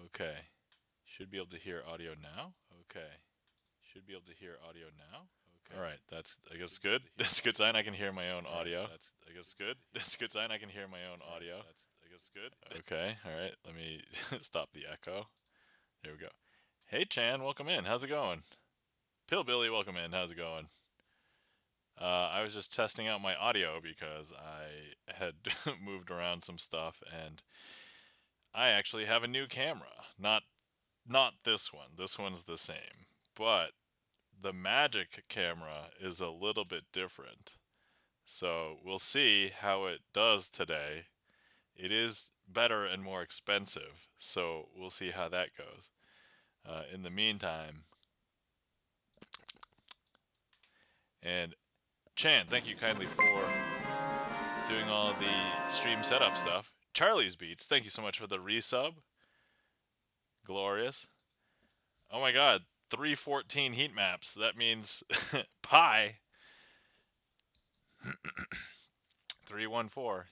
Okay. Should be able to hear audio now. Okay. Should be able to hear audio now. Okay. All right. That's, I guess, good. That's a good sign. I can hear my own audio. That's, I guess, good. That's a good sign. I can hear my own audio. That's, I guess, good. Okay. All right. Let me stop the echo. There we go. Hey, Chan. Welcome in. How's it going? Pillbilly, welcome in. How's it going? I was just testing out my audio because I had moved around some stuff, and I actually have a new camera. Not this one. This one's the same, but the Magic camera is a little bit different. So we'll see how it does today. It is better and more expensive, so we'll see how that goes. In the meantime, and Chan, thank you kindly for doing all the stream setup stuff. Charlie's Beats, thank you so much for the resub. Glorious. Oh my god, 314 heat maps. That means pi 314.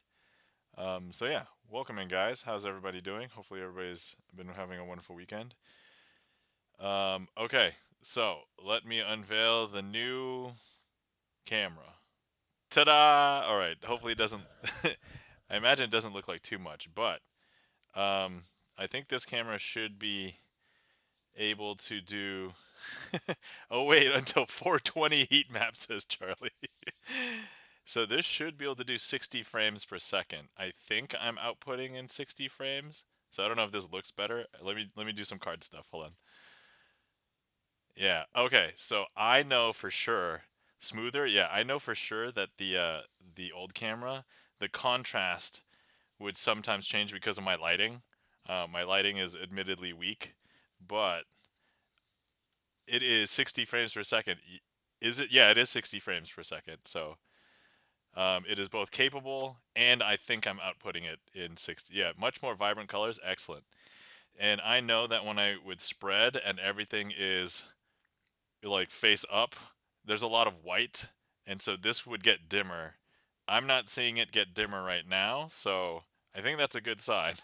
So yeah, welcome in, guys. How's everybody doing? Hopefully everybody's been having a wonderful weekend. Okay, so let me unveil the new camera. Ta-da! All right. Hopefully it doesn't. I imagine it doesn't look like too much, but I think this camera should be able to do. Oh wait, until 420 heat map, says Charlie. So this should be able to do 60 frames per second. I think I'm outputting in 60 frames. So I don't know if this looks better. Let me do some card stuff. Hold on. Yeah. Okay. So I know for sure smoother. Yeah, I know for sure that the old camera, the contrast would sometimes change because of my lighting. My lighting is admittedly weak, but it is 60 frames per second. Is it? Yeah, it is 60 frames per second. So it is both capable and I think I'm outputting it in 60. Yeah, much more vibrant colors. Excellent. And I know that when I would spread and everything is like face up, there's a lot of white. And so this would get dimmer. I'm not seeing it get dimmer right now. So I think that's a good sign.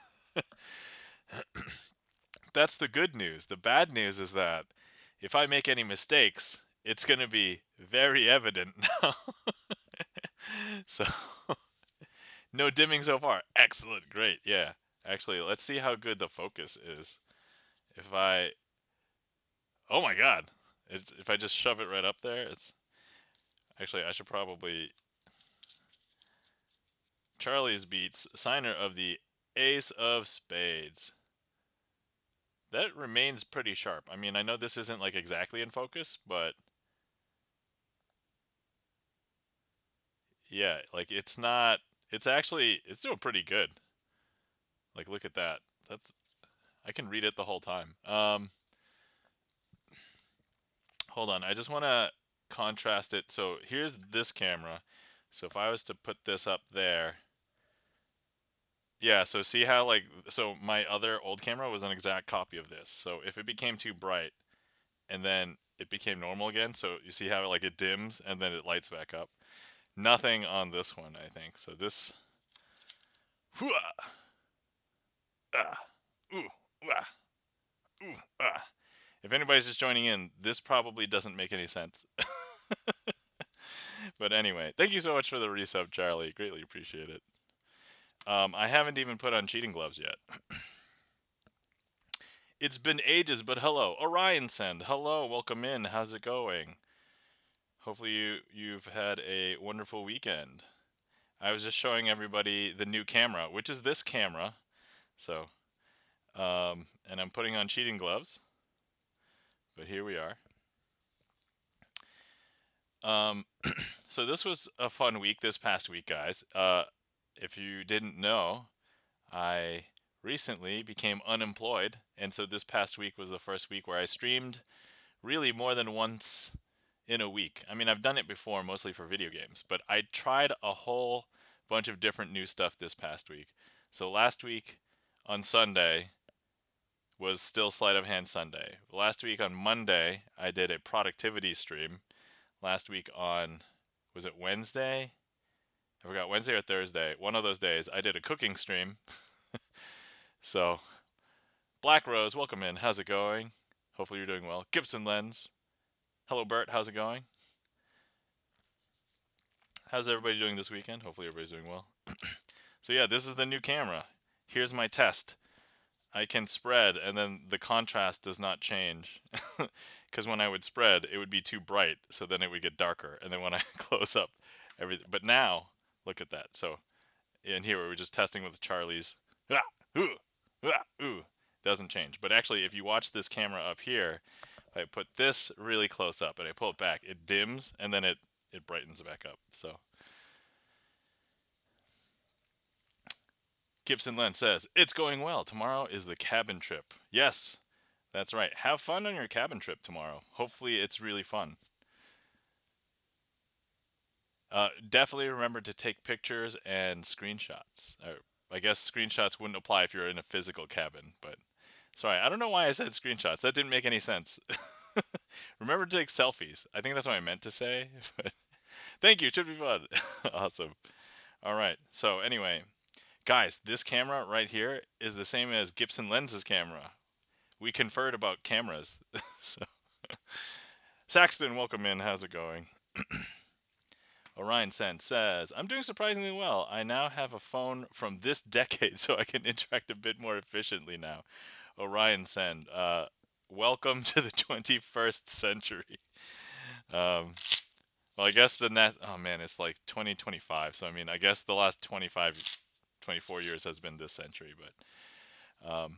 That's the good news. The bad news is that if I make any mistakes, it's going to be very evident now. So no dimming so far. Excellent. Great. Yeah. Actually, let's see how good the focus is. If I, oh my God, if I just shove it right up there, it's actually I should probably Charlie's Beats, signer of the Ace of Spades. That remains pretty sharp. I mean, I know this isn't like exactly in focus, but yeah, like it's not. It's doing pretty good. Like look at that. That's I can read it the whole time. Hold on. I just want to contrast it. So here's this camera. So if I was to put this up there, yeah, so see how like so my other old camera was an exact copy of this. So if it became too bright and then it became normal again, so you see how like it dims and then it lights back up. Nothing on this one, I think. So this hooah, ah, ooh, ah, ooh, ah. If anybody's just joining in, this probably doesn't make any sense. But anyway, thank you so much for the resub, Charlie. Greatly appreciate it. I haven't even put on cheating gloves yet. It's been ages, but hello. Orion Send, hello, welcome in. How's it going? Hopefully you've had a wonderful weekend. I was just showing everybody the new camera, which is this camera. So, and I'm putting on cheating gloves. But here we are. Um, so this was a fun week this past week, guys. If you didn't know, I recently became unemployed, and so this past week was the first week where I streamed really more than once in a week. I mean, I've done it before, mostly for video games, but I tried a whole bunch of different new stuff this past week. So last week on Sunday was still Sleight of Hand Sunday. Last week on Monday, I did a productivity stream. Last week on, was it Wednesday? I forgot, Wednesday or Thursday. One of those days, I did a cooking stream. So Black Rose, welcome in. How's it going? Hopefully you're doing well. Gibson Lens. Hello, Bert. How's it going? How's everybody doing this weekend? Hopefully everybody's doing well. So yeah, this is the new camera. Here's my test. I can spread and then the contrast does not change. Because when I would spread, it would be too bright, so then it would get darker. And then when I close up, everything. But now, look at that. So in here, we were just testing with Charlie's. Ah, ooh, ooh. Doesn't change. But actually, if you watch this camera up here, if I put this really close up and I pull it back, it dims and then it brightens back up. So Gibson Len says, it's going well. Tomorrow is the cabin trip. Yes, that's right. Have fun on your cabin trip tomorrow. Hopefully it's really fun. Definitely remember to take pictures and screenshots. I guess screenshots wouldn't apply if you're in a physical cabin, but sorry, I don't know why I said screenshots. That didn't make any sense. Remember to take selfies. I think that's what I meant to say. But thank you. It should be fun. Awesome. All right. So anyway, guys, this camera right here is the same as Gibson Lens's camera. We conferred about cameras. So Saxton, welcome in. How's it going? Orion Sen says, I'm doing surprisingly well. I now have a phone from this decade, so I can interact a bit more efficiently now. Orion Sen, welcome to the 21st century. Well, I guess the next, oh man, it's like 2025. So, I mean, I guess the last 25, 24 years has been this century, but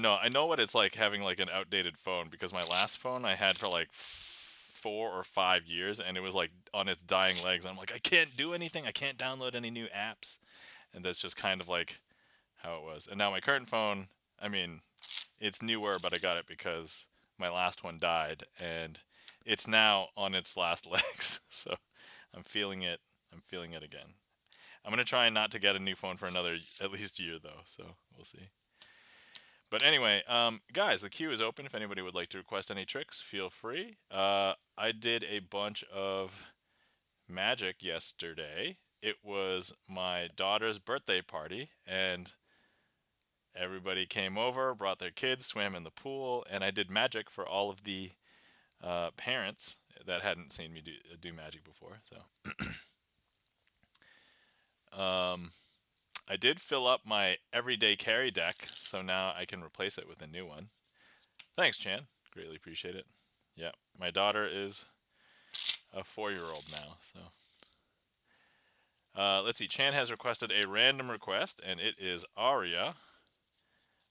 no, I know what it's like having like an outdated phone because my last phone I had for like 4 or 5 years and it was like on its dying legs. I'm like, I can't do anything. I can't download any new apps. And that's just kind of like how it was. And now my current phone, I mean, it's newer, but I got it because my last one died and it's now on its last legs. So I'm feeling it. I'm feeling it again. I'm going to try not to get a new phone for another at least year though. So we'll see. But anyway, guys, the queue is open. If anybody would like to request any tricks, feel free. I did a bunch of magic yesterday. It was my daughter's birthday party, and everybody came over, brought their kids, swam in the pool, and I did magic for all of the parents that hadn't seen me do magic before. So I did fill up my everyday carry deck, so now I can replace it with a new one. Thanks, Chan. Greatly appreciate it. Yeah, my daughter is a 4-year-old now, so. Let's see. Chan has requested a random request, and it is Aria.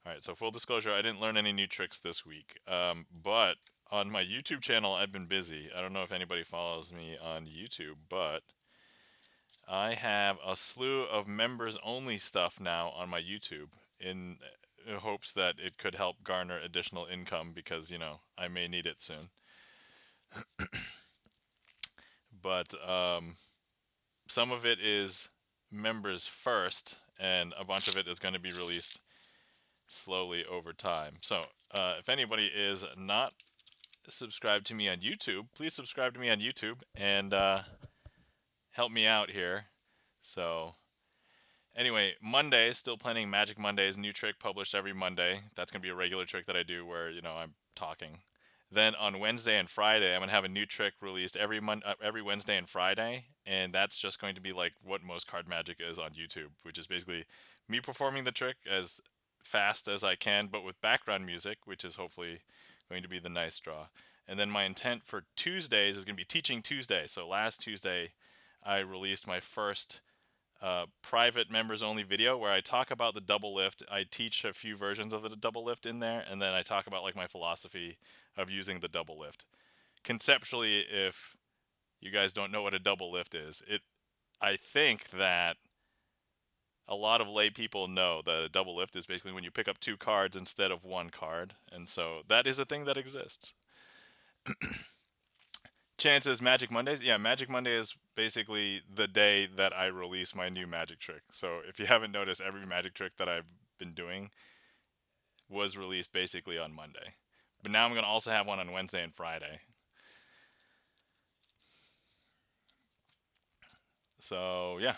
All right, so full disclosure, I didn't learn any new tricks this week, but on my YouTube channel, I've been busy. I don't know if anybody follows me on YouTube, but I have a slew of members-only stuff now on my YouTube in hopes that it could help garner additional income because, you know, I may need it soon. But some of it is members first, and a bunch of it is going to be released slowly over time. So if anybody is not subscribed to me on YouTube, please subscribe to me on YouTube and help me out here. So anyway, Monday, still planning Magic Mondays, new trick published every Monday. That's going to be a regular trick that I do where, you know, I'm talking. Then on Wednesday and Friday, I'm going to have a new trick released every Wednesday and Friday, and that's just going to be like what most card magic is on YouTube, which is basically me performing the trick as fast as I can, but with background music, which is hopefully going to be the nice draw. And then my intent for Tuesdays is going to be Teaching Tuesday. So last Tuesday, I released my first private members only video where I talk about the double lift. I teach a few versions of the double lift in there, and then I talk about like my philosophy of using the double lift. Conceptually, if you guys don't know what a double lift is, I think that a lot of lay people know that a double lift is basically when you pick up 2 cards instead of 1 card, and so that is a thing that exists. Chan says Magic Mondays. Yeah, Magic Monday is basically the day that I release my new magic trick. So if you haven't noticed, every magic trick that I've been doing was released basically on Monday. But now I'm going to also have one on Wednesday and Friday. So yeah.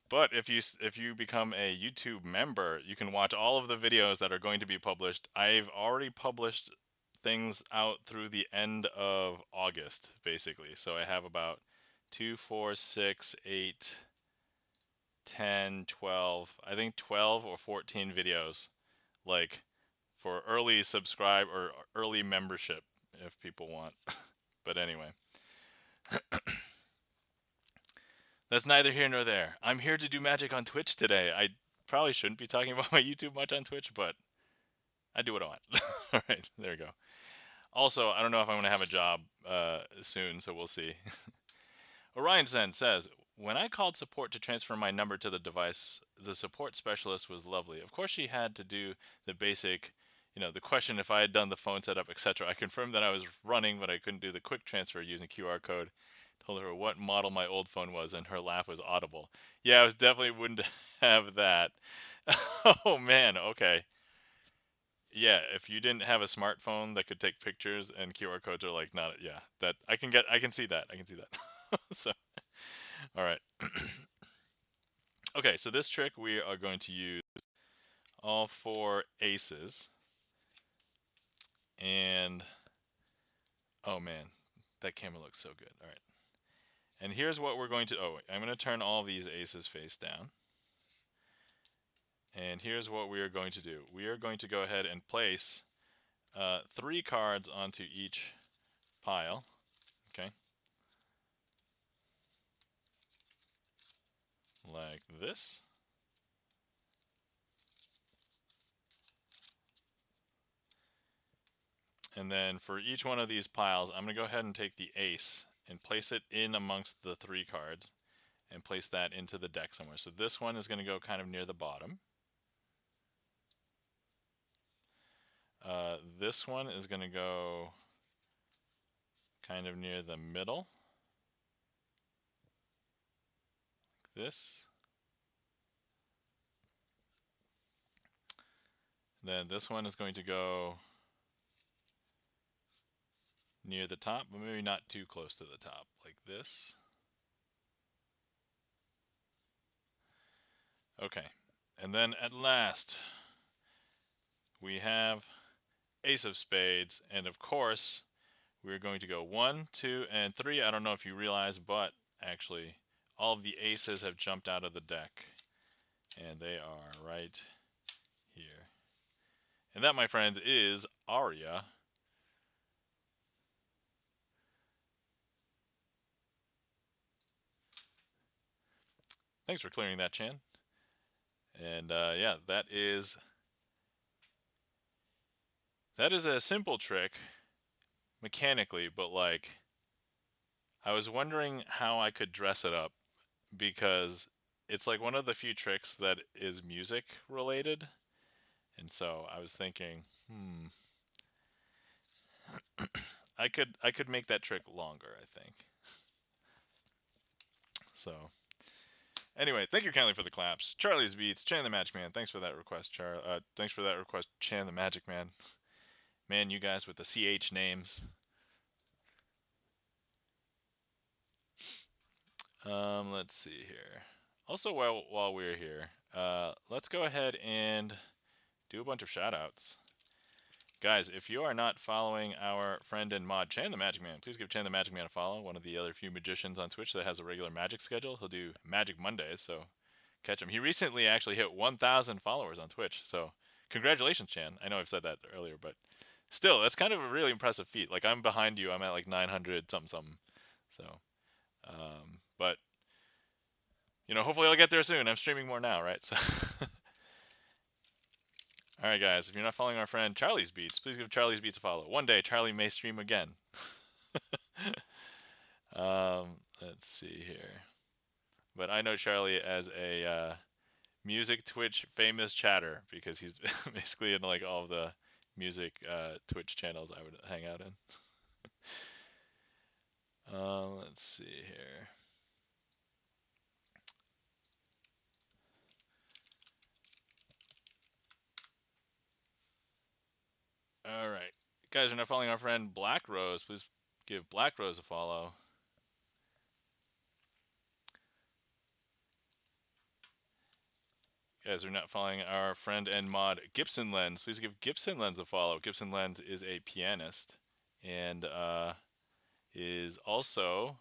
But if you become a YouTube member, you can watch all of the videos that are going to be published. I've already published things out through the end of August, basically. So I have about 2, 4, 6, 8, 10, 12, I think 12 or 14 videos, like for early subscribe or early membership if people want. But anyway, that's neither here nor there. I'm here to do magic on Twitch today. I probably shouldn't be talking about my YouTube much on Twitch, but I do what I want. All right, there we go. Also, I don't know if I'm going to have a job soon, so we'll see. Orion Zen says, when I called support to transfer my number to the device, the support specialist was lovely. Of course, she had to do the basic, the question if I had done the phone setup, etc. I confirmed that I was running, but I couldn't do the quick transfer using QR code. Told her what model my old phone was, and her laugh was audible. Yeah, I was definitely wouldn't have that. Oh man, okay. Yeah, if you didn't have a smartphone that could take pictures and QR codes are like not, yeah, that I can see that. I can see that. So, all right. Okay, so this trick we are going to use all 4 aces. And oh man, that camera looks so good. All right. And here's what we're going to, I'm going to turn all these aces face down. And here's what we are going to do. We are going to go ahead and place 3 cards onto each pile. Okay. Like this. And then for each one of these piles, I'm going to go ahead and take the ace and place it in amongst the 3 cards and place that into the deck somewhere. So this one is going to go kind of near the bottom. This one is going to go kind of near the middle, like this. Then this one is going to go near the top, but maybe not too close to the top, like this. Okay, and then at last, we have ace of spades, and of course, we're going to go 1, 2, and 3. I don't know if you realize, but actually, all of the aces have jumped out of the deck, and they are right here. And that, my friends, is Aria. Thanks for clearing that, Chan. And yeah, that is a simple trick mechanically, but like I was wondering how I could dress it up because it's like one of the few tricks that is music related. And so I was thinking, I could make that trick longer, I think. So anyway, thank you kindly for the claps. Charlie's Beats, Chan the Magic Man. Thanks for that request, thanks for that request, Chan the Magic Man. Man, you guys with the CH names. Let's see here. Also, while we're here, let's go ahead and do a bunch of shoutouts. Guys, if you are not following our friend and mod Chan the Magic Man, please give Chan the Magic Man a follow. One of the other few magicians on Twitch that has a regular magic schedule. He'll do Magic Mondays, so catch him. He recently actually hit 1,000 followers on Twitch, so congratulations, Chan. I know I've said that earlier, but still, that's kind of a really impressive feat. Like, I'm behind you. I'm at like 900 something. So, but hopefully I'll get there soon. I'm streaming more now, right? So, all right, guys. If you're not following our friend Charlie's Beats, please give Charlie's Beats a follow. One day Charlie may stream again. Let's see here. But I know Charlie as a music Twitch famous chatter because he's basically in like all the music Twitch channels I would hang out in. Let's see here. All right. Guys, are not following our friend Black Rose. Please give Black Rose a follow. Guys, we're not following our friend and mod Gibson Lens. Please give Gibson Lens a follow. Gibson Lens is a pianist and is also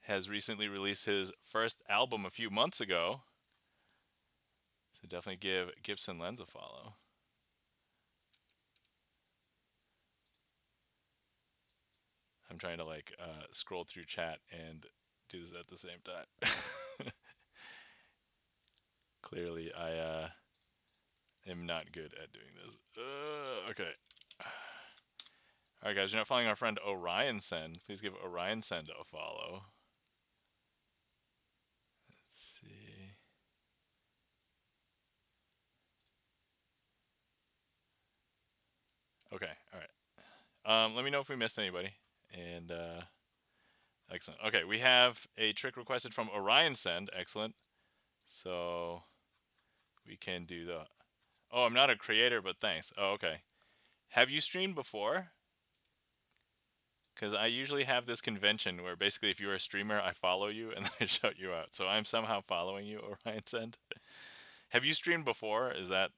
has recently released his first album a few months ago. So definitely give Gibson Lens a follow. I'm trying to like scroll through chat and do this at the same time. Clearly, I am not good at doing this. Okay. All right, guys, you're not following our friend Orion Send. Please give Orion Send a follow. Let's see. Okay, all right. Let me know if we missed anybody. And excellent. Okay, we have a trick requested from Orion Send. Excellent. So we can do the. Oh, I'm not a creator, but thanks. Oh, okay. Have you streamed before? Because I usually have this convention where basically if you're a streamer, I follow you and then I shout you out. So I'm somehow following you, Orion Send. Have you streamed before? Is that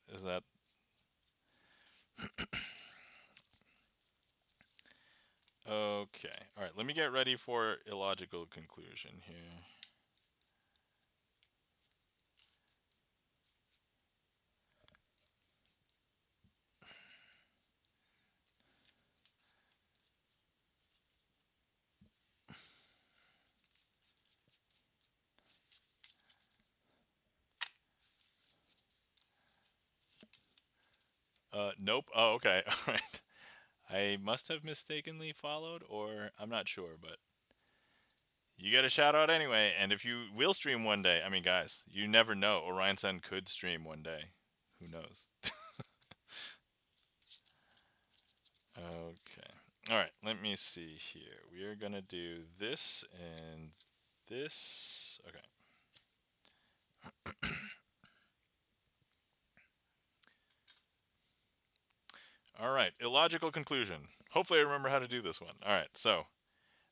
okay? All right, let me get ready for illogical conclusion here. Nope. Oh, okay. All right. I must have mistakenly followed, or I'm not sure, but you get a shout out anyway. And if you will stream one day, I mean, guys, you never know. Orion Sun could stream one day. Who knows? Okay. All right. Let me see here. We are gonna do this and this. Okay. All right. Illogical conclusion. Hopefully, I remember how to do this one. All right. So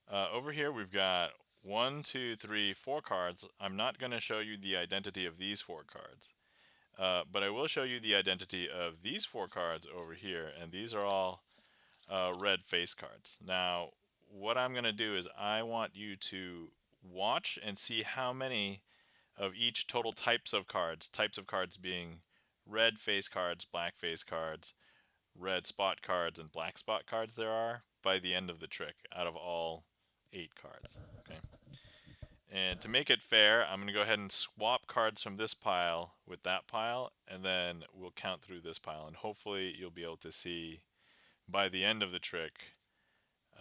over here, we've got 1, 2, 3, 4 cards. I'm not going to show you the identity of these 4 cards, but I will show you the identity of these 4 cards over here, and these are all red face cards. Now, what I'm going to do is I want you to watch and see how many of each total types of cards being red face cards, black face cards, red spot cards, and black spot cards there are by the end of the trick out of all 8 cards. Okay. And to make it fair, I'm going to go ahead and swap cards from this pile with that pile, and then we'll count through this pile, and hopefully you'll be able to see by the end of the trick,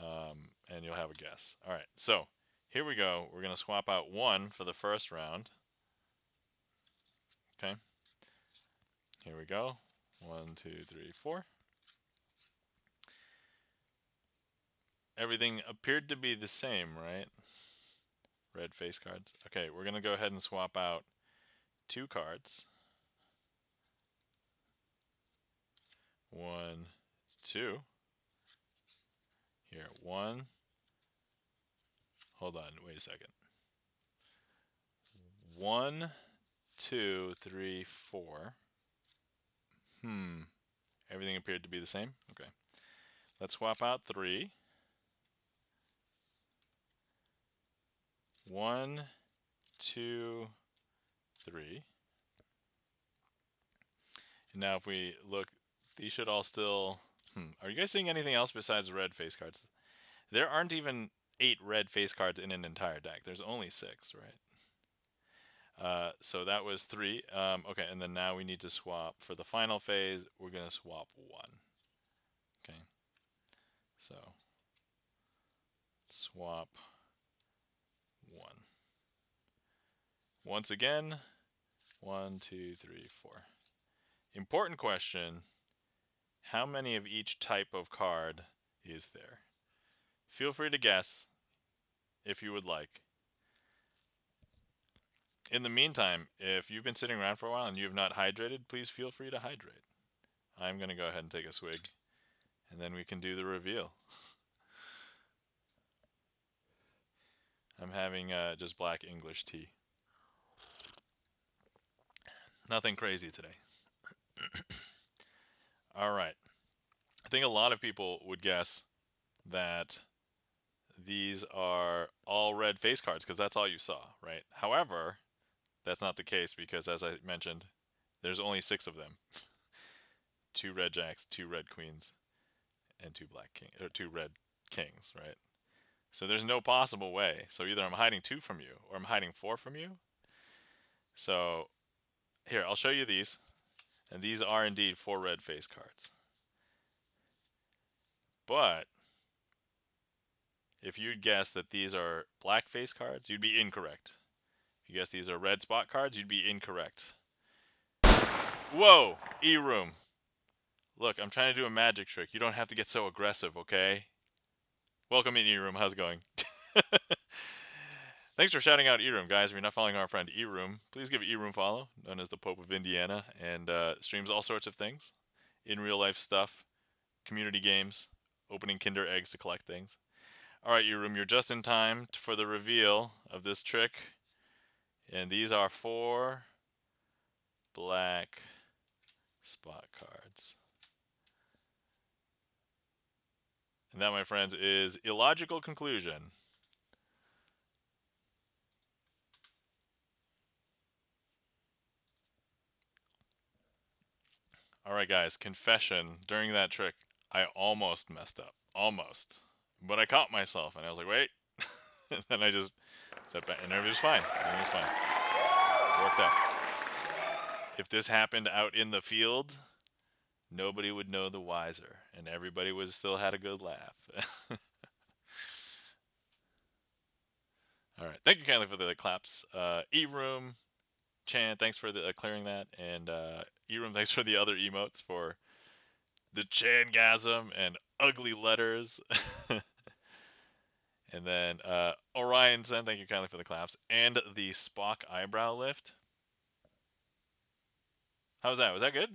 and you'll have a guess. All right, so here we go. We're going to swap out 1 for the first round. Okay. Here we go. 1, 2, 3, 4. Everything appeared to be the same, right? Red face cards. Okay, we're going to go ahead and swap out 2 cards. 1, 2. Here, 1. Hold on, wait a second. 1, 2, 3, 4. Everything appeared to be the same. Okay. Let's swap out 3. 1, 2, 3. And now if we look, these should all still... Are you guys seeing anything else besides red face cards? There aren't even 8 red face cards in an entire deck. There's only 6, right? So that was 3. Okay, and then now we need to swap. For the final phase, we're going to swap 1. Okay. So, swap 1. Once again, 1, 2, 3, 4. Important question, how many of each type of card is there? Feel free to guess if you would like. In the meantime, if you've been sitting around for a while and you have not hydrated, please feel free to hydrate. I'm going to go ahead and take a swig, and then we can do the reveal. I'm having just black English tea. Nothing crazy today. All right. I think a lot of people would guess that these are all red face cards because that's all you saw, right? However, that's not the case because, as I mentioned, there's only 6 of them: 2 red jacks, 2 red queens, and 2 black king or 2 red kings, right? So there's no possible way. So either I'm hiding 2 from you or I'm hiding 4 from you. So here, I'll show you these, and these are indeed 4 red face cards. But if you'd guess that these are black face cards, you'd be incorrect. If you guess these are red spot cards, you'd be incorrect. Whoa, E-Room. Look, I'm trying to do a magic trick. You don't have to get so aggressive, okay? Welcome in, E-Room. How's it going? Thanks for shouting out E-Room, guys. If you're not following our friend E-Room, please give E-Room follow, known as the Pope of Indiana, and streams all sorts of things. In real life stuff, community games, opening Kinder eggs to collect things. Alright, E-Room, you're just in time for the reveal of this trick. And these are 4 black spot cards. And that, my friends, is illogical conclusion. Alright, guys, confession. During that trick, I almost messed up. Almost. But I caught myself, and I was like, wait. And then I just stepped back, and everything was fine. Everything was fine. It worked out. If this happened out in the field, nobody would know the wiser, and everybody would still had a good laugh. All right, thank you kindly for the claps. E-Room, Chan, thanks for the clearing that, and E-Room, thanks for the other emotes for the Changasm and ugly letters. And then Orion Sen, thank you kindly for the claps, and the Spock eyebrow lift. How was that? Was that good?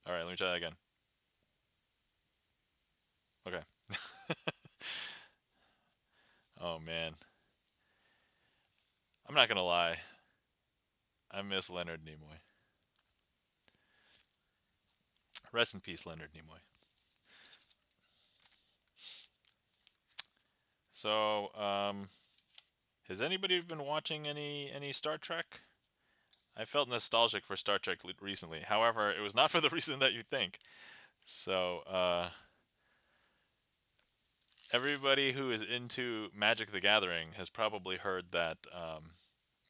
All right, let me try that again. Okay. Oh man, I'm not gonna lie. I miss Leonard Nimoy. Rest in peace, Leonard Nimoy. So, has anybody been watching any Star Trek? I felt nostalgic for Star Trek recently. However, it was not for the reason that you think. So, everybody who is into Magic the Gathering has probably heard that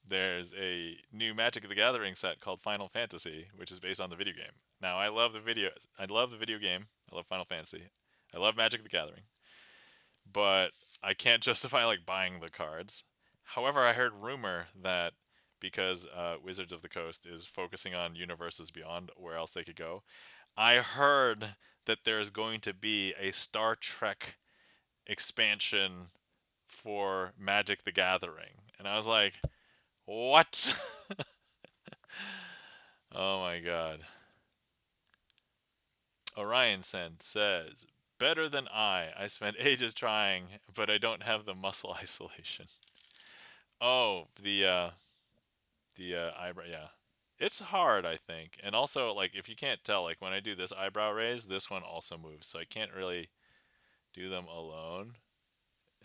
there's a new Magic the Gathering set called Final Fantasy, which is based on the video game. Now, I love the video game. I love Final Fantasy. I love Magic the Gathering. But I can't justify like buying the cards. However, I heard rumor that because Wizards of the Coast is focusing on universes beyond where else they could go, I heard that there's going to be a Star Trek expansion for Magic the Gathering. And I was like, what? Oh my god. Orion Sen says, better than I spent ages trying, but I don't have the muscle isolation. Oh, the eyebrow, yeah. It's hard, I think. And also, like, if you can't tell, like, when I do this eyebrow raise, this one also moves. So I can't really do them alone.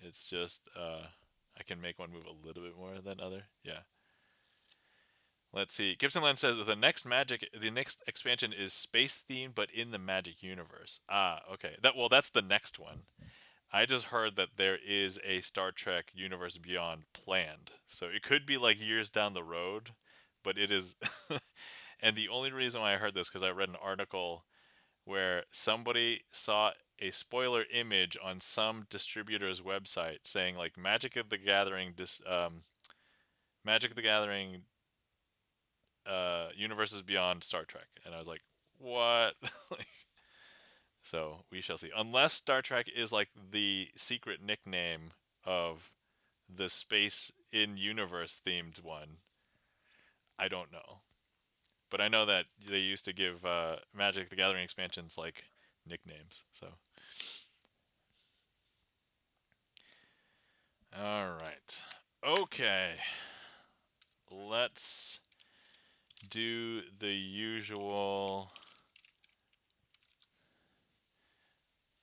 It's just, I can make one move a little bit more than other. Yeah. Let's see. Gibson Land says the next expansion is space themed, but in the Magic universe. Ah, okay. That's the next one. I just heard that there is a Star Trek Universe Beyond planned. So it could be like years down the road, but it is. And the only reason why I heard this because I read an article where somebody saw a spoiler image on some distributor's website saying like Magic of the Gathering universes beyond Star Trek, and I was like, what? Like, so we shall see. Unless Star Trek is like the secret nickname of the space in universe themed one, I don't know. But I know that they used to give Magic the Gathering expansions like nicknames. So, all right, okay, let's do the usual.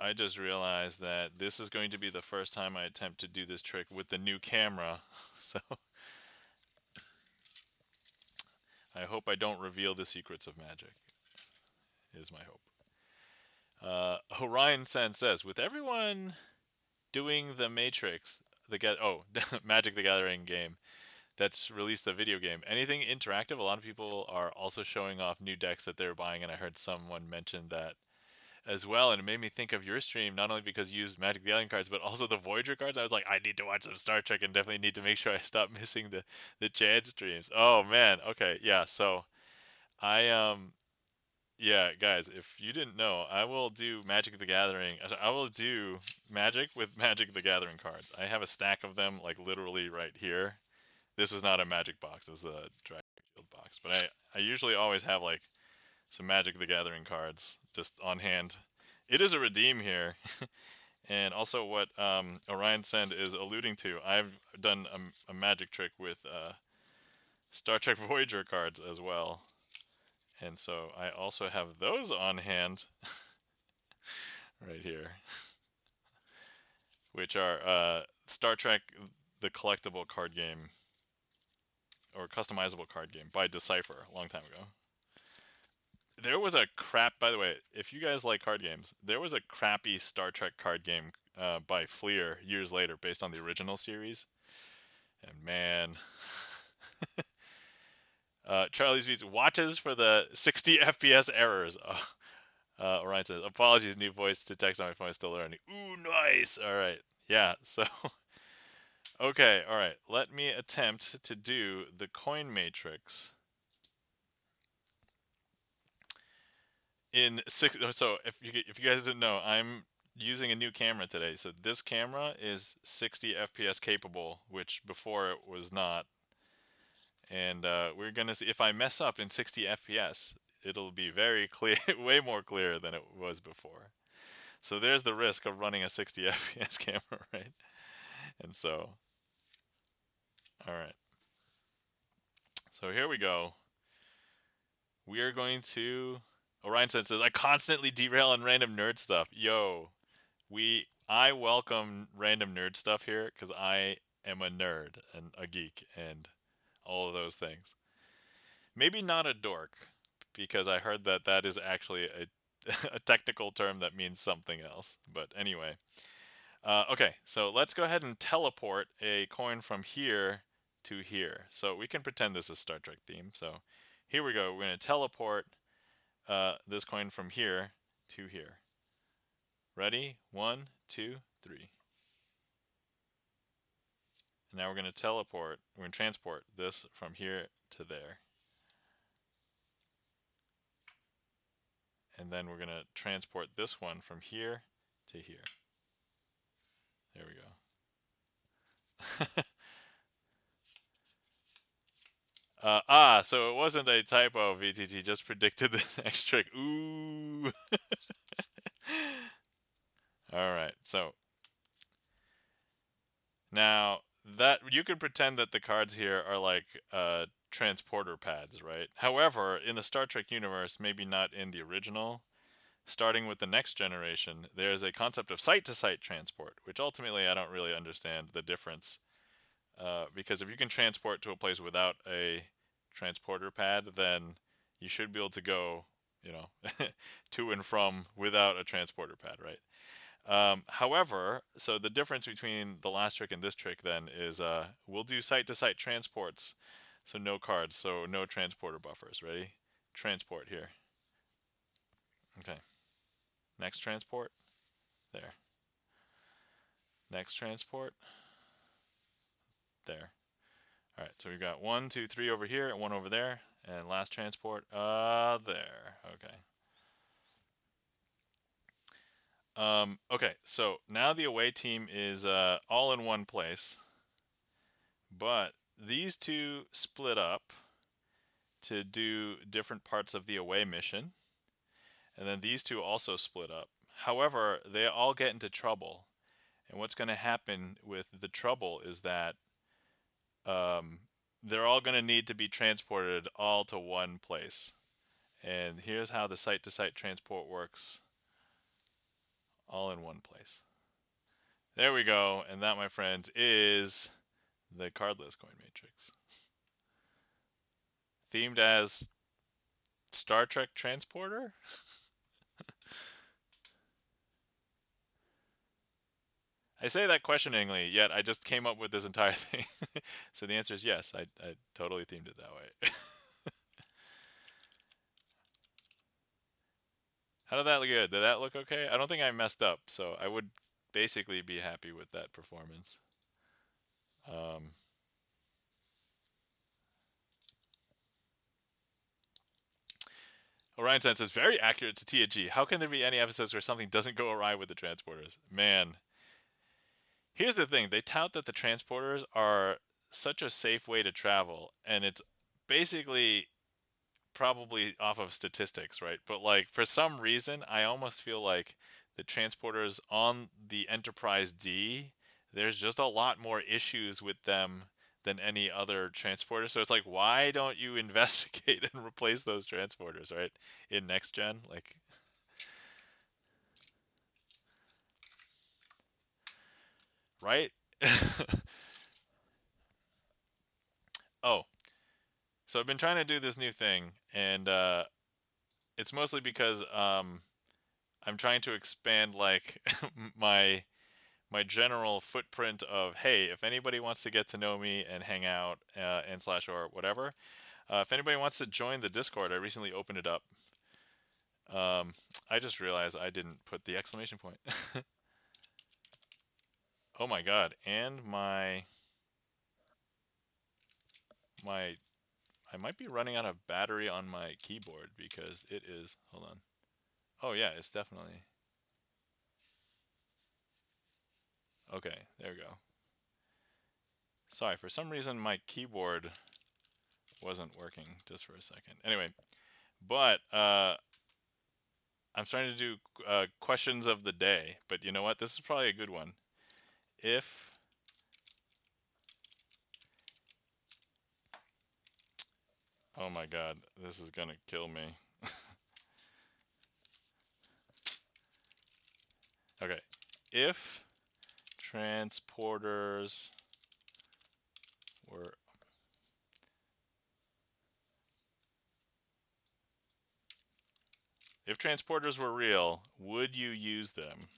I just realized that this is going to be the first time I attempt to do this trick with the new camera. So I hope I don't reveal the secrets of magic, is my hope. Orion Sen says, with everyone doing the Matrix, Magic the Gathering game that's released the video game, anything interactive, a lot of people are also showing off new decks that they're buying, and I heard someone mention that as well, and it made me think of your stream, not only because you used Magic the Gathering cards, but also the Voyager cards. I was like, I need to watch some Star Trek and definitely need to make sure I stop missing the Chad streams. Oh man, okay, yeah. So I yeah, guys, if you didn't know, I will do Magic the Gathering. I will do Magic with Magic the Gathering cards. I have a stack of them, like literally right here. This is not a Magic box. This is a Dragon Shield box, but I usually always have like some Magic the Gathering cards just on hand. It is a redeem here. And also what Orion Send is alluding to, I've done a magic trick with Star Trek Voyager cards as well. And so I also have those on hand right here, which are Star Trek, the collectible card game, or customizable card game by Decipher a long time ago. There was a by the way, if you guys like card games, there was a crappy Star Trek card game by Fleer years later based on the original series. And man, Charlie's Beats watches for the 60 FPS errors. Orion says, apologies, new voice to text on my phone, still learning. Ooh, nice. All right. Yeah, so, okay, all right. Let me attempt to do the coin matrix in six. So, if you guys didn't know, I'm using a new camera today. So, this camera is 60 FPS capable, which before it was not. And we're going to see if I mess up in 60 FPS, it'll be very clear, way more clear than it was before. So there's the risk of running a 60 FPS camera, right? And so, all right. So here we go. We are going to. Orion says, I constantly derail on random nerd stuff. Yo, I welcome random nerd stuff here because I am a nerd and a geek and all of those things. Maybe not a dork, because I heard that that is actually a technical term that means something else. But anyway, okay, so let's go ahead and teleport a coin from here to here. So we can pretend this is Star Trek theme. So here we go. We're going to teleport this coin from here to here. Ready? 1, 2, 3. And now we're going to transport this from here to there. And then we're going to transport this one from here to here. There we go. So it wasn't a typo, VTT, just predicted the next trick. Ooh. All right, so now that you can pretend that the cards here are like transporter pads, right? However, in the Star Trek universe, maybe not in the original, starting with the next generation, there's a concept of site-to-site transport, which ultimately I don't really understand the difference. Because if you can transport to a place without a transporter pad, then you should be able to go, to and from without a transporter pad, right? However, so the difference between the last trick and this trick then is we'll do site-to-site transports, so no cards, so no transporter buffers. Ready? Transport here. Okay. Next transport. There. Next transport. There. All right, so we've got 1, 2, 3 over here and 1 over there, and last transport, there. Okay. Okay, so now the away team is all in one place, but these two split up to do different parts of the away mission, and then these two also split up. However, they all get into trouble, and what's going to happen with the trouble is that they're all going to need to be transported all to one place. And here's how the site-to-site transport works, all in one place. There we go, and that, my friends, is the cardless coin matrix. Themed as Star Trek transporter? I say that questioningly, yet I just came up with this entire thing. So the answer is yes, I totally themed it that way. How did that look good? Did that look okay? I don't think I messed up, so I would basically be happy with that performance. Orion Sen says, very accurate to TNG. How can there be any episodes where something doesn't go awry with the transporters? Man, here's the thing. They tout that the transporters are such a safe way to travel, and it's basically probably off of statistics, right? But like for some reason, I almost feel like the transporters on the Enterprise D, there's just a lot more issues with them than any other transporter. So it's like, why don't you investigate and replace those transporters, right? In next gen, like, right? Oh, so I've been trying to do this new thing, and it's mostly because I'm trying to expand like my general footprint of, hey, if anybody wants to get to know me and hang out and slash or whatever, if anybody wants to join the Discord, I recently opened it up. I just realized I didn't put the exclamation point. Oh my god! And my I might be running out of battery on my keyboard because it is. Hold on. Oh yeah, it's definitely. Okay, there we go. Sorry, for some reason my keyboard wasn't working just for a second. Anyway, but I'm trying to do questions of the day, but you know what? This is probably a good one. If oh my god, this is gonna kill me. Okay, if transporters were if transporters were real, would you use them?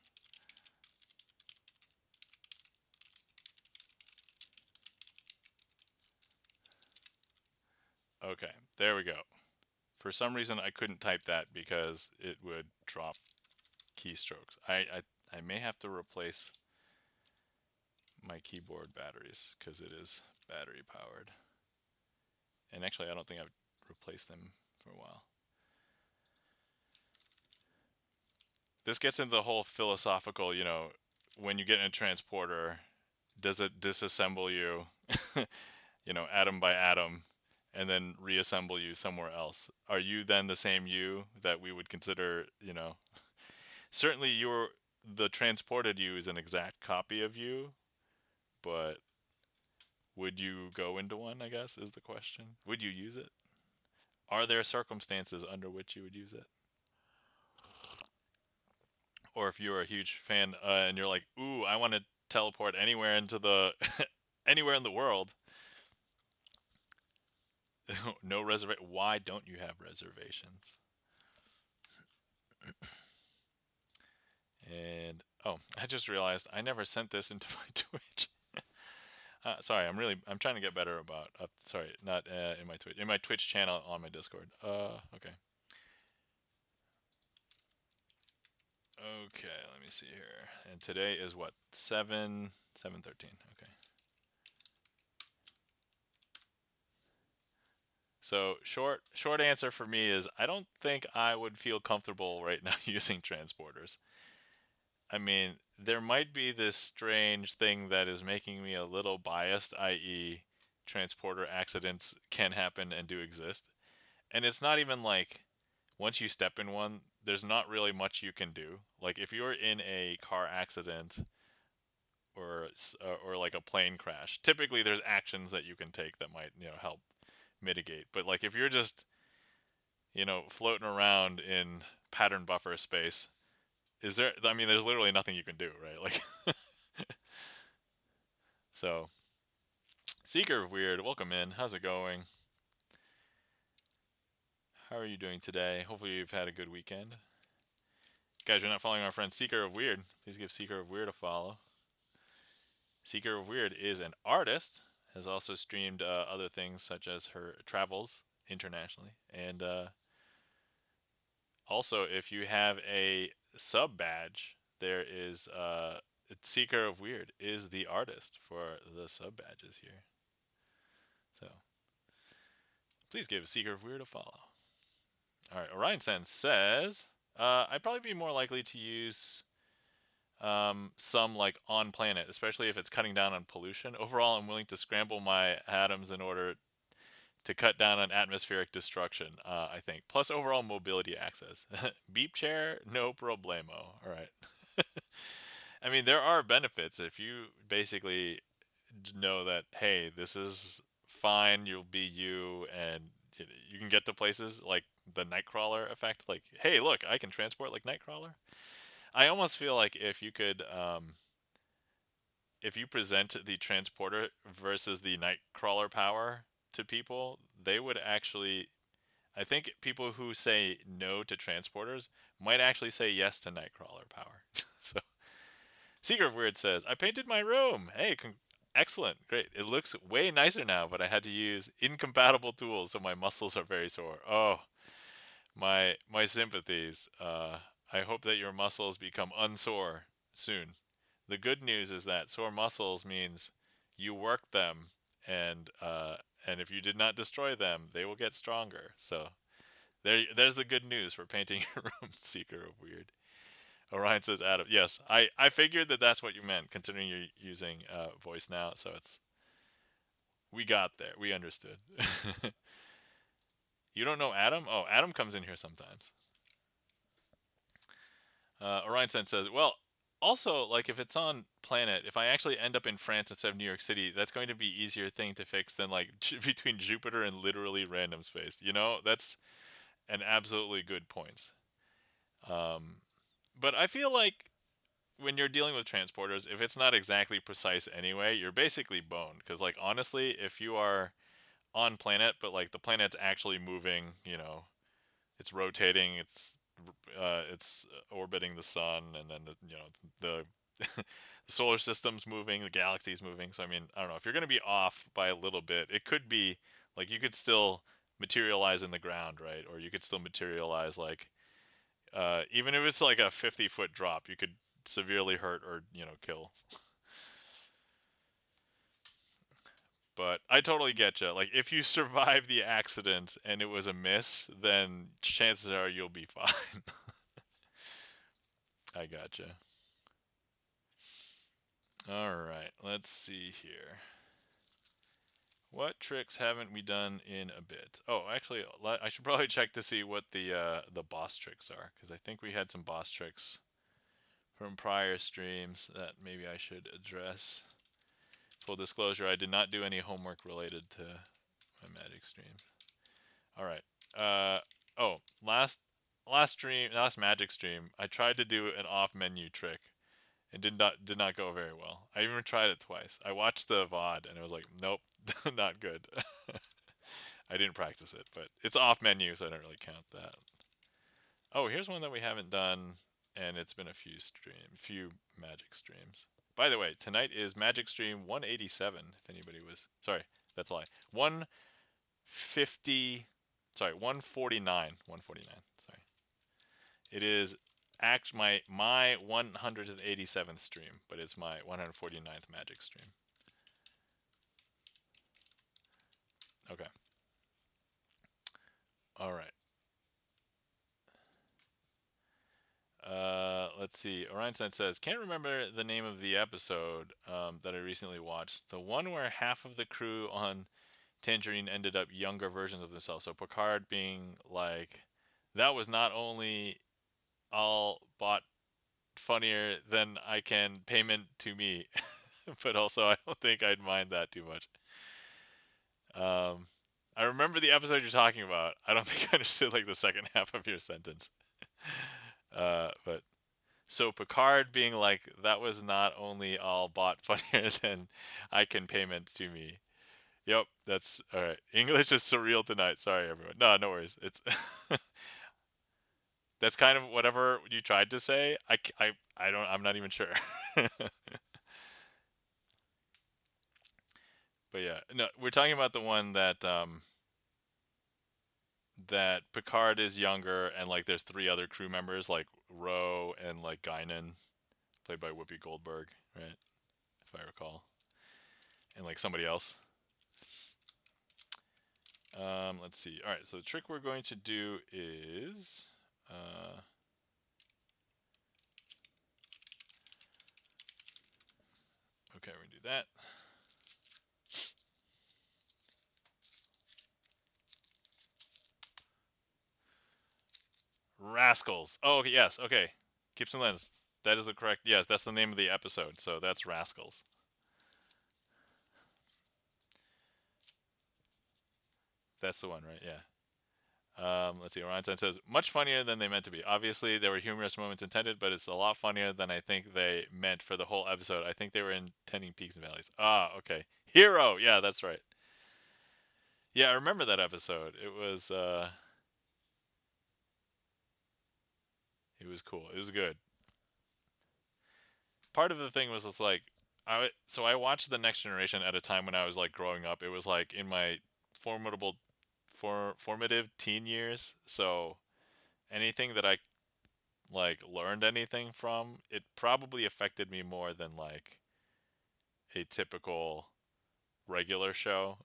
Okay, there we go. For some reason, I couldn't type that because it would drop keystrokes. I may have to replace my keyboard batteries because it is battery powered. And actually, I don't think I've replaced them for a while. This gets into the whole philosophical, when you get in a transporter, does it disassemble you, atom by atom, and then reassemble you somewhere else? Are you then the same you that we would consider, certainly the transported you is an exact copy of you, but would you go into one, I guess, is the question. Would you use it? Are there circumstances under which you would use it? Or if you're a huge fan and you're like, ooh, I want to teleport anywhere into the anywhere in the world. No reservation. Why don't you have reservations? And oh, I just realized I never sent this into my Twitch. Sorry, I'm trying to get better about. Sorry, not in my Twitch channel on my Discord. Okay. Okay, let me see here. And today is what 7/13. Okay. So short answer for me is I don't think I would feel comfortable right now using transporters. I mean, there might be this strange thing that is making me a little biased, i.e., transporter accidents can happen and do exist. And it's not even like once you step in one, there's not really much you can do. Like if you're in a car accident or like a plane crash. Typically, there's actions that you can take that might help mitigate. But like if you're just floating around in pattern buffer space, is there? I mean, there's literally nothing you can do, right? Like so. Seeker of Weird, welcome in. How's it going? How are you doing today? Hopefully you've had a good weekend. Guys, you're not following our friend Seeker of Weird. Please give Seeker of Weird a follow. Seeker of Weird is an artist, has also streamed other things such as her travels internationally. And also, if you have a sub badge, there is Seeker of Weird is the artist for the sub badges here. So please give Seeker of Weird a follow. All right, Orion Sense says I'd probably be more likely to use some like on planet, especially if it's cutting down on pollution. Overall, I'm willing to scramble my atoms in order to cut down on atmospheric destruction, I think. Plus overall mobility access. Beep chair, no problemo. All right. I mean, there are benefits if you basically know that, hey, this is fine, you'll be you, and you can get to places like the Nightcrawler effect. Like, hey, look, I can transport like Nightcrawler. I almost feel like if you present the transporter versus the Nightcrawler power to people, they would actually. I think people who say no to transporters might actually say yes to Nightcrawler power. So, Seeker of Weird says, I painted my room. Hey, excellent. Great. It looks way nicer now, but I had to use incompatible tools, so my muscles are very sore. Oh, my sympathies. I hope that your muscles become unsore soon. The good news is that sore muscles means you work them, and if you did not destroy them, they will get stronger. So there's the good news for painting your room, Seeker of Weird. Orion says, Adam. Yes, I figured that that's what you meant, considering you're using voice now. So we got there. We understood. You don't know Adam? Oh, Adam comes in here sometimes. Orion Sen says, well, also, like if it's on planet, if I actually end up in France instead of New York City, that's going to be easier thing to fix than like between Jupiter and literally random space. That's an absolutely good point. Um, but I feel like when you're dealing with transporters, if it's not exactly precise anyway, you're basically boned. Because like honestly, if you are on planet, but like the planet's actually moving, it's rotating, it's orbiting the sun, and then the the solar system's moving, the galaxy's moving. So I mean, I don't know if you're going to be off by a little bit. It could be like you could still materialize in the ground, right? Or you could still materialize like even if it's like a 50-foot drop, you could severely hurt or kill. But I totally get you. Like if you survive the accident and it was a miss, then chances are you'll be fine. I gotcha. All right, let's see here. What tricks haven't we done in a bit? Oh, actually, I should probably check to see what the boss tricks are, because I think we had some boss tricks from prior streams that maybe I should address. Full disclosure, I did not do any homework related to my magic streams. All right. Oh, last magic stream, I tried to do an off menu trick. It did not go very well. I even tried it twice. I watched the VOD and it was like, nope, not good. I didn't practice it, but it's off menu, so I don't really count that. Oh, here's one that we haven't done, and it's been a few magic streams. By the way, tonight is magic stream 187. If anybody was sorry, that's a lie. 150. Sorry, 149. 149. Sorry. It is my 187th stream, but it's my 149th magic stream. Okay. All right. Let's see. Orion Sen says, can't remember the name of the episode that I recently watched. The one where half of the crew on Tangerine ended up younger versions of themselves. So Picard being like, that was not only all bought funnier than I can payment to me. but also I don't think I'd mind that too much. I remember the episode you're talking about. I don't think I understood like the second half of your sentence. But so Picard being like, that was not only all bot funnier than I can payment to me. Yep, that's all right. English is surreal tonight. Sorry, everyone. No, no worries. It's that's kind of whatever you tried to say. I don't. I'm not even sure. But yeah, no, we're talking about the one that Picard is younger and like there's three other crew members like Ro and like Guinan, played by Whoopi Goldberg, right? If I recall, and like somebody else. Let's see. All right, so the trick we're going to do is, okay, we're gonna do that. Rascals. Oh, okay, yes, okay. Gibson Lens. That is the correct. Yes, that's the name of the episode. So that's Rascals. That's the one, right? Yeah. Let's see. Orion says, much funnier than they meant to be. Obviously, there were humorous moments intended, but it's a lot funnier than I think they meant for the whole episode. I think they were intending peaks and valleys. Ah, okay. Hero. Yeah, that's right. Yeah, I remember that episode. It was cool. It was good. Part of the thing was it's like, so I watched The Next Generation at a time when I was like growing up. It was like in my formidable, formative teen years. So anything that I like learned anything from, it probably affected me more than like a typical regular show,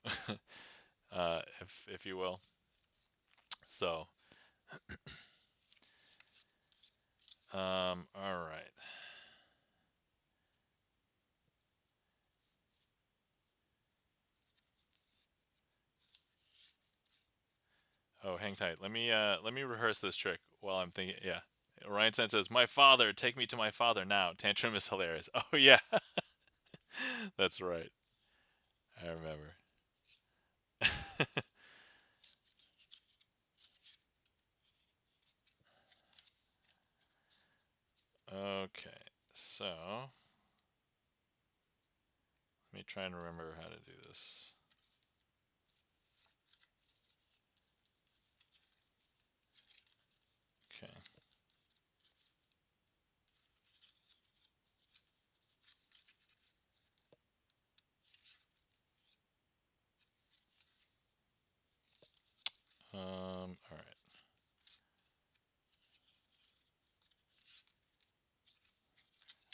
if you will. So, all right. Oh, hang tight. Let me rehearse this trick while I'm thinking. Yeah. Ryan Sen says, "My father, take me to my father now." Tantrum is hilarious. Oh yeah, that's right. I remember. Okay, so let me try and remember how to do this. Okay. All right.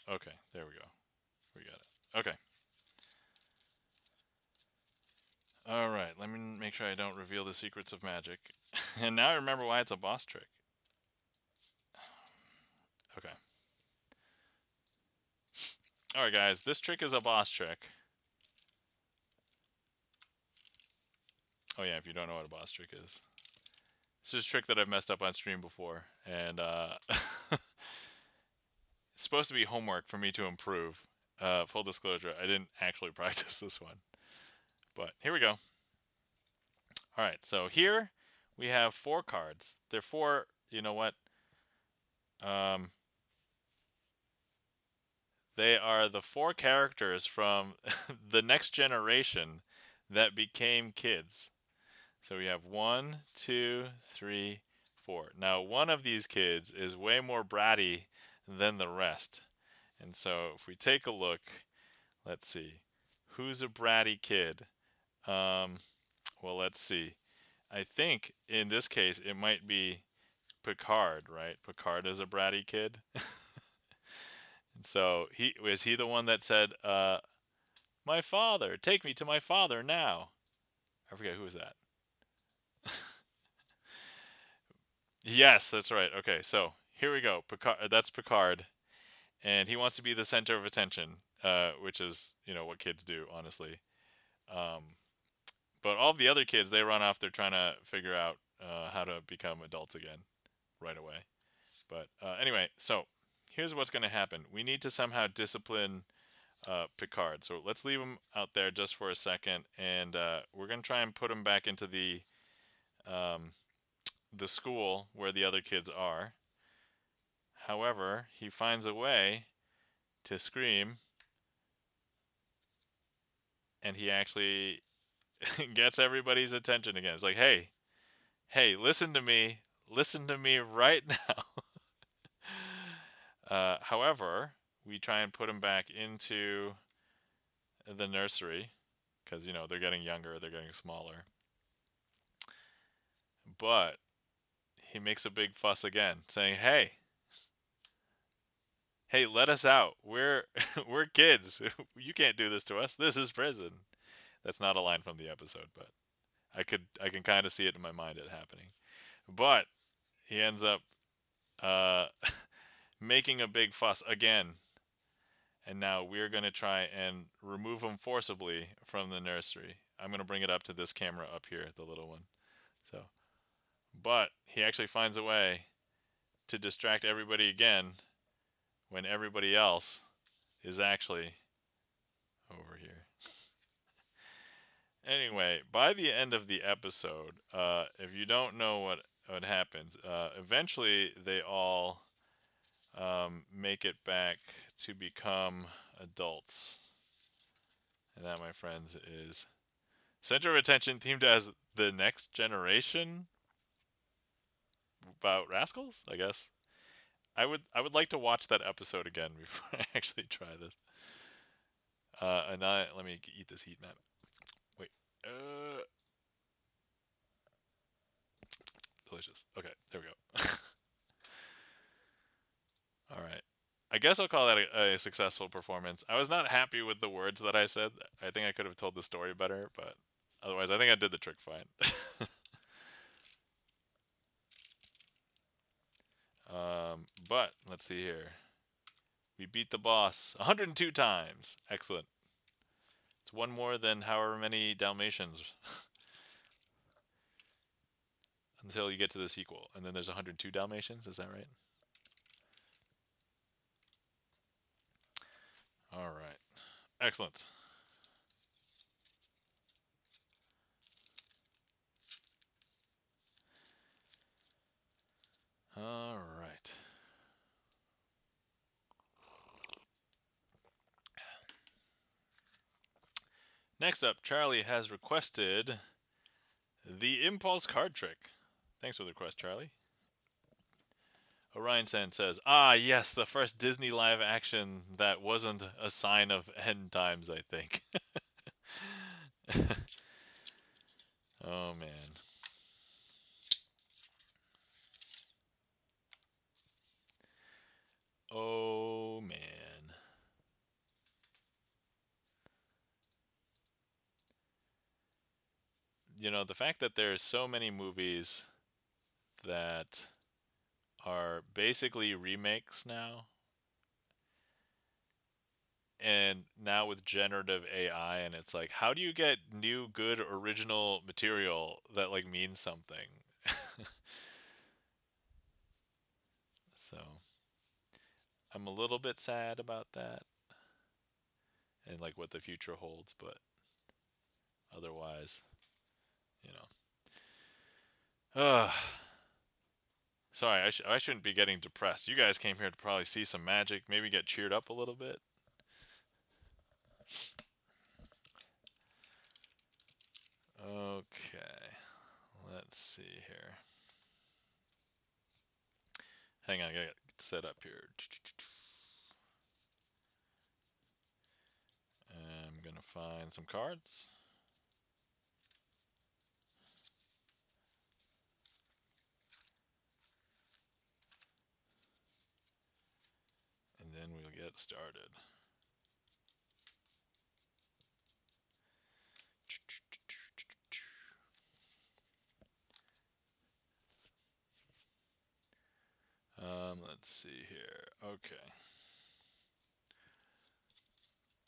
Okay, there we go. We got it. Okay. All right. Let me make sure I don't reveal the secrets of magic. And now I remember why it's a boss trick. Okay. All right, guys. This trick is a boss trick. Oh yeah, if you don't know what a boss trick is. This is a trick that I've messed up on stream before, and it's supposed to be homework for me to improve. Full disclosure, I didn't actually practice this one, but here we go. All right, so here we have four cards. They're four. You know what? Um, they are the four characters from the next generation that became kids. So we have one, two, three, four. Now, one of these kids is way more bratty than the rest. And so if we take a look, let's see. Who's a bratty kid? Um, well, let's see. I think in this case it might be Picard, right? Picard is a bratty kid. And so he was he the one that said, "My father, take me to my father now." I forget who was that. Yes, that's right. Okay, so here we go. Picard, that's Picard, and he wants to be the center of attention, which is what kids do, honestly. Um, but all the other kids, they run off. They're trying to figure out how to become adults again right away. But anyway, so here's what's going to happen. We need to somehow discipline Picard. So let's leave him out there just for a second, and we're gonna try and put him back into the school where the other kids are. However, he finds a way to scream, and he actually gets everybody's attention again. It's like, hey, listen to me right now. However, we try and put him back into the nursery because, you know, they're getting younger, they're getting smaller. But he makes a big fuss again, saying, hey, let us out. We're we're kids. You can't do this to us. This is prison. That's not a line from the episode, but I can kind of see it in my mind it happening. But he ends up uh, making a big fuss again, and now we're going to try and remove him forcibly from the nursery. I'm going to bring it up to this camera up here, the little one. So, but he actually finds a way to distract everybody again when everybody else is actually over here. Anyway, by the end of the episode, if you don't know what happens, eventually they all make it back to become adults. And that, my friends, is center of attention themed as the next generation about rascals, I guess. I would like to watch that episode again before I actually try this. Let me eat this heat map. Wait. Delicious. Okay, there we go. All right. I guess I'll call that a successful performance. I was not happy with the words that I said. I think I could have told the story better, but otherwise, I think I did the trick fine. But let's see here. We beat the boss 102 times. Excellent. It's one more than however many Dalmatians until you get to the sequel. And then there's 102 Dalmatians. Is that right? All right. Excellent. All right. Next up, Charlie has requested the Impulse card trick. Thanks for the request, Charlie. Orion Sen says, "Ah, yes, the first Disney live action that wasn't a sign of end times, I think." Oh, man. Oh, man. You know, the fact that there's so many movies that are basically remakes now, and now with generative AI, and it's like, how do you get new, good, original material that, like, means something? So, I'm a little bit sad about that and, like, what the future holds, but otherwise, you know. Sorry, I shouldn't be getting depressed. You guys came here to probably see some magic, maybe get cheered up a little bit. Okay, let's see here. Hang on, I gotta get set up here. I'm gonna find some cards. And then we'll get started. Let's see here. Okay.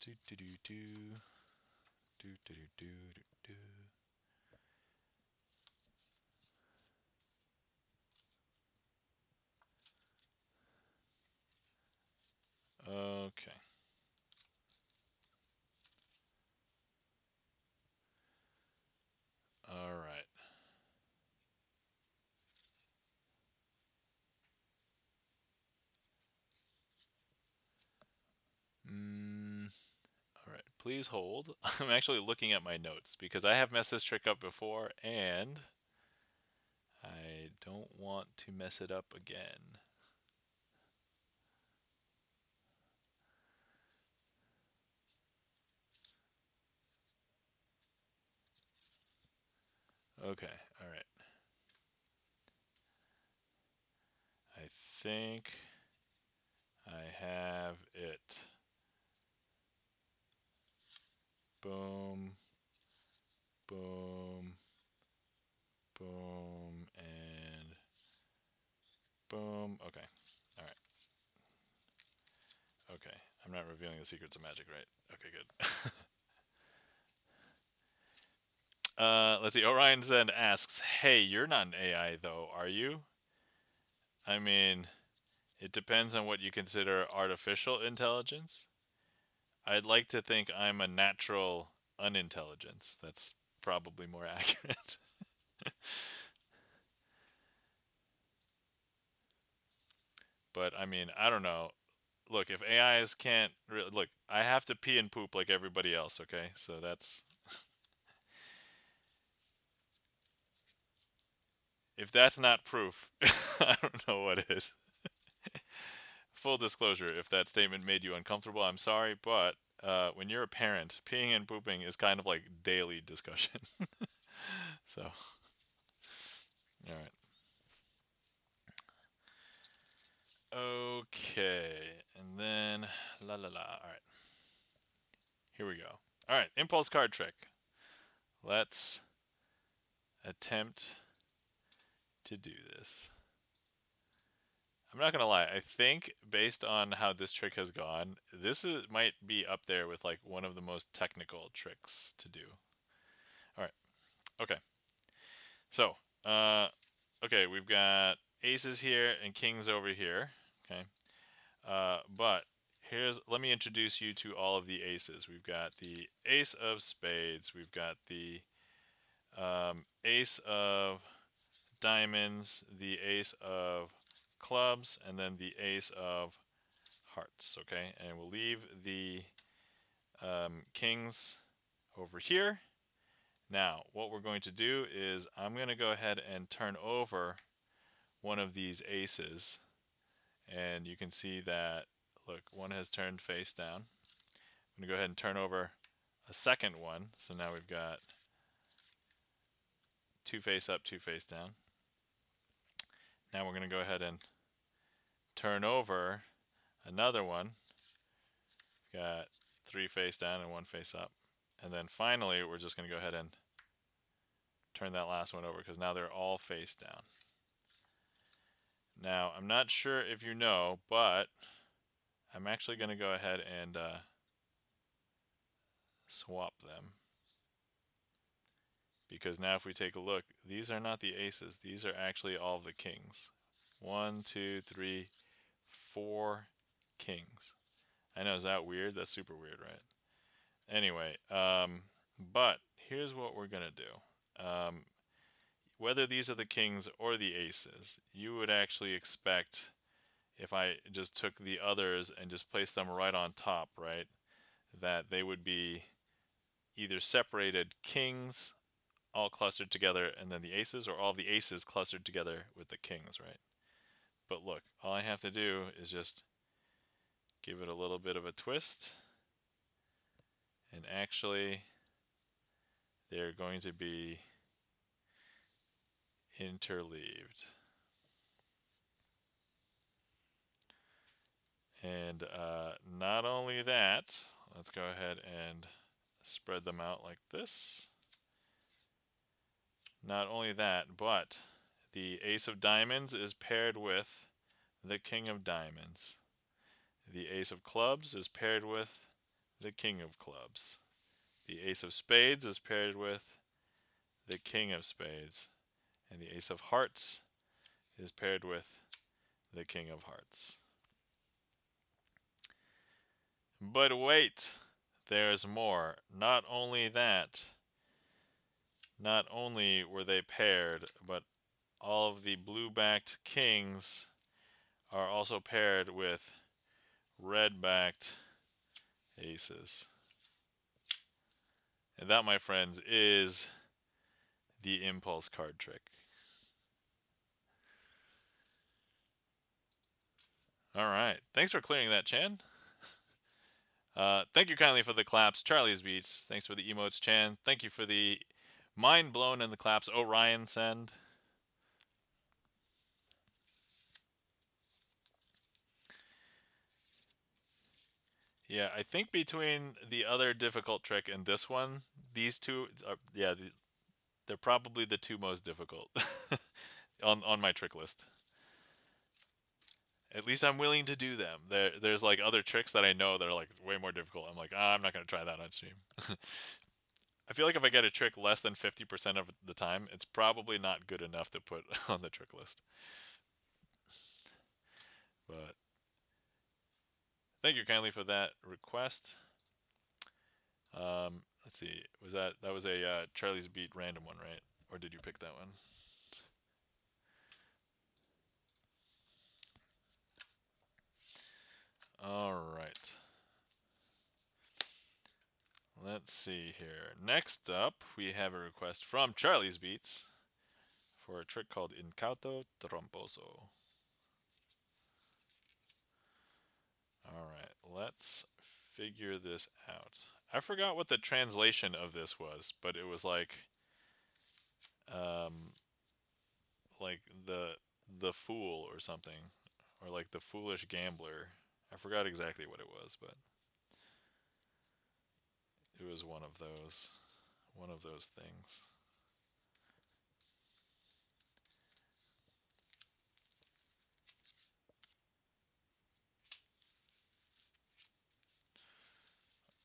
Do do do do do do do do do. Okay. Please hold. I'm actually looking at my notes because I have messed this trick up before and I don't want to mess it up again. Okay, all right. I think I have it. Boom, boom, boom, and boom. Okay, all right. Okay, I'm not revealing the secrets of magic, right? Okay, good. Let's see. Orion Zen asks, "Hey, you're not an AI though, are you?" I mean, it depends on what you consider artificial intelligence. I'd like to think I'm a natural unintelligence. That's probably more accurate. But I mean, I don't know. Look, if AIs can't look, I have to pee and poop like everybody else. Okay, so that's if that's not proof, I don't know what is. Full disclosure: if that statement made you uncomfortable, I'm sorry, but when you're a parent, peeing and pooping is kind of like daily discussion. So, all right. Okay, and then la la la. All right, here we go. All right, impulse card trick. Let's attempt to do this. I'm not gonna lie. I think based on how this trick has gone, might be up there with like one of the most technical tricks to do. All right. Okay. So, okay, we've got aces here and kings over here. Okay. But let me introduce you to all of the aces. We've got the ace of spades. We've got the ace of diamonds, the ace of clubs, and then the ace of hearts. Okay, and we'll leave the kings over here. Now, what we're going to do is I'm going to go ahead and turn over one of these aces, and you can see that, look, one has turned face down. I'm going to go ahead and turn over a second one. So now we've got two face up, two face down. Now we're going to go ahead and turn over another one. We've got three face down and one face up. And then finally, we're just going to go ahead and turn that last one over because now they're all face down. Now, I'm not sure if you know, but I'm actually going to go ahead and swap them. Because now if we take a look, these are not the aces. These are actually all the kings. 1, 2, 3, 4 kings. I know, is that weird? That's super weird, right? Anyway, but here's what we're going to do. Whether these are the kings or the aces, you would actually expect, if I just took the others and just placed them right on top, right, that they would be either separated kings all clustered together and then the aces, or all the aces clustered together with the kings, right? But look, all I have to do is just give it a little bit of a twist, and actually they're going to be interleaved. And not only that, let's go ahead and spread them out like this. Not only that, but the ace of diamonds is paired with the king of diamonds. The ace of clubs is paired with the king of clubs. The ace of spades is paired with the king of spades. And the ace of hearts is paired with the king of hearts. But wait, there's more. Not only that, not only were they paired, but all of the blue-backed kings are also paired with red-backed aces. And that, my friends, is the impulse card trick. All right. Thanks for clearing that, Chan. Thank you kindly for the claps, Charlie's Beats. Thanks for the emotes, Chan. Thank you for the mind blown in the claps, Orion Send. Yeah, I think between the other difficult trick and this one, these two are, yeah, they're probably the two most difficult on my trick list. At least I'm willing to do them. There's like other tricks that I know that are like way more difficult. I'm like, I'm not gonna try that on stream. I feel like if I get a trick less than 50% of the time, it's probably not good enough to put on the trick list. But thank you kindly for that request. Let's see, that was a Charlie's Beat random one, right? Or did you pick that one? All right. Let's see here. Next up, we have a request from Charlie's Beats for a trick called Incauto Tromposo. All right, let's figure this out. I forgot what the translation of this was, but it was um, like the fool or something, or like the foolish gambler. I forgot exactly what it was, but it was one of those things.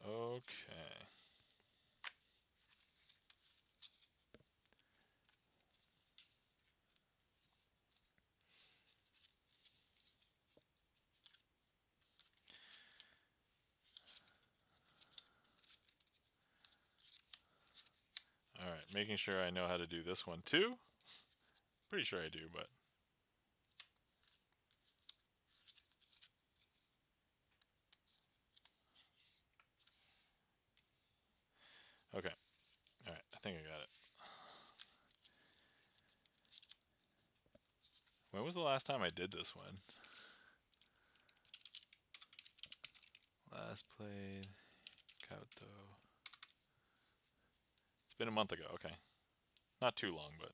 Okay. All right, making sure I know how to do this one too. Pretty sure I do, but okay. All right, I think I got it. When was the last time I did this one? Last played Kauto. It's been a month ago. Okay, not too long, but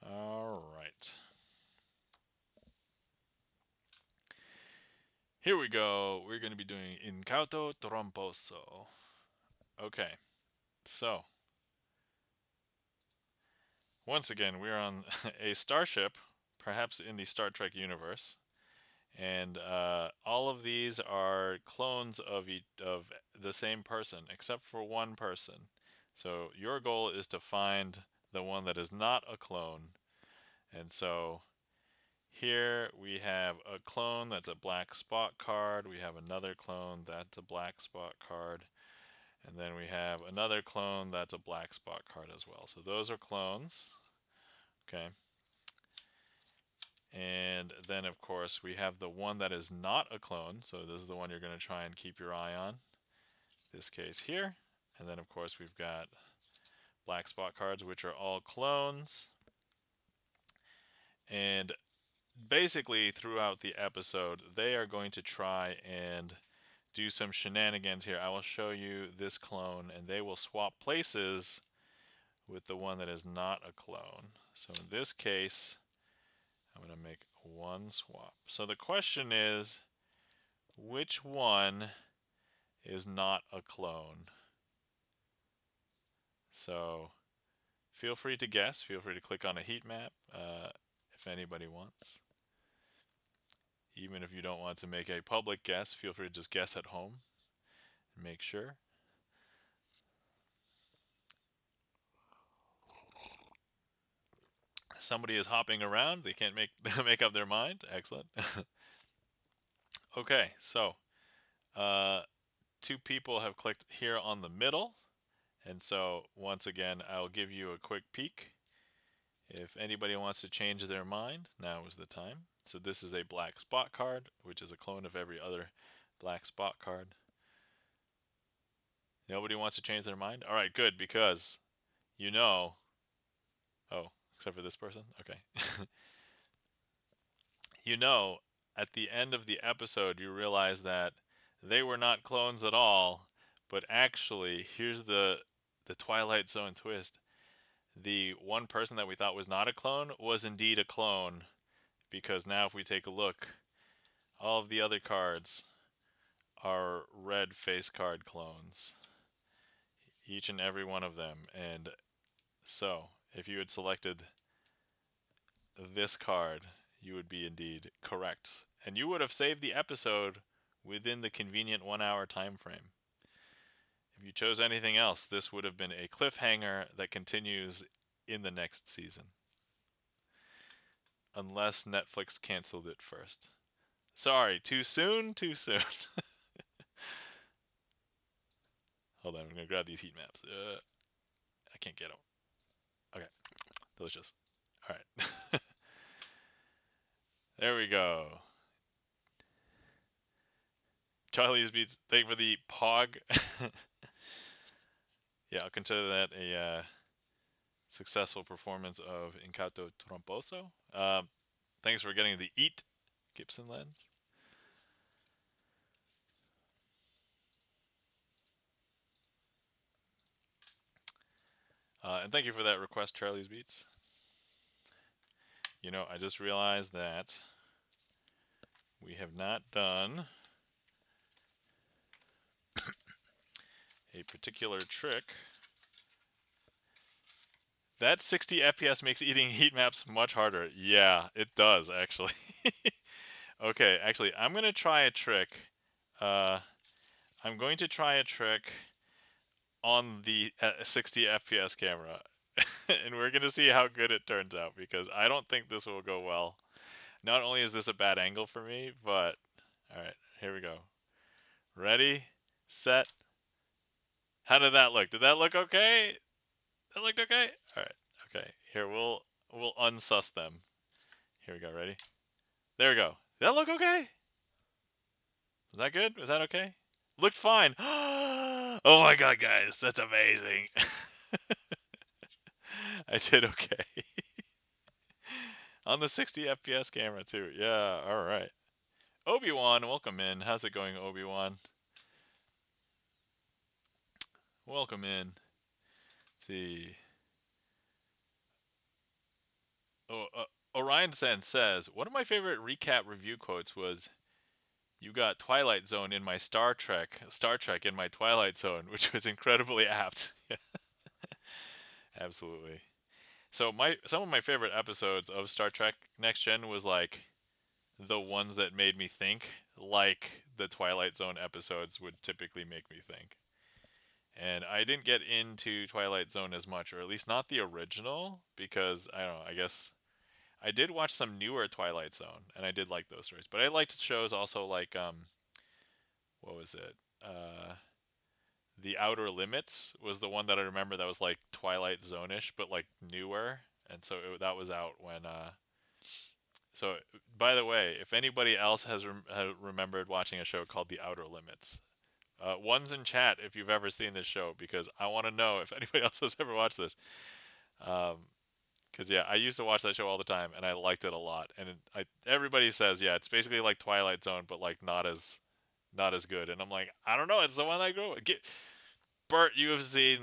all right. Here we go. We're going to be doing Incauto Tromposo. Okay, so once again, we're on a starship, perhaps in the Star Trek universe, and all of these are clones of the same person, except for one person. So your goal is to find the one that is not a clone, and so here we have a clone that's a black spot card. We have another clone that's a black spot card. And then we have another clone that's a black spot card as well. So those are clones. Okay. And then, of course, we have the one that is not a clone. So this is the one you're going to try and keep your eye on. This case here. And then, of course, we've got black spot cards, which are all clones. And basically, throughout the episode, they are going to try and do some shenanigans here. I will show you this clone, and they will swap places with the one that is not a clone. So in this case, I'm going to make one swap. So the question is, which one is not a clone? So feel free to guess. Feel free to click on a heat map if anybody wants. Even if you don't want to make a public guess, feel free to just guess at home and make sure. Somebody is hopping around. They can't make up their mind. Excellent. Okay, so two people have clicked here on the middle. And so once again, I'll give you a quick peek. If anybody wants to change their mind, now is the time. So this is a black spot card, which is a clone of every other black spot card. Nobody wants to change their mind? All right, good, because you know... Oh, except for this person? Okay. You know, at the end of the episode, you realize that they were not clones at all, but actually, here's the Twilight Zone twist. The one person that we thought was not a clone was indeed a clone, because now if we take a look, all of the other cards are red face card clones. Each and every one of them. And so, if you had selected this card, you would be indeed correct. And you would have saved the episode within the convenient 1 hour time frame. If you chose anything else, this would have been a cliffhanger that continues in the next season. Unless Netflix canceled it first. Sorry, too soon? Too soon. Hold on, I'm going to grab these heat maps. I can't get them. Okay, delicious. All right. There we go. Charlie's Beats, thank you for the POG. Yeah, I'll consider that a successful performance of Incauto Tromposo. Thanks for getting the Eat Gibson lens. And thank you for that request, Charlie's Beats. You know, I just realized that we have not done a particular trick. That 60 FPS makes eating heat maps much harder. Yeah, it does, actually. Okay, actually, I'm going to try a trick. I'm going to try a trick on the 60 FPS camera. And we're going to see how good it turns out, because I don't think this will go well. Not only is this a bad angle for me, but... Alright, here we go. Ready? Set. How did that look? Did that look okay? That looked okay? Alright, okay. Here, we'll unsus them. Here we go, ready? There we go. Did that look okay? Was that good? Was that okay? Looked fine. Oh my god, guys, that's amazing. I did okay. On the 60 FPS camera, too. Yeah, alright. Obi-Wan, welcome in. How's it going, Obi-Wan? Welcome in. Let's see. Oh, Orion Sen says, one of my favorite recap review quotes was, "You got Twilight Zone in my Star Trek in my Twilight Zone," which was incredibly apt. Absolutely. So some of my favorite episodes of Star Trek Next Gen was like the ones that made me think, like the Twilight Zone episodes would typically make me think. And I didn't get into Twilight Zone as much, or at least not the original, because I don't know, I guess I did watch some newer Twilight Zone, and I did like those stories. But I liked shows also like what was it? The Outer Limits was the one that I remember that was like Twilight Zone-ish, but like newer. And so that was out when. So, by the way, if anybody else has remembered watching a show called The Outer Limits, one's in chat if you've ever seen this show, because I want to know if anybody else has ever watched this. Because yeah, I used to watch that show all the time, and I liked it a lot. And everybody says, yeah, it's basically like Twilight Zone, but like not as good. And I'm like, I don't know, it's the one I grew up with. Bert, you have seen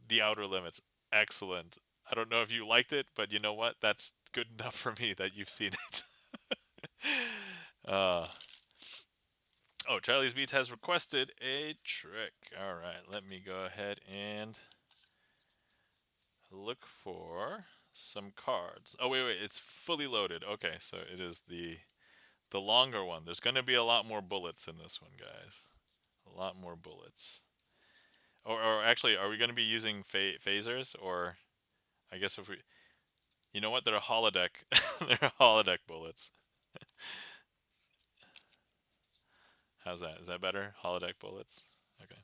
The Outer Limits. Excellent. I don't know if you liked it, but you know what? That's good enough for me that you've seen it. uh, oh, Charlie's Beats has requested a trick. All right, let me go ahead and look for some cards. Oh, wait, it's fully loaded. Okay, so it is the longer one. There's going to be a lot more bullets in this one, guys. A lot more bullets. Or actually, are we going to be using phasers? Or I guess if we... You know what? They're a holodeck. They're holodeck bullets. How's that? Is that better? Holodeck bullets? Okay.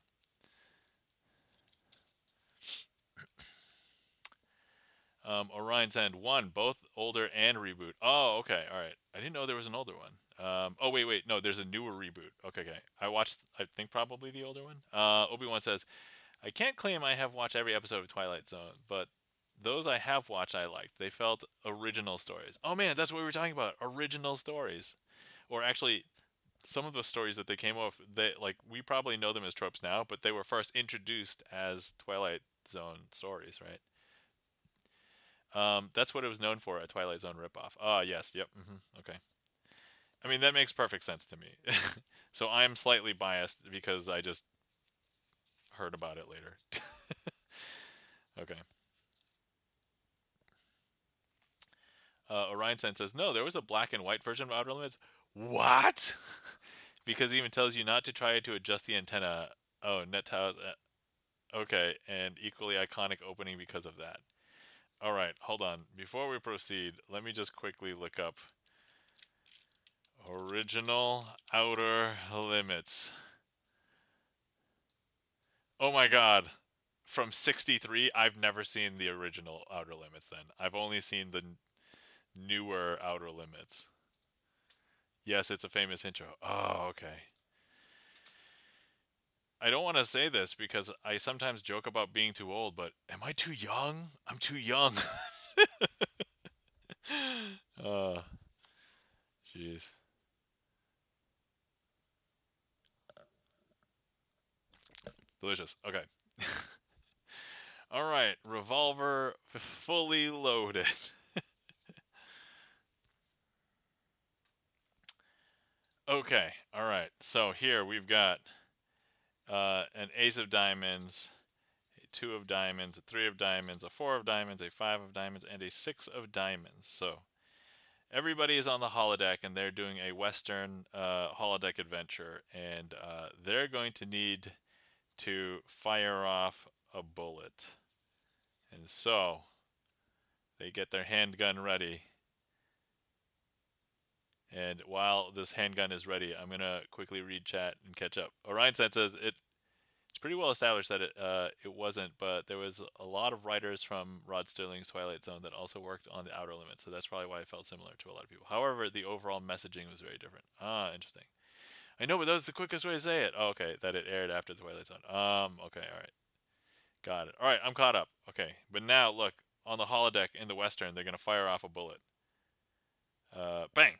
Orion Sand 1, both older and reboot. Oh, okay, all right. I didn't know there was an older one. Oh, wait, no, there's a newer reboot. Okay. I watched, I think, probably the older one. Obi-Wan says, I can't claim I have watched every episode of Twilight Zone, but those I have watched I liked. They felt original stories. Oh man, that's what we were talking about. Original stories. Or actually, some of the stories that they came off, they like we probably know them as tropes now, but they were first introduced as Twilight Zone stories, right? That's what it was known for, a Twilight Zone ripoff. Ah, yes, yep. Okay. I mean, that makes perfect sense to me. So I'm slightly biased because I just heard about it later. Okay. Orion Sen says, no, there was a black and white version of Outer Limits. What? Because it even tells you not to try to adjust the antenna. Oh, NetTowers. Okay, and equally iconic opening because of that. All right, hold on. Before we proceed, let me just quickly look up original Outer Limits. Oh my god. From 63, I've never seen the original Outer Limits then. I've only seen the newer Outer Limits. Yes, it's a famous intro. Oh, okay. I don't want to say this because I sometimes joke about being too old, but am I too young? I'm too young. uh, jeez. Delicious. Okay. All right. Revolver fully loaded. Okay. All right. So here we've got an ace of diamonds, a two of diamonds, a three of diamonds, a four of diamonds, a five of diamonds, and a six of diamonds. So everybody is on the holodeck and they're doing a Western holodeck adventure, and they're going to need to fire off a bullet. And so they get their handgun ready. And while this handgun is ready, I'm going to quickly read chat and catch up. Orion says it's pretty well established that it wasn't, but there was a lot of writers from Rod Serling's Twilight Zone that also worked on the Outer Limits, so that's probably why it felt similar to a lot of people. However, the overall messaging was very different. Ah, interesting. I know, but that was the quickest way to say it. Oh, okay, that it aired after the Twilight Zone. Okay, all right, got it. All right, I'm caught up. Okay, but now look on the holodeck in the Western, they're gonna fire off a bullet. Bang!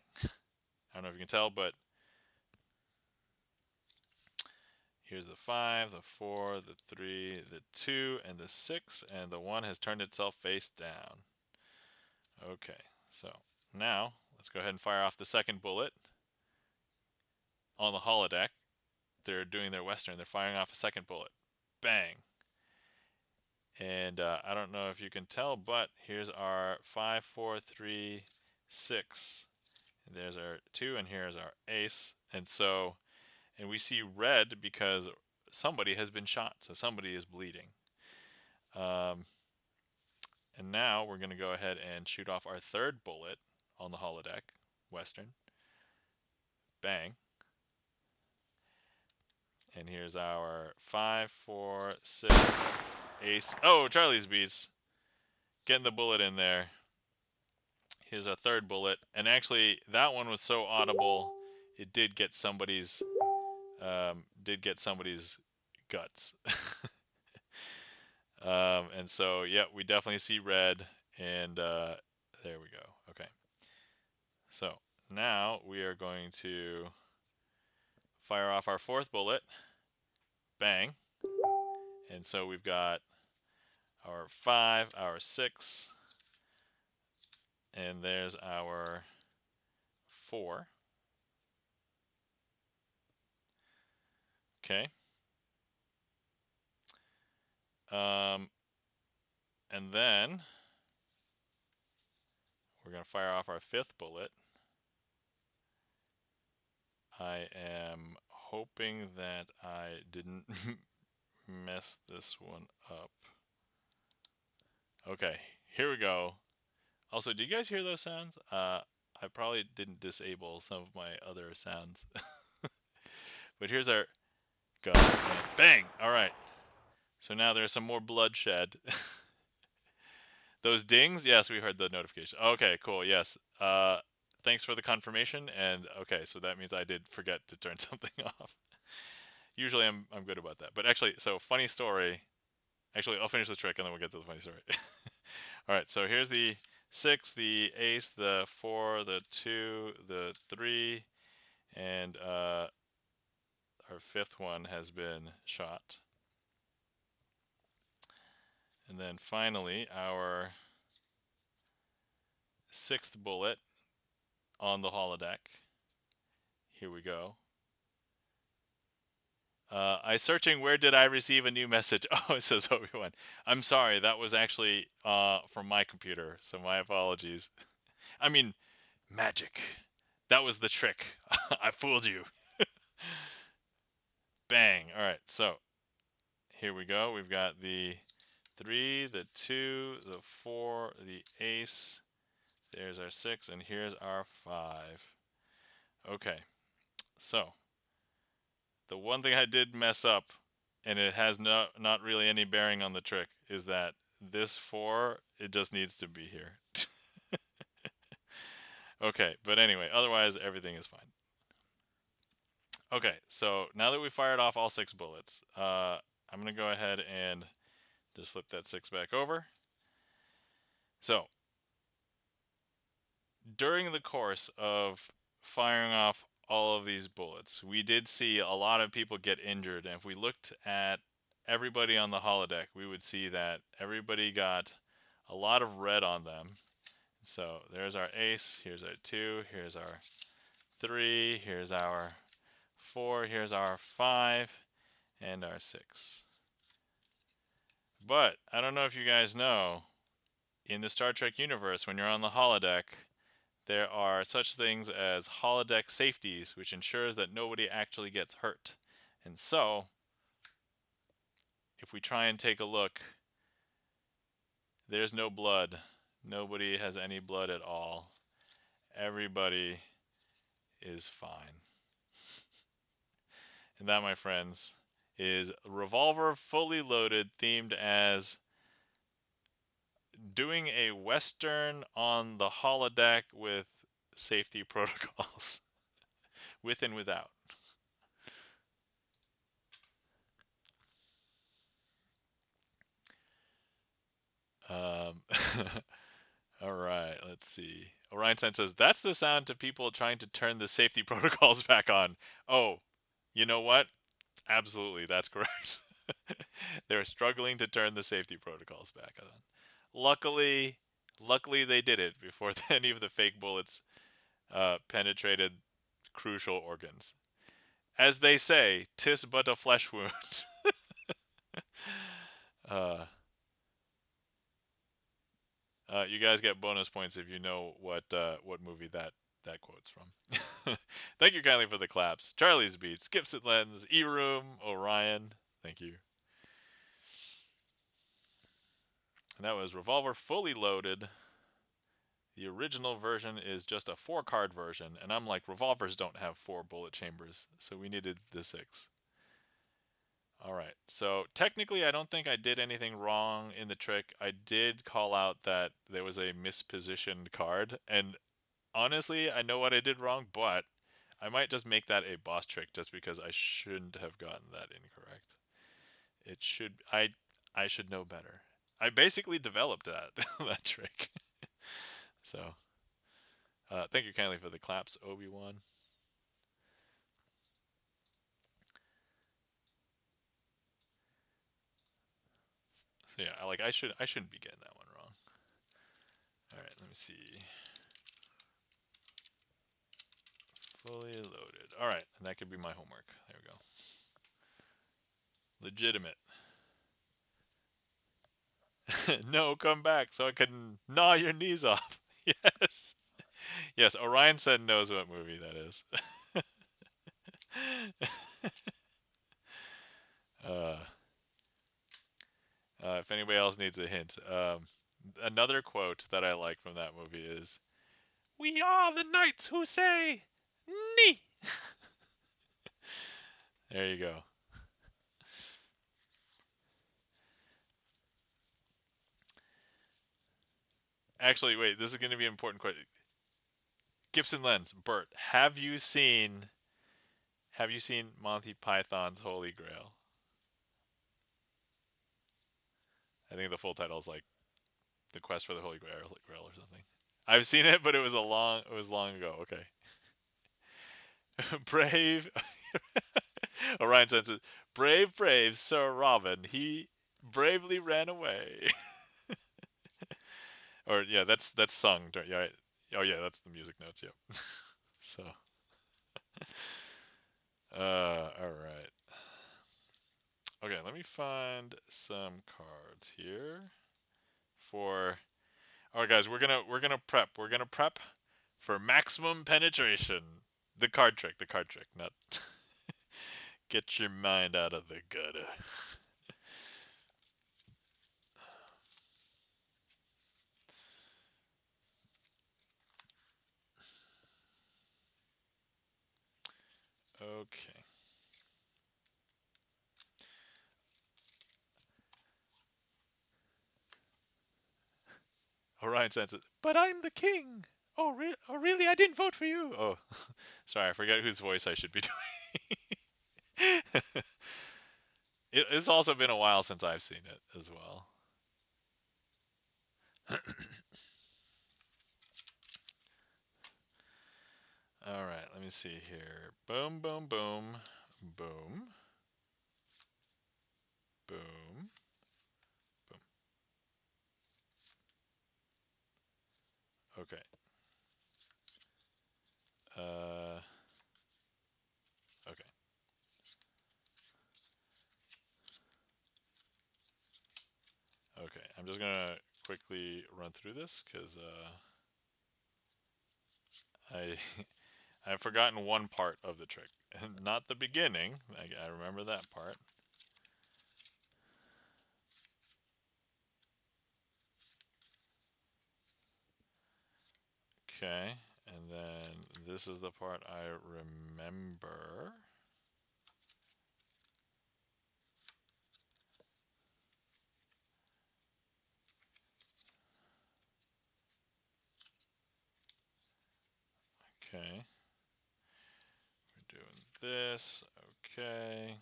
I don't know if you can tell, but here's the 5, the 4, the 3, the 2, and the 6, and the 1 has turned itself face down. Okay, so now let's go ahead and fire off the second bullet on the holodeck. They're doing their Western. They're firing off a second bullet. Bang! And I don't know if you can tell, but here's our 5, 4, 3, 6. And there's our 2, and here's our ace. And we see red because somebody has been shot, so somebody is bleeding. And now we're going to go ahead and shoot off our third bullet on the holodeck, Western. Bang. And here's our 5, 4, 6, ace. Oh, Charlie's beats. Getting the bullet in there. Here's our third bullet. And actually, that one was so audible, it did get somebody's guts. And so, yeah, we definitely see red. And there we go. Okay. So now we are going to fire off our fourth bullet. Bang. And so we've got our 5, our 6, and there's our 4. Okay. And then we're going to fire off our fifth bullet. I am hoping that I didn't mess this one up. Okay, here we go. Also, do you guys hear those sounds? I probably didn't disable some of my other sounds. But here's our gun. And bang! All right. So now there's some more bloodshed. Those dings? Yes, we heard the notification. Okay, cool. Yes. Thanks for the confirmation. And okay, so that means I did forget to turn something off. Usually I'm good about that. But actually, so funny story. Actually, I'll finish this trick and then we'll get to the funny story. All right, so here's the 6, the ace, the 4, the 2, the 3, and our 5th one has been shot. And then finally, our 6th bullet on the holodeck. Here we go. I searching where did I receive a new message? Oh, it says Obi-Wan. I'm sorry, that was actually from my computer, so my apologies. I mean, magic. That was the trick. I fooled you. Bang. All right, so here we go. We've got the 3, the 2, the 4, the ace. There's our 6, and here's our 5. Okay, so the one thing I did mess up, and it has not really any bearing on the trick, is that this 4, it just needs to be here. Okay, but anyway, otherwise everything is fine. Okay, so now that we fired off all 6 bullets, I'm going to go ahead and just flip that 6 back over. So, during the course of firing off all of these bullets, we did see a lot of people get injured. And if we looked at everybody on the holodeck, we would see that everybody got a lot of red on them. So there's our ace, here's our 2, here's our 3, here's our 4, here's our 5, and our 6. But I don't know if you guys know, in the Star Trek universe, when you're on the holodeck, there are such things as holodeck safeties, which ensures that nobody actually gets hurt. And so, if we try and take a look, there's no blood. Nobody has any blood at all. Everybody is fine. And that, my friends, is Revolver Fully Loaded, themed as doing a Western on the holodeck with safety protocols, with and without. Um, all right, let's see. Orion Sign says, that's the sound to people trying to turn the safety protocols back on. Oh, you know what? Absolutely, that's correct. They're struggling to turn the safety protocols back on. Luckily, they did it before any of the fake bullets penetrated crucial organs. As they say, 'tis but a flesh wound. uh, you guys get bonus points if you know what movie that quote's from. Thank you kindly for the claps. Charlie's Beats, Gibson Lens, E-Room, Orion. Thank you. And that was Revolver Fully Loaded. The original version is just a 4-card version, and I'm like, revolvers don't have 4 bullet chambers, so we needed the 6. Alright, so technically I don't think I did anything wrong in the trick. I did call out that there was a mispositioned card, and honestly, I know what I did wrong, but I might just make that a boss trick just because I shouldn't have gotten that incorrect. It should I should know better. I basically developed that that trick. So, thank you kindly for the claps, Obi-Wan. So yeah, I shouldn't be getting that one wrong. All right, let me see. Fully loaded. All right, and that could be my homework. There we go. Legitimate. No, come back so I can gnaw your knees off. Yes. Yes, Orion said knows what movie that is. uh, if anybody else needs a hint, another quote that I like from that movie is, "We are the knights who say, nee." There you go. Actually, wait. This is going to be an important question. Gibson Lens, Bert, have you seen Monty Python's Holy Grail? I think the full title is like The Quest for the Holy Grail or something. I've seen it, but it was long ago. Okay. Brave Orion says it. Brave, brave Sir Robin. He bravely ran away. Or yeah, that's sung. Yeah, right. Oh yeah, that's the music notes. Yep. So, all right. Okay, let me find some cards here for. All right, guys, we're gonna prep. We're gonna prep for maximum penetration. The card trick. The card trick. Not get your mind out of the gutter. Okay. Orion senses. But I'm the king. Oh, really? I didn't vote for you. Oh, sorry. I forget whose voice I should be doing. It's also been a while since I've seen it as well. All right. Let me see here. Boom, boom, boom, boom, boom, boom. Okay. Uh. Okay. Okay. I'm just gonna quickly run through this because I I've forgotten one part of the trick. Not the beginning. I remember that part. Okay, and then this is the part I remember. Okay, we're doing this. Okay.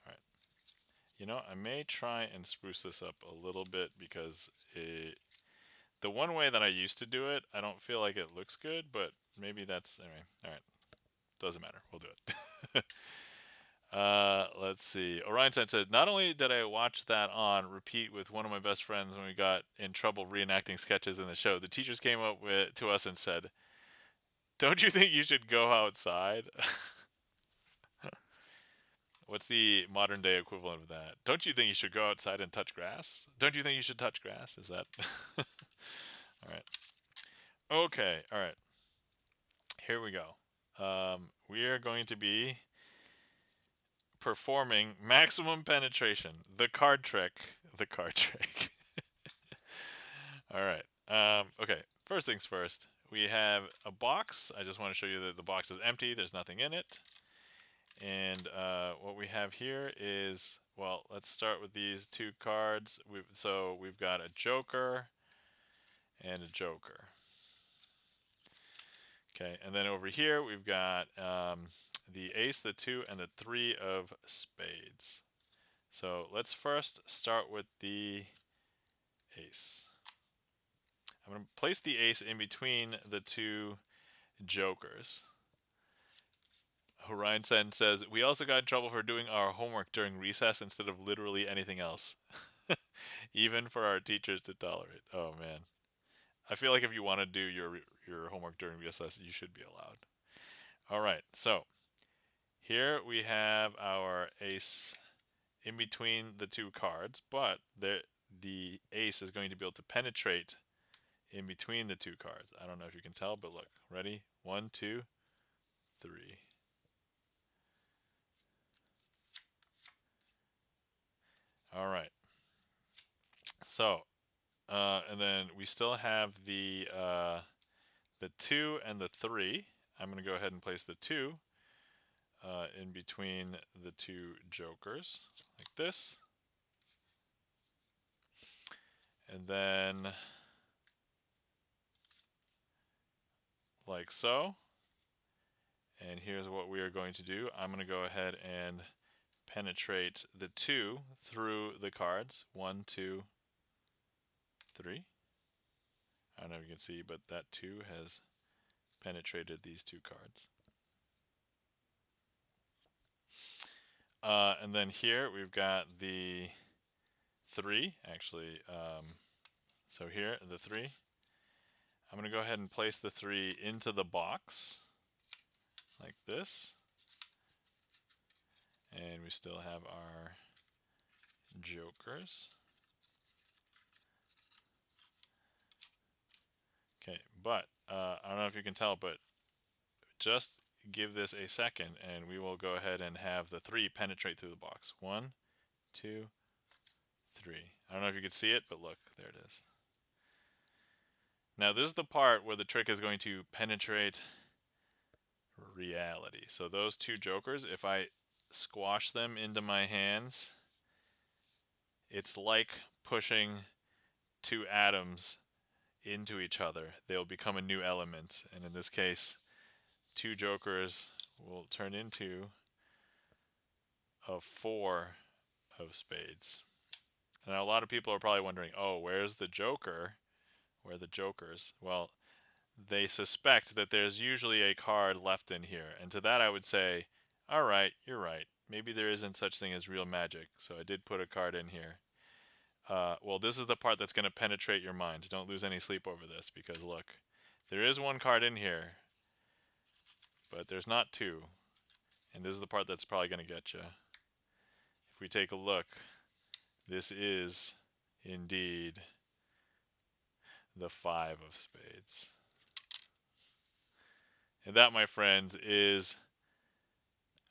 All right. You know, I may try and spruce this up a little bit because the one way that I used to do it, I don't feel like it looks good, but maybe that's anyway. All right, doesn't matter. We'll do it. Let's see. Orion said, not only did I watch that on repeat with one of my best friends when we got in trouble reenacting sketches in the show, the teachers came up to us and said, "Don't you think you should go outside?" What's the modern day equivalent of that? Don't you think you should go outside and touch grass? Don't you think you should touch grass? Is that all right? Okay, all right. Here we go. We are going to be performing maximum penetration, the card trick, the card trick. All right. Okay. First things first. We have a box. I just want to show you that the box is empty. There's nothing in it. And what we have here is, well, let's start with these two cards. So we've got a joker and a joker. Okay. And then over here we've got the ace, the 2, and the 3 of spades. So let's first start with the ace. I'm going to place the ace in between the two jokers. Orion Sen says, we also got in trouble for doing our homework during recess instead of literally anything else. Even for our teachers to tolerate. Oh, man. I feel like if you want to do your homework during recess, you should be allowed. All right, so here we have our ace in between the two cards, but the ace is going to be able to penetrate in between the two cards. I don't know if you can tell, but look. Ready? 1, 2, 3. All right. So, and then we still have the 2 and the 3. I'm going to go ahead and place the 2 in between the two jokers, like this. And then, like so. And here's what we are going to do. I'm going to go ahead and penetrate the 2 through the cards. 1, 2, 3. I don't know if you can see, but that 2 has penetrated these 2 cards. And then here we've got the 3, actually. So here, the 3. I'm going to go ahead and place the 3 into the box, like this. And we still have our jokers. Okay, but I don't know if you can tell, but just give this a second and we will go ahead and have the 3 penetrate through the box. 1, 2, 3. I don't know if you can see it, but look, there it is. Now this is the part where the trick is going to penetrate reality. So those 2 jokers, if I squash them into my hands, it's like pushing 2 atoms into each other. They'll become a new element, and in this case 2 jokers will turn into a 4 of spades. Now a lot of people are probably wondering, oh, where's the joker? Where are the jokers? Well, they suspect that there's usually a card left in here, and to that I would say, all right, you're right. Maybe there isn't such thing as real magic, so I did put a card in here. Well, this is the part that's going to penetrate your mind. Don't lose any sleep over this, because look, there is 1 card in here, but there's not 2. And this is the part that's probably going to get you. If we take a look, this is indeed the 5 of spades. And that, my friends, is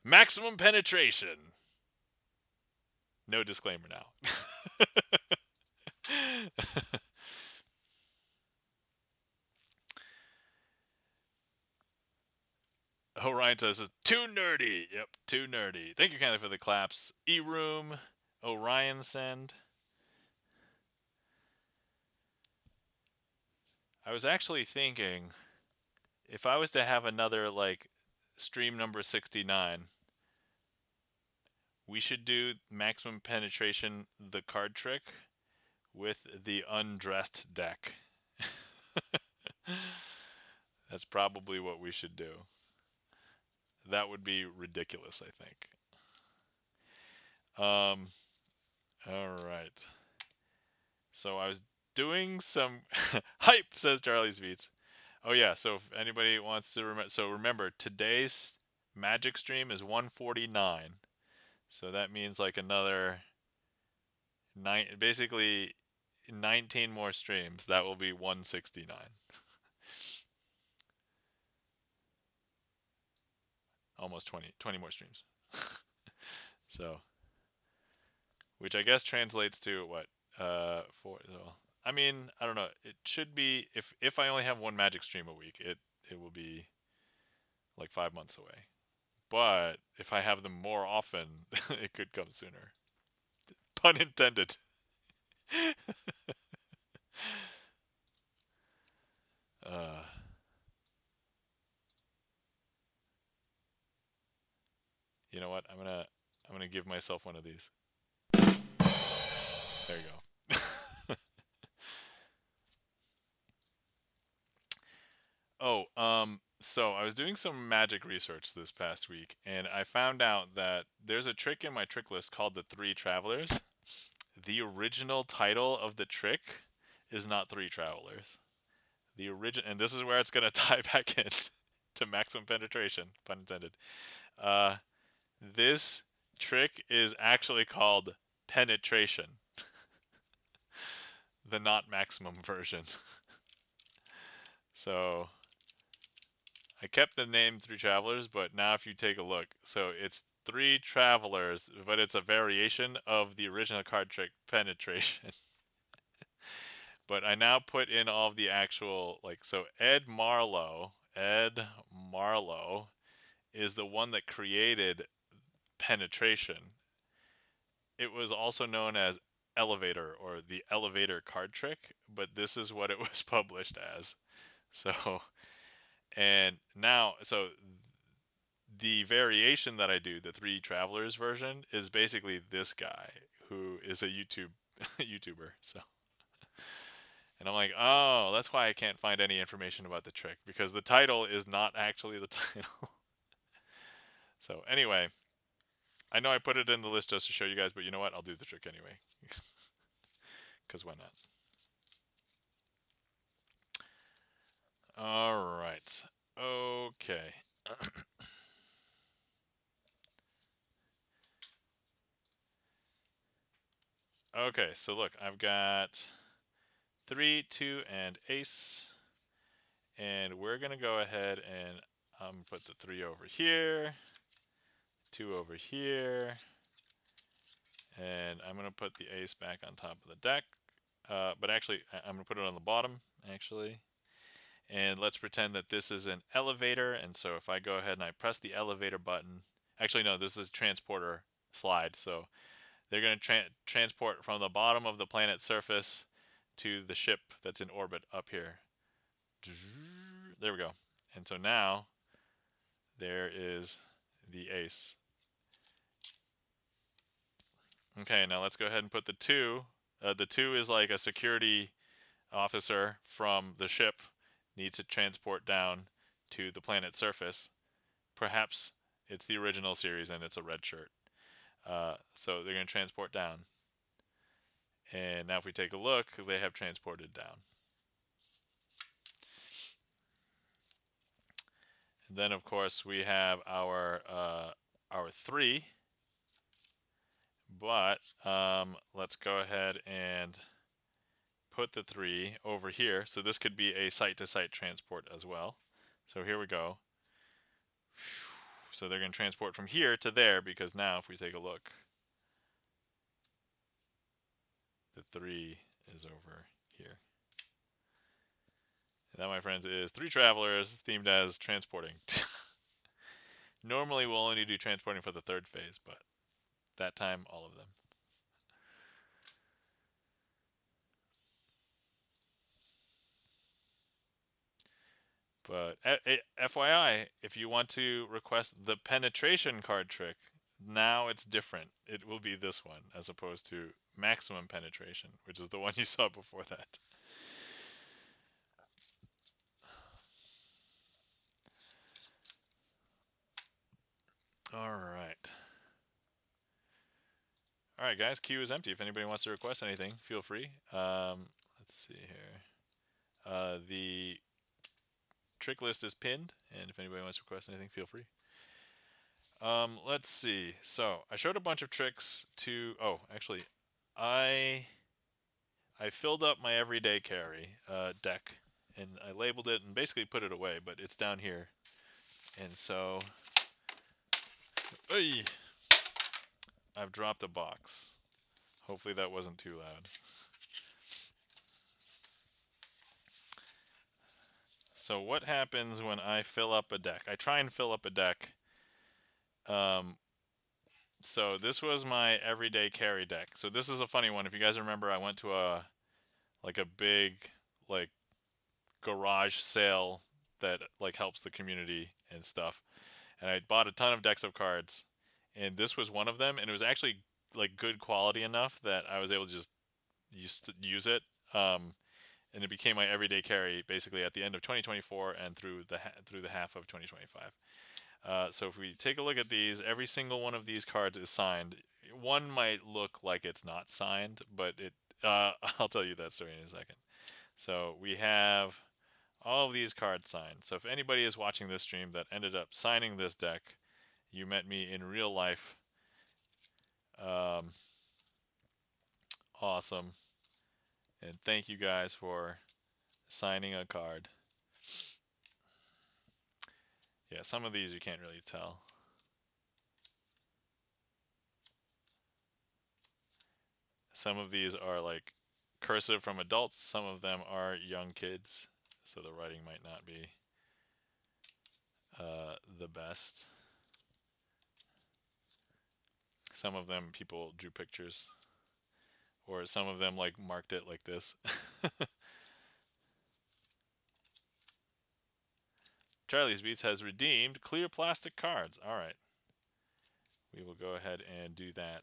maximum penetration. No disclaimer now. Orion says it's too nerdy. Yep, too nerdy. Thank you kindly for the claps. E-Room, Orion send. I was actually thinking, if I was to have another, like, stream number 69, we should do maximum penetration, the card trick, with the undressed deck. That's probably what we should do. That would be ridiculous, I think. All right. So I was doing some hype, says Charlie Sweets. Oh yeah, so if anybody wants to remember, so remember, today's magic stream is 149. So that means like another basically 19 more streams. That will be 169. Almost 20 more streams. So, which I guess translates to what? I mean, I don't know. It should be, if I only have 1 magic stream a week, it will be like 5 months away. But if I have them more often, it could come sooner. Pun intended. uh, you know what? I'm gonna give myself one of these. There you go. So I was doing some magic research this past week, and I found out that there's a trick in my trick list called the 3 Travelers. The original title of the trick is not 3 Travelers. The original, and this is where it's going to tie back in to maximum penetration, pun intended. This trick is actually called penetration, the not maximum version. So I kept the name 3 Travelers, but now if you take a look, so it's 3 Travelers, but it's a variation of the original card trick penetration. But I now put in all of the actual, like, so Ed Marlowe is the one that created penetration. It was also known as elevator or the elevator card trick, but this is what it was published as. So, and now, so the variation that I do, the three travelers version, is basically this guy who is a YouTuber. So, and I'm like, oh, that's why I can't find any information about the trick, because the title is not actually the title. So anyway, I know I put it in the list just to show you guys, but you know what? I'll do the trick anyway. Because why not? All right. Okay. Okay, so look, I've got 3, 2, and ace. And we're going to go ahead and put the 3 over here, 2 over here, and I'm going to put the ace back on top of the deck. But actually, I'm going to put it on the bottom, actually. And let's pretend that this is an elevator. And so if I go ahead and I press the elevator button, actually, no, this is a transporter slide. So they're going to transport from the bottom of the planet's surface to the ship that's in orbit up here. There we go. And so now there is the ace. Okay, now let's go ahead and put the 2. The 2 is like a security officer from the ship, needs to transport down to the planet's surface. Perhaps it's the original series and it's a red shirt. So they're going to transport down. And now if we take a look, they have transported down. And then of course we have our 3. But let's go ahead and put the 3 over here. So this could be a site-to-site transport as well. So here we go. So they're going to transport from here to there, because now if we take a look, the 3 is over here. And that, my friends, is 3 travelers themed as transporting. Normally we'll only do transporting for the 3rd phase, but that time all of them. But FYI, if you want to request the penetration card trick, now it's different. It will be this one as opposed to maximum penetration, which is the one you saw before that. All right. All right, guys, queue is empty. If anybody wants to request anything, feel free. Let's see here. The trick list is pinned, and if anybody wants to request anything, feel free. Let's see. So I showed a bunch of tricks to. Oh, actually, I filled up my everyday carry deck, and I labeled it and basically put it away, but it's down here, and so I've dropped a box. Hopefully that wasn't too loud. So what happens when I fill up a deck? I try and fill up a deck. So this was my everyday carry deck. So this is a funny one. If you guys remember, I went to a big garage sale that helps the community and stuff, and I bought a ton of decks of cards, and this was one of them, and it was actually good quality enough that I was able to just use it, and it became my everyday carry basically at the end of 2024 and through the half of 2025. So if we take a look at these, every single one of these cards is signed. One might look like it's not signed, but it. I'll tell you that story in a second. So we have all of these cards signed. So if anybody is watching this stream that ended up signing this deck, you met me in real life. Awesome. And thank you guys for signing a card. Yeah, some of these you can't really tell. Some of these are cursive from adults. Some of them are young kids, so the writing might not be the best. some of them people drew pictures, or some of them like marked it like this. Charlie's Beats has redeemed clear plastic cards. All right. We will go ahead and do that.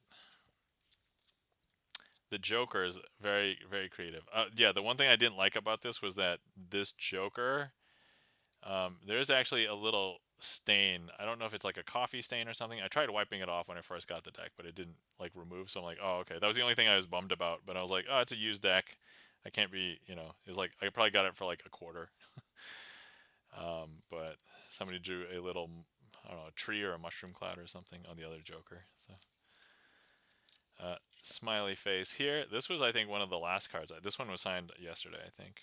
The Joker is very, very creative. Yeah, the one thing I didn't like about this was that this Joker, there's actually a little stain. I don't know if it's like a coffee stain or something. I tried wiping it off when I first got the deck, but it didn't like remove. So I'm like, oh, okay. That was the only thing I was bummed about. But I was like, oh, it's a used deck. I can't be, it's like I probably got it for like a quarter. But somebody drew a little, I don't know, a tree or a mushroom cloud or something on the other Joker. So. Smiley face here. This was, I think, one of the last cards. This one was signed yesterday, I think.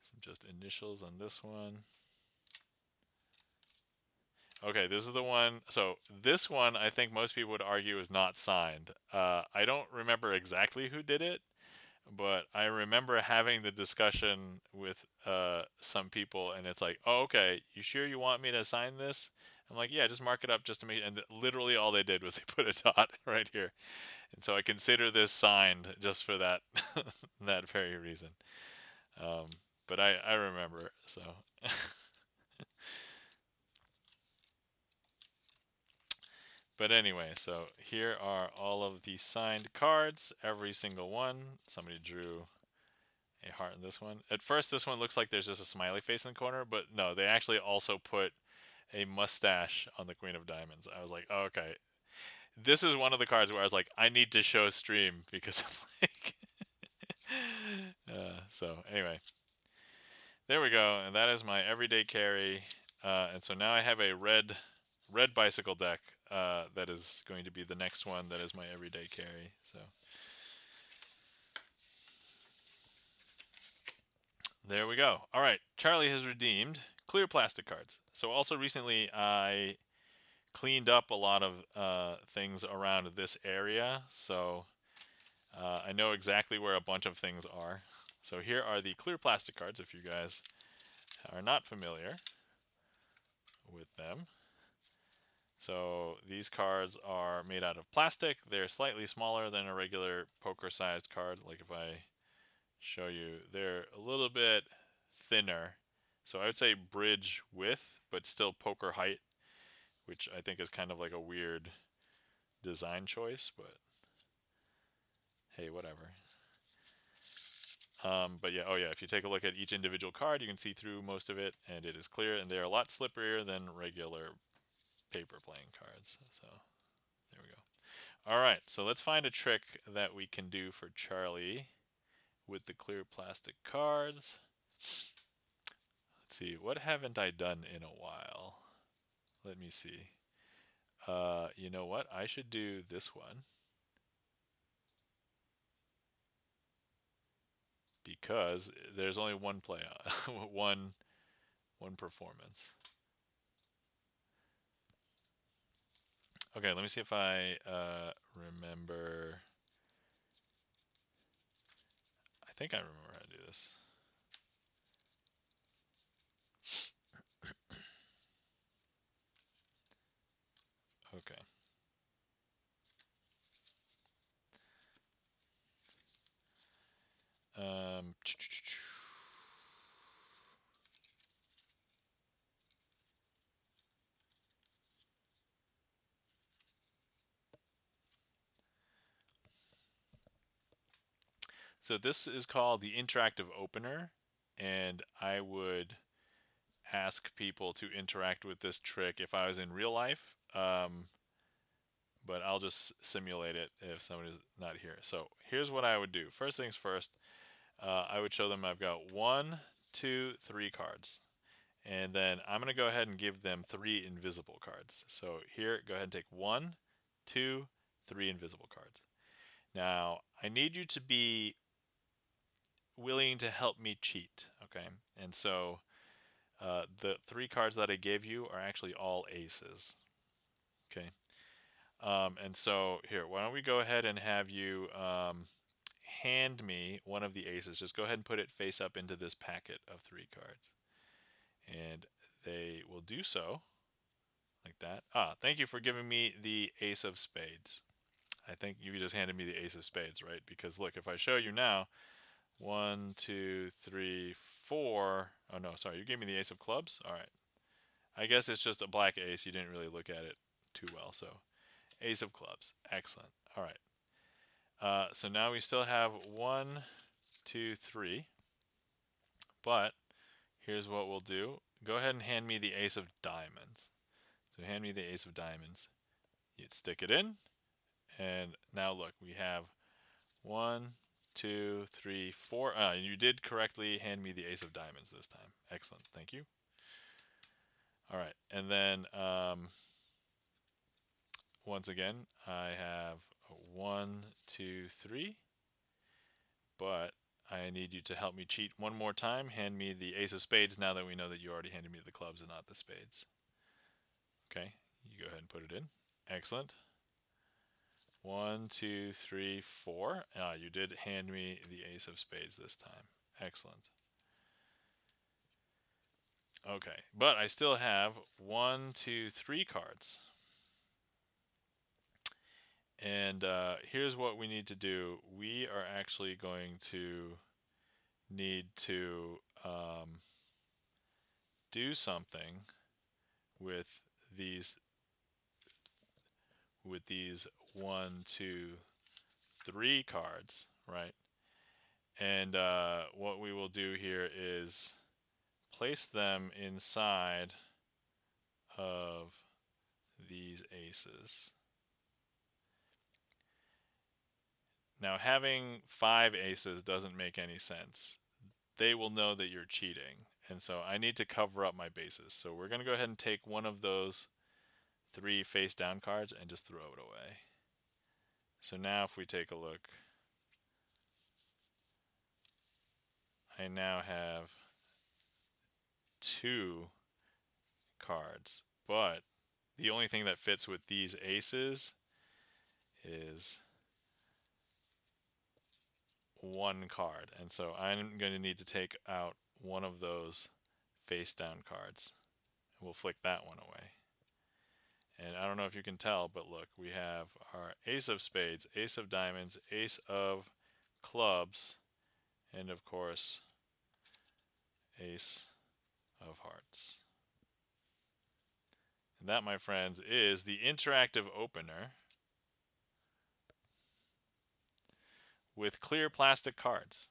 Some just initials on this one. Okay, this is the one. So this one, I think most people would argue is not signed. I don't remember exactly who did it, but I remember having the discussion with some people, and it's like, oh, okay, you sure you want me to sign this? I'm like, yeah, just mark it up just to make. And literally all they did was they put a dot right here. And so I consider this signed just for that that very reason. But I remember, so. But anyway, so here are all of the signed cards, every single one. Somebody drew a heart in this one. At first, this one looks like there's just a smiley face in the corner, but no, they actually also put a mustache on the Queen of Diamonds. I was like, oh, okay. This is one of the cards where I was like, I need to show stream because I'm like, so anyway, there we go, and that is my everyday carry. And so now I have a red bicycle deck that is going to be the next one that is my everyday carry. So there we go. All right, Charlie has redeemed clear plastic cards. So also recently I cleaned up a lot of things around this area, so I know exactly where a bunch of things are. So here are the clear plastic cards if you guys are not familiar with them. So these cards are made out of plastic. They're slightly smaller than a regular poker-sized card. Like if I show you, they're a little bit thinner. So I would say bridge width, but still poker height, which I think is kind of like a weird design choice, but hey, whatever. But yeah, oh yeah, if you take a look at each individual card, you can see through most of it, and it is clear, and they're a lot slipperier than regular paper playing cards. So there we go. All right, so let's find a trick that we can do for Charlie with the clear plastic cards. Let's see, what haven't I done in a while? Let me see. You know what? I should do this one because there's only one play, one performance. Okay, let me see if I remember. I think I remember how to do this. Okay. Um, so this is called the interactive opener, and I would ask people to interact with this trick if I was in real life. But I'll just simulate it if somebody's not here. So here's what I would do. First things first, I would show them I've got 1, 2, 3 cards. And then I'm going to go ahead and give them 3 invisible cards. So here, go ahead and take 1, 2, 3 invisible cards. Now, I need you to be willing to help me cheat, okay? And so the 3 cards that I gave you are actually all aces, okay? And so here, why don't we go ahead and have you hand me one of the aces. Just go ahead and put it face up into this packet of 3 cards. And they will do so. like that. Ah, thank you for giving me the ace of spades. I think you just handed me the ace of spades, right? Because look, if I show you now, 1, 2, 3, 4. Oh no, sorry, you gave me the ace of clubs. All right. I guess it's just a black ace. You didn't really look at it too well. So ace of clubs. Excellent. All right. So now we still have 1, 2, 3. But here's what we'll do. Go ahead and hand me the ace of diamonds. So hand me the ace of diamonds. You'd stick it in. And now look, we have 1, 2, 3, 4. You did correctly hand me the ace of diamonds this time. Excellent. Thank you. All right. And then once again, I have 1, 2, 3. But I need you to help me cheat one more time. Hand me the ace of spades now that we know that you already handed me the clubs and not the spades. Okay. You go ahead and put it in. Excellent. 1, 2, 3, 4. You did hand me the ace of spades this time. Excellent. Okay, but I still have 1, 2, 3 cards. And here's what we need to do. We are actually going to need to do something with these 1, 2, 3 cards, right? And what we will do here is place them inside of these aces. Now, having 5 aces doesn't make any sense. They will know that you're cheating, and so I need to cover up my bases. So we're going to go ahead and take one of those 3 face down cards and just throw it away. So now if we take a look, I now have 2 cards, but the only thing that fits with these aces is 1 card, and so I'm going to need to take out one of those face down cards. We'll flick that one away. And I don't know if you can tell, but look, we have our ace of spades, ace of diamonds, ace of clubs, and of course, ace of hearts. And that, my friends, is the interactive opener with clear plastic cards.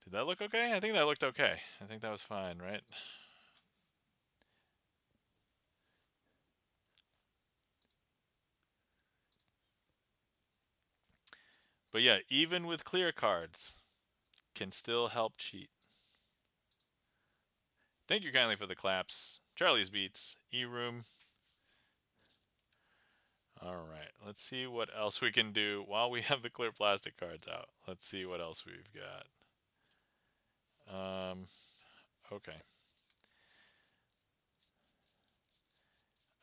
Did that look okay? I think that looked okay. I think that was fine, right? But yeah, even with clear cards, can still help cheat. Thank you kindly for the claps. Charlie's Beats, E-Room. All right, let's see what else we can do while we have the clear plastic cards out. Let's see what else we've got. Okay.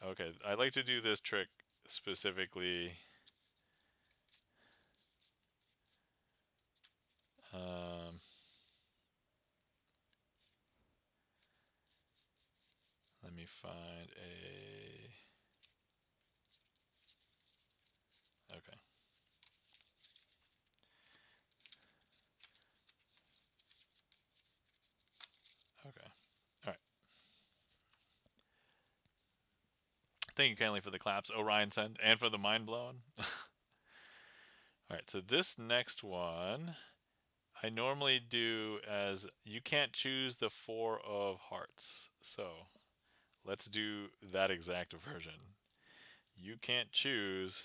Okay, I like to do this trick specifically. Let me find a... Okay. Okay. All right. Thank you kindly for the claps, Orion sent, and for the mind blown. All right, so this next one, I normally do as you can't choose the 4 of hearts. So let's do that exact version. You can't choose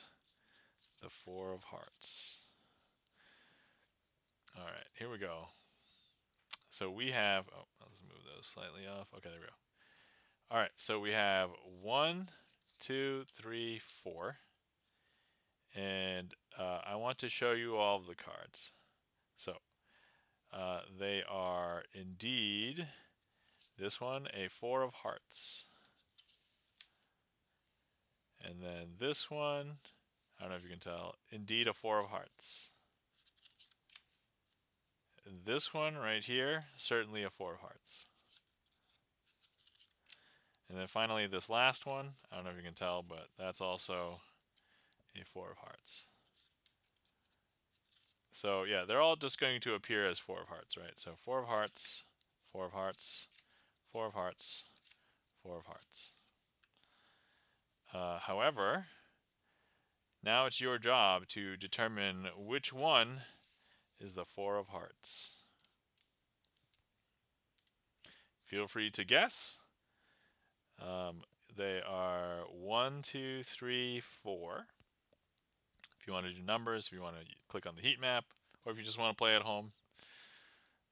the 4 of hearts. All right, here we go. So we have, oh, let's move those slightly off. Okay, there we go. All right, so we have 1, 2, 3, 4. And I want to show you all of the cards. So they are indeed, this one, a 4 of hearts. And then this one, I don't know if you can tell, indeed a 4 of hearts. This one right here, certainly a 4 of hearts. And then finally this last one, I don't know if you can tell, but that's also a 4 of hearts. So yeah, they're all just going to appear as 4 of hearts, right? So 4 of hearts, 4 of hearts, 4 of hearts, 4 of hearts. However, now it's your job to determine which one is the 4 of hearts. Feel free to guess. They are 1, 2, 3, 4. If you want to do numbers, if you want to click on the heat map, or if you just want to play at home,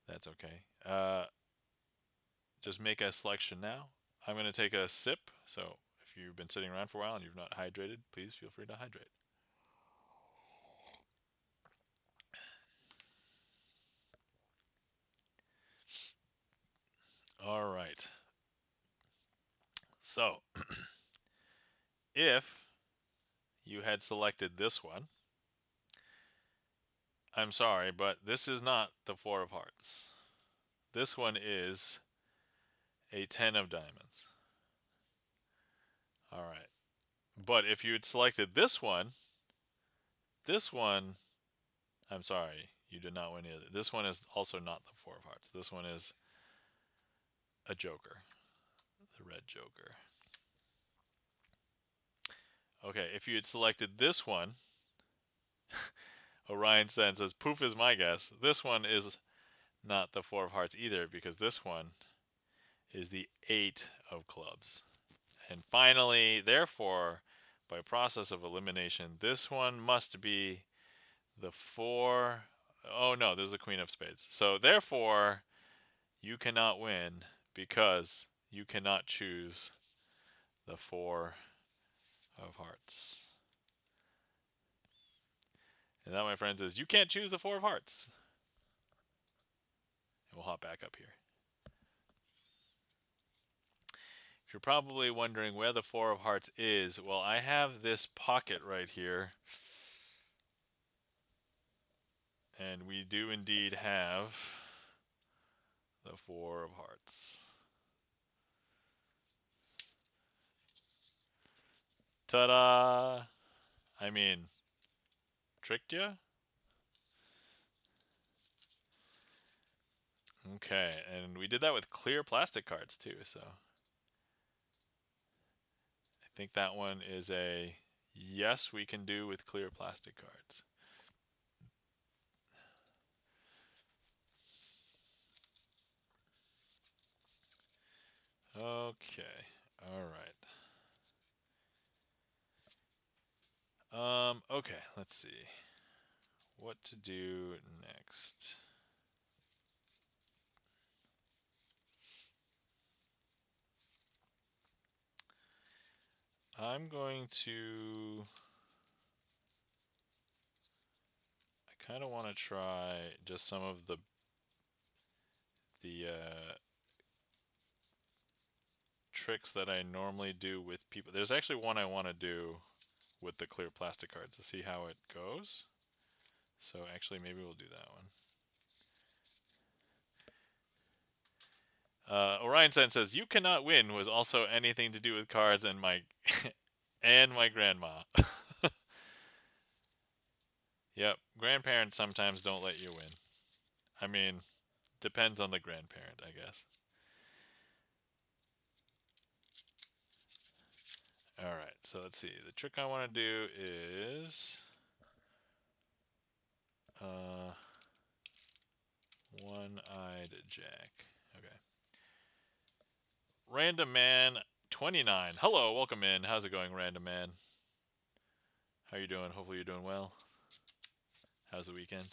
that's okay. Just make a selection now. I'm going to take a sip, so if you've been sitting around for a while and you've not hydrated, please feel free to hydrate. All right. So, if you had selected this one, I'm sorry, but this is not the 4 of hearts. This one is a 10 of diamonds. All right. But if you had selected this one, I'm sorry, you did not win either. This one is also not the 4 of hearts. This one is a joker, the red joker. Okay, if you had selected this one, Orion Sen says, poof is my guess. This one is not the 4 of hearts either, because this one is the 8 of clubs. And finally, therefore, by process of elimination, this one must be the 4. Oh no, this is the Queen of Spades. So therefore, you cannot win because you cannot choose the 4 of hearts. And that, my friends, is you can't choose the 4 of hearts. And we'll hop back up here. If you're probably wondering where the 4 of hearts is, well, I have this pocket right here. And we do indeed have the 4 of hearts. Ta-da! I mean, tricked ya? Okay, and we did that with clear plastic cards too, so I think that one is a yes, we can do with clear plastic cards. Okay, all right. Okay, let's see what to do next. I'm going to, I kind of want to try just some of the tricks that I normally do with people. There's actually one I want to do with the clear plastic cards to see how it goes. So actually, maybe we'll do that one. Orion Sen says, "You cannot win" was also anything to do with cards and my and my grandma. Yep, grandparents sometimes don't let you win. I mean, depends on the grandparent, I guess. All right, so let's see. The trick I want to do is one-eyed jack. Okay. Random Man 29. Hello, welcome in. How's it going, Random Man? How you doing? Hopefully you're doing well. How's the weekend?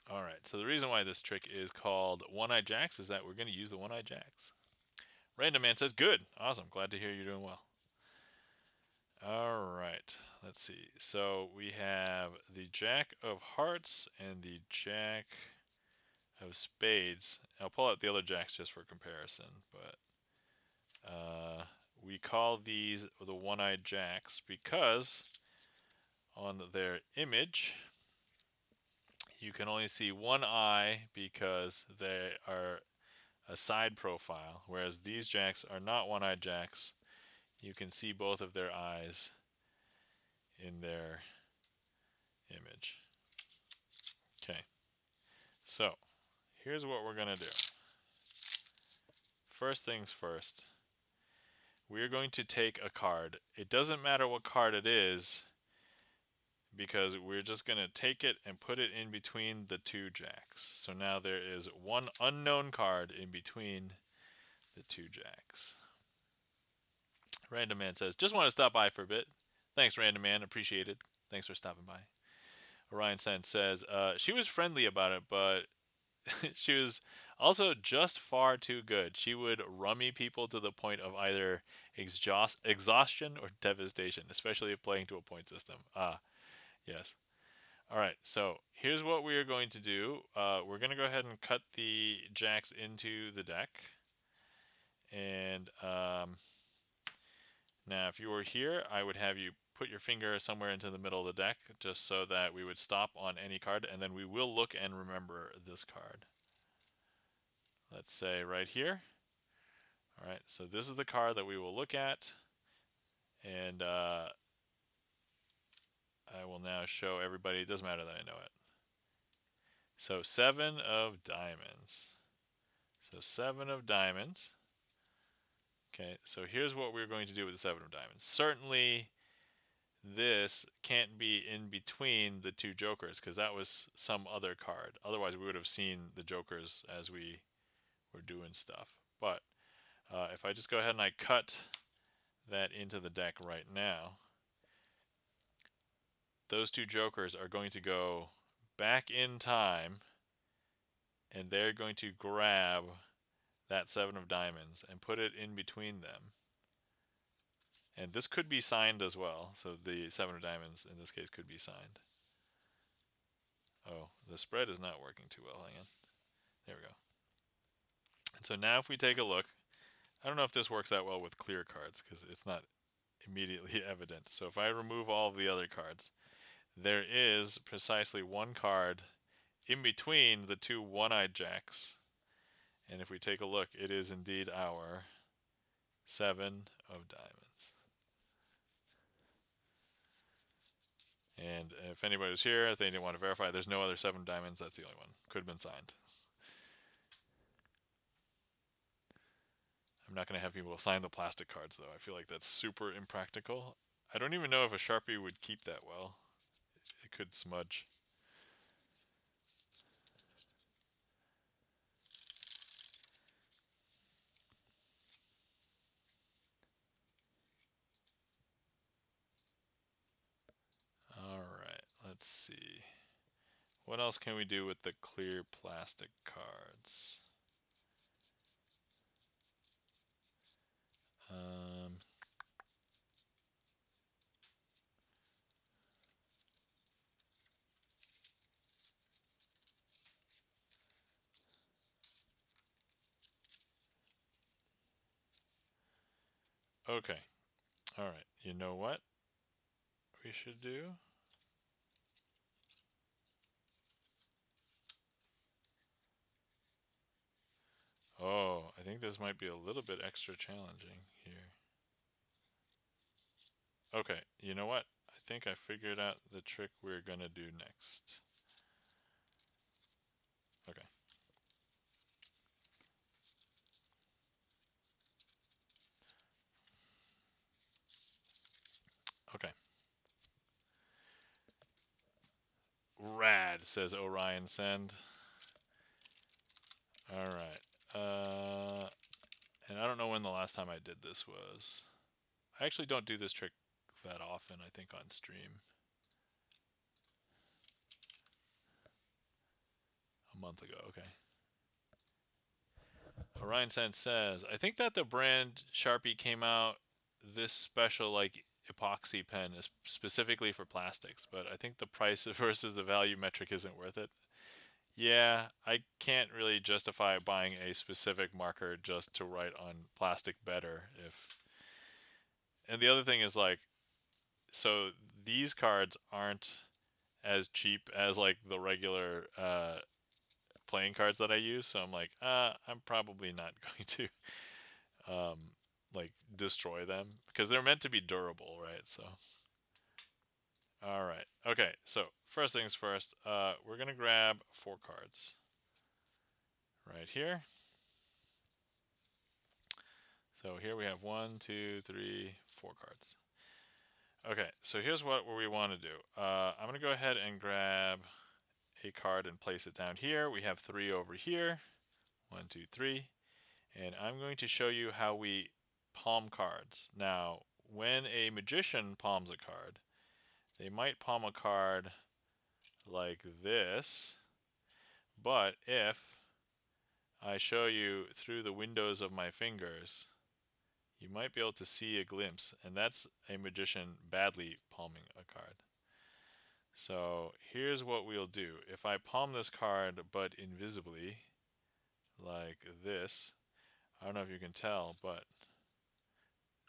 All right, so the reason why this trick is called one-eyed jacks is that we're going to use the one-eyed jacks. Random Man says, good. Awesome. Glad to hear you're doing well. All right, let's see. So we have the jack of hearts and the jack of spades. I'll pull out the other jacks just for comparison, but we call these the one-eyed jacks because on their image you can only see one eye because they are a side profile, whereas these jacks are not one-eyed jacks. You can see both of their eyes in their image. Okay, so here's what we're going to do. First things first, we're going to take a card. It doesn't matter what card it is, because we're just going to take it and put it in between the two jacks. So now there is one unknown card in between the two jacks. Random Man says, just want to stop by for a bit. Thanks, Random Man. Appreciate it. Thanks for stopping by. Orion Sen says, she was friendly about it, but she was also just far too good. She would rummy people to the point of either exhaustion or devastation, especially if playing to a point system. Ah, yes. All right, so here's what we are going to do. We're going to go ahead and cut the jacks into the deck. And now if you were here, I would have you put your finger somewhere into the middle of the deck just so that we would stop on any card, and then we will look and remember this card. Let's say right here. All right, so this is the card that we will look at, and I will now show everybody. It doesn't matter that I know it. So 7 of diamonds. So 7 of diamonds. Okay, so here's what we're going to do with the 7 of diamonds. Certainly, this can't be in between the two jokers because that was some other card. Otherwise, we would have seen the jokers as we were doing stuff. But if I just go ahead and I cut that into the deck right now, those two jokers are going to go back in time, and they're going to grab that 7 of diamonds and put it in between them. And this could be signed as well, so the 7 of diamonds in this case could be signed. Oh, the spread is not working too well. Hang on. There we go. And so now if we take a look, I don't know if this works out well with clear cards because it's not immediately evident. So if I remove all of the other cards, there is precisely one card in between the two one-eyed jacks. And if we take a look, it is indeed our 7 of diamonds. And if anybody was here, if they didn't want to verify, there's no other 7 diamonds. That's the only one. Could have been signed. I'm not going to have people sign the plastic cards, though. I feel like that's super impractical. I don't even know if a Sharpie would keep that well. It could smudge. Alright, let's see. What else can we do with the clear plastic cards? Okay. Alright, you know what we should do? Oh, I think this might be a little bit extra challenging here. Okay, you know what? I think I figured out the trick we're going to do next. Okay. Okay. Rad, says Orion Send. Alright. And I don't know when the last time I did this was. I actually don't do this trick that often, I think, on stream. A month ago, okay. Orion Send says, I think that the brand Sharpie came out this special, like, epoxy pen is specifically for plastics, but I think the price versus the value metric isn't worth it. Yeah, I can't really justify buying a specific marker just to write on plastic better if. And the other thing is, like, so these cards aren't as cheap as like the regular playing cards that I use, so I'm like, I'm probably not going to like destroy them because they're meant to be durable, right? So, all right, okay. So first things first, we're gonna grab 4 cards right here. So here we have 1, 2, 3, 4 cards. Okay, so here's what we want to do. I'm gonna go ahead and grab a card and place it down here. We have 3 over here. 1, 2, 3. And I'm going to show you how we palm cards. Now, when a magician palms a card, they might palm a card like this, but if I show you through the windows of my fingers, you might be able to see a glimpse, and that's a magician badly palming a card. So here's what we'll do. If I palm this card but invisibly, like this, I don't know if you can tell, but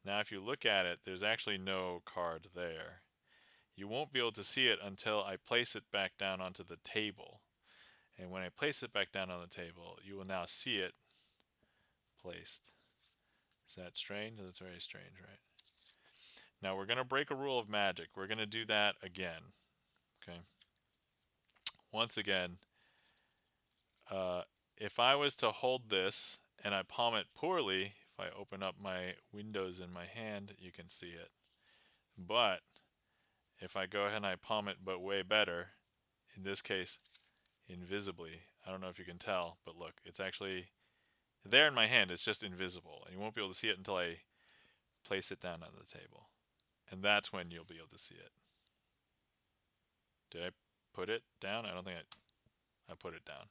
now if you look at it, there's actually no card there. You won't be able to see it until I place it back down onto the table. And when I place it back down on the table, you will now see it placed. Is that strange? That's very strange, right? Now we're going to break a rule of magic. We're going to do that again. Okay. Once again, if I was to hold this and I palm it poorly, if I open up my windows in my hand, you can see it. But if I go ahead and I palm it but way better, in this case, invisibly, I don't know if you can tell, but look, it's actually there in my hand. It's just invisible. And you won't be able to see it until I place it down on the table. And that's when you'll be able to see it. Did I put it down? I don't think I put it down.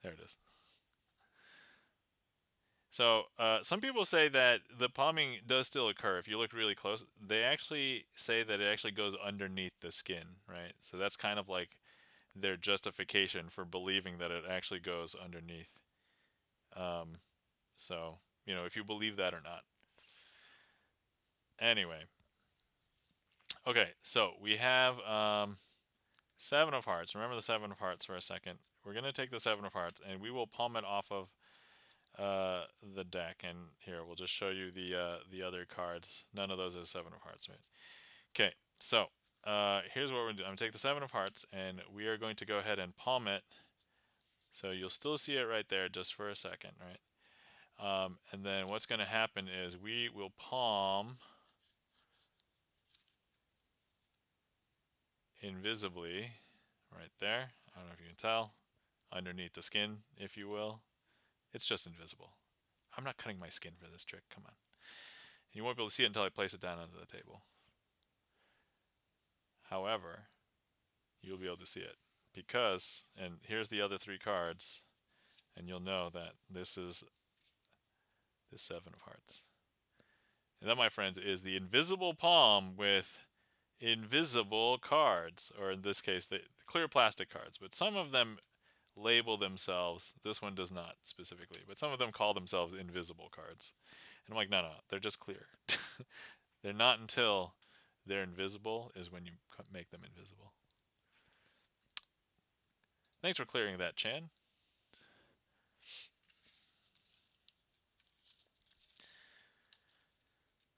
There it is. So some people say that the palming does still occur if you look really close. They actually say that it actually goes underneath the skin, right? So that's kind of like their justification for believing that it actually goes underneath. So, you know, if you believe that or not. Anyway. Okay, so we have 7 of hearts. Remember the 7 of hearts for a second. We're going to take the 7 of hearts and we will palm it off of the deck. And here, we'll just show you the other cards. None of those is 7 of hearts, right? Okay, so here's what we're going to do. I'm going to take the 7 of hearts and we are going to go ahead and palm it. So you'll still see it right there just for a second, right? And then what's going to happen is we will palm invisibly right there. I don't know if you can tell. Underneath the skin, if you will. It's just invisible. I'm not cutting my skin for this trick. Come on. You won't be able to see it until I place it down onto the table. However, you'll be able to see it because, and here's the other 3 cards, and you'll know that this is the 7 of hearts. And that, my friends, is the invisible palm with invisible cards, or in this case, the clear plastic cards. But some of them label themselves, this one does not specifically, but some of them call themselves invisible cards. And I'm like, no, they're just clear. They're not until they're invisible is when you make them invisible. Thanks for clearing that, Chan.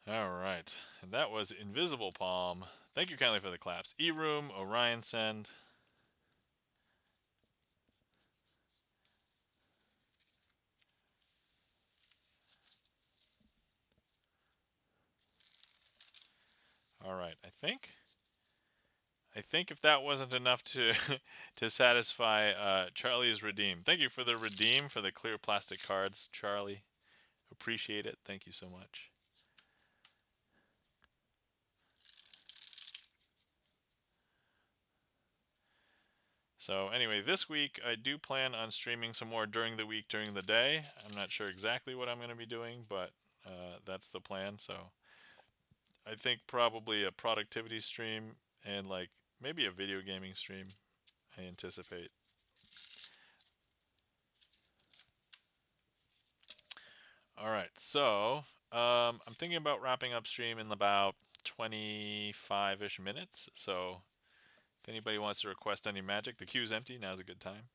All right, and that was Invisible Palm. Thank you kindly for the claps. E-Room, Orion Send. All right, I think if that wasn't enough to to satisfy Charlie's redeem. Thank you for the redeem for the clear plastic cards, Charlie. Appreciate it. Thank you so much. So anyway, this week I do plan on streaming some more during the week, during the day. I'm not sure exactly what I'm going to be doing, but that's the plan. So I think probably a productivity stream and like maybe a video gaming stream, I anticipate. All right, so I'm thinking about wrapping up stream in about 25-ish minutes. So If anybody wants to request any magic, the queue's empty. Now's a good time.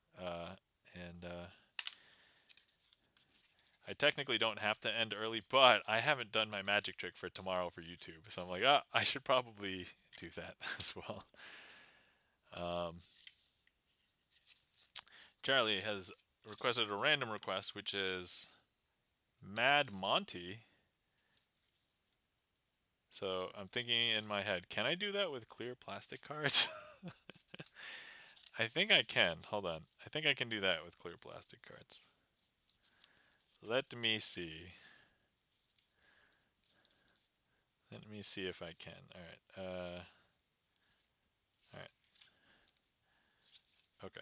I technically don't have to end early, but I haven't done my magic trick for tomorrow for YouTube. So I'm like, I should probably do that as well. Charlie has requested a random request, which is Mad Monty. So I'm thinking in my head, can I do that with clear plastic cards? I think I can. Hold on. I think I can do that with clear plastic cards. Let me see. Let me see if I can. All right. All right. Okay.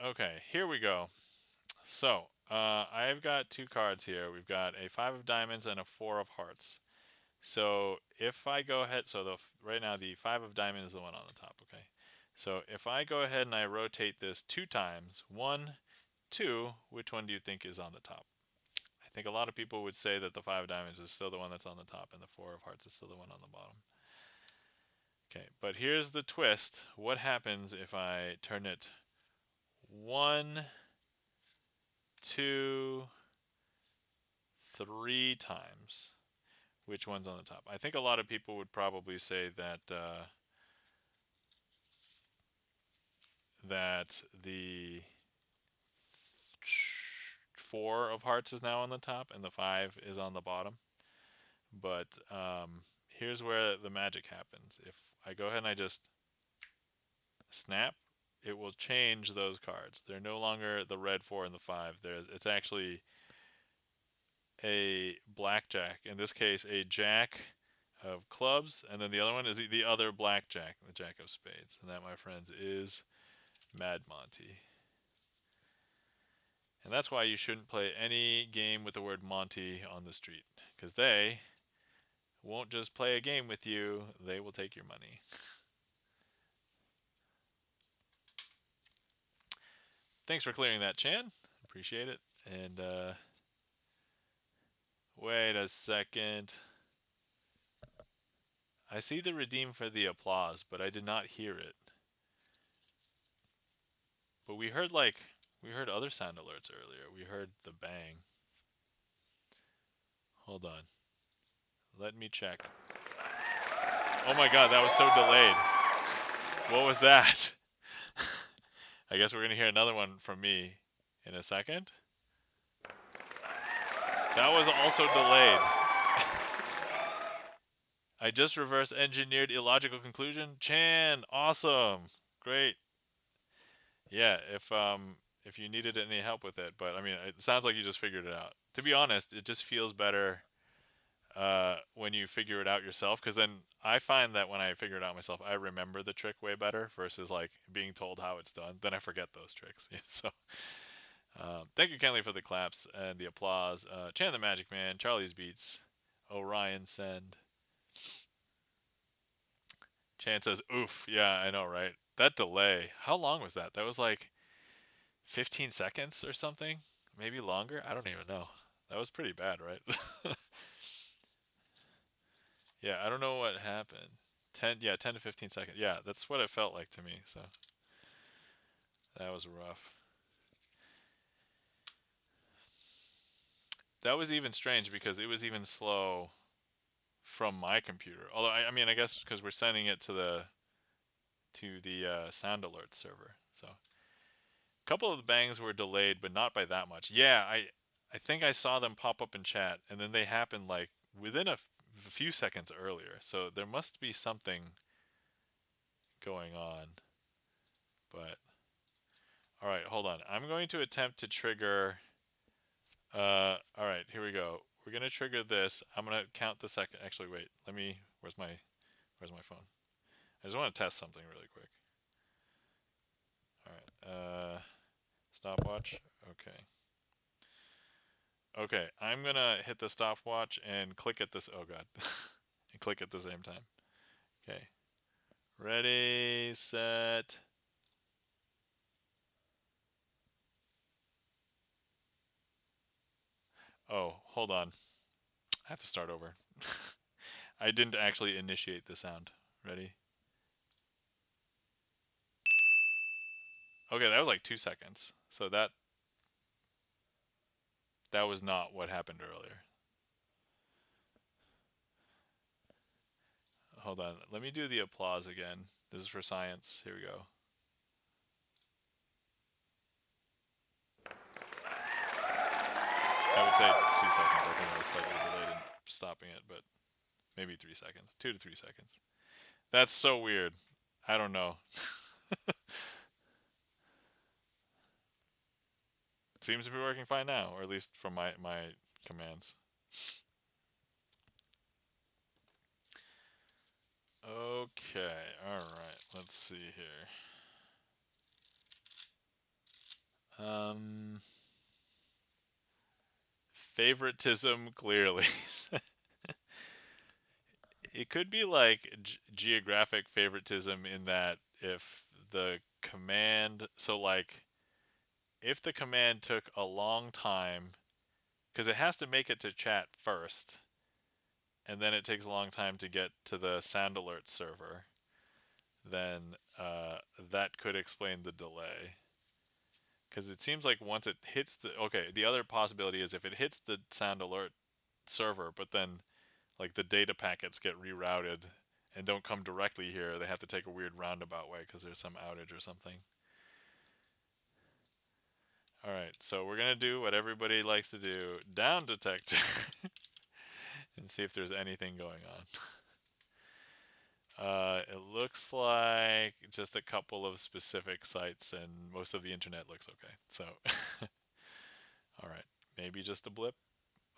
Okay. Here we go. So I've got two cards here. We've got a 5 of diamonds and a 4 of hearts. So if I go ahead, so right now the 5 of diamonds is the one on the top. Okay. So if I go ahead and I rotate this 2 times, 1, 2, which one do you think is on the top? I think a lot of people would say that the 5 of diamonds is still the one that's on the top and the 4 of hearts is still the one on the bottom. Okay, but here's the twist. What happens if I turn it 1, 2, 3 times? Which one's on the top? I think a lot of people would probably say that that the 4 of hearts is now on the top and the 5 is on the bottom. But here's where the magic happens. If I go ahead and I just snap, it will change those cards. They're no longer the red 4 and the 5. It's actually a blackjack. In this case, a jack of clubs, and then the other one is the other blackjack, the jack of spades. And that, my friends, is Mad Monty. And that's why you shouldn't play any game with the word Monty on the street, because they won't just play a game with you, they will take your money. Thanks for clearing that, Chan. Appreciate it. And wait a second. I see the redeem for the applause, but I did not hear it. But we heard other sound alerts earlier. We heard the bang. Hold on. Let me check. Oh my god, that was so delayed. What was that? I guess we're going to hear another one from me in a second. That was also delayed. I just reverse engineered illogical conclusion. Chan, awesome. Great. Yeah, if you needed any help with it, but I mean, it sounds like you just figured it out. To be honest, it just feels better when you figure it out yourself, because then I find that when I figure it out myself, I remember the trick way better versus like being told how it's done. Then I forget those tricks. So thank you, Kenley, for the claps and the applause. Chan the Magic Man, Charlie's Beats, Orion Send. Chan says, oof. Yeah, I know, right? That delay. How long was that? That was like 15 seconds or something? Maybe longer? I don't even know. That was pretty bad, right? Yeah, I don't know what happened. 10 to 15 seconds. Yeah, that's what it felt like to me. So that was rough. That was even strange because it was even slow from my computer. Although I mean, I guess because we're sending it to the sound alert server. So a couple of the bangs were delayed, but not by that much. Yeah, I think I saw them pop up in chat, and then they happened like within a few seconds earlier. So there must be something going on. But all right, hold on. I'm going to attempt to trigger. All right, here we go. We're gonna trigger this. I'm gonna count the second. Actually, wait. Let me. Where's my phone? I just want to test something really quick. All right. Stopwatch. Okay. Okay. I'm gonna hit the stopwatch and click at this. Oh god. And click at the same time. Okay. Ready, set. Oh, hold on. I have to start over. I didn't actually initiate the sound. Ready? Okay, that was like 2 seconds. So that was not what happened earlier. Hold on. Let me do the applause again. This is for science. Here we go. I would say 2 seconds. I think I was slightly delayed in stopping it, but maybe 3 seconds. 2 to 3 seconds. That's so weird. I don't know. Seems to be working fine now, or at least from my commands. Okay, alright, let's see here. Favoritism, clearly. It could be like geographic favoritism in that if the command, so like if the command took a long time, because it has to make it to chat first, and then it takes a long time to get to the sound alert server, then that could explain the delay. Because it seems like once it hits the, okay, the other possibility is if it hits the sound alert server, but then like the data packets get rerouted and don't come directly here, they have to take a weird roundabout way because there's some outage or something. Alright, so we're going to do what everybody likes to do, down detector, and see if there's anything going on. It looks like just a couple of specific sites, and most of the internet looks okay. So, alright, maybe just a blip,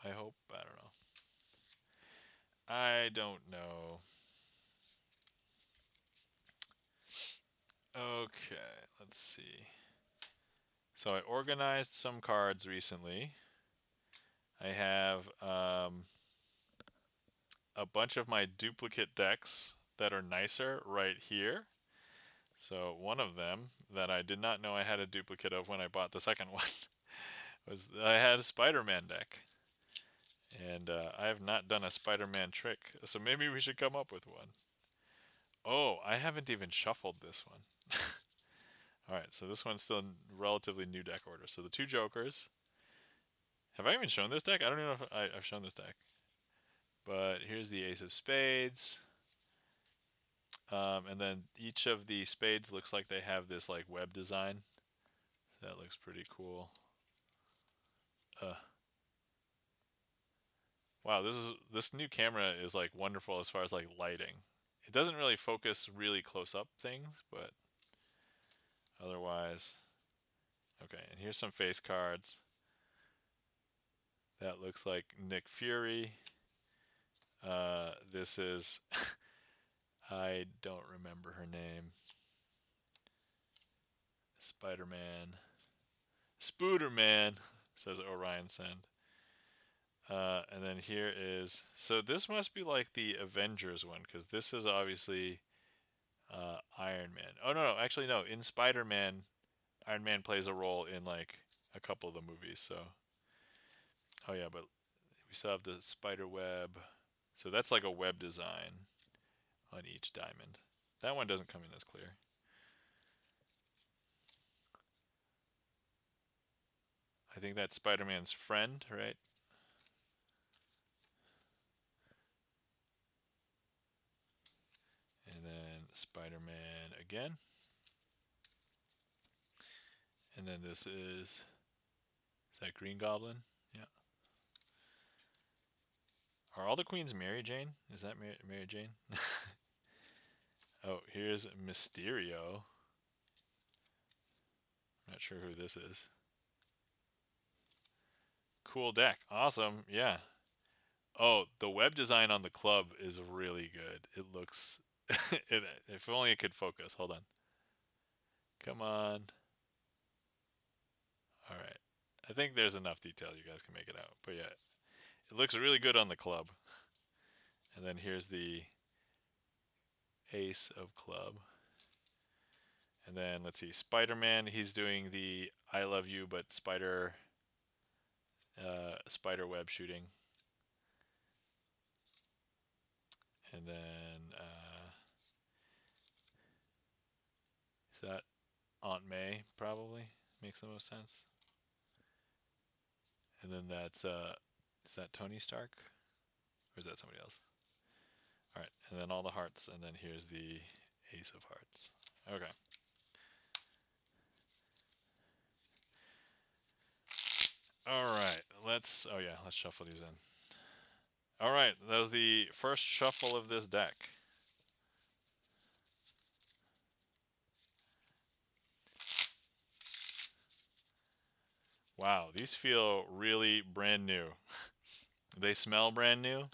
I hope. I don't know. I don't know. Okay, let's see. So I organized some cards recently. I have a bunch of my duplicate decks that are nicer right here. So one of them that I did not know I had a duplicate of when I bought the second one was I had a Spider-Man deck. And I have not done a Spider-Man trick, so maybe we should come up with one. Oh, I haven't even shuffled this one. Alright, so this one's still in relatively new deck order. So the two Jokers. Have I even shown this deck? I don't even know if I've shown this deck. But here's the Ace of Spades. And then each of the spades looks like they have this like web design. So that looks pretty cool. Wow, this new camera is like wonderful as far as like lighting. It doesn't really focus really close up things, but otherwise. Okay, and here's some face cards. That looks like Nick Fury. This is I don't remember her name. Spider-Man. Spooderman, says Orion Send. And then here is, so this must be like the Avengers one, because this is obviously Iron Man. Oh no, actually no. In Spider-Man, Iron Man plays a role in like a couple of the movies. So, oh yeah, but we still have the spider web. So that's like a web design on each diamond. That one doesn't come in as clear. I think that's Spider-Man's friend, right? And then Spider-Man again. And then this is that Green Goblin? Yeah. Are all the queens Mary Jane? Is that Mary Jane? Oh, here's Mysterio. Not sure who this is. Cool deck. Awesome. Yeah. Oh, the web design on the club is really good. It looks... if only it could focus. Hold on. Come on. All right. I think there's enough detail you guys can make it out. But yeah, it looks really good on the club. And then here's the ace of club. And then let's see, Spider-Man, he's doing the I love you, but spider spider web shooting. And then, is that Aunt May? Probably makes the most sense. And then that's, is that Tony Stark? Or is that somebody else? All right, and then all the hearts, and then here's the Ace of Hearts. Okay. All right, let's shuffle these in. All right, that was the first shuffle of this deck. Wow, these feel really brand new. They smell brand new.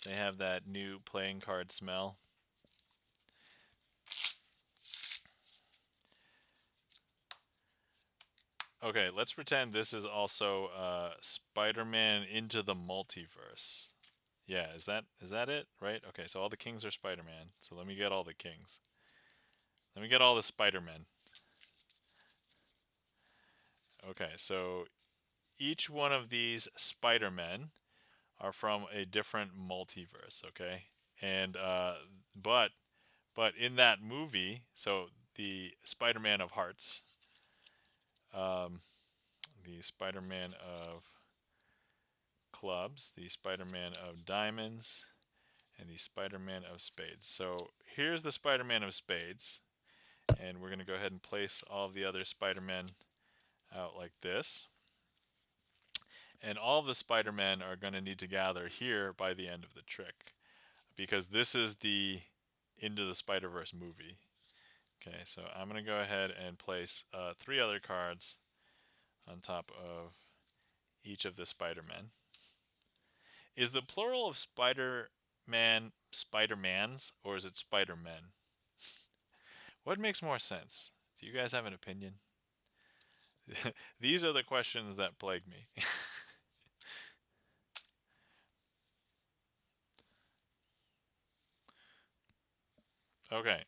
They have that new playing card smell. Okay, let's pretend this is also Spider-Man Into the Multiverse. Yeah, is that it? Right? Okay, so all the kings are Spider-Man. So let me get all the kings. Let me get all the Spider-Men. Okay, so each one of these Spider-Men are from a different multiverse, okay? And but in that movie, so the Spider-Man of Hearts, um, the Spider-Man of Clubs, the Spider-Man of Diamonds, and the Spider-Man of Spades. So here's the Spider-Man of Spades, and we're going to go ahead and place all of the other Spider-Men out like this. And all of the Spider-Men are going to need to gather here by the end of the trick, because this is the Into the Spider-Verse movie. Okay, so I'm going to go ahead and place 3 other cards on top of each of the Spider-Men. Is the plural of Spider-Man Spider-Mans, or is it Spider-Men? What makes more sense? Do you guys have an opinion? These are the questions that plague me. Okay.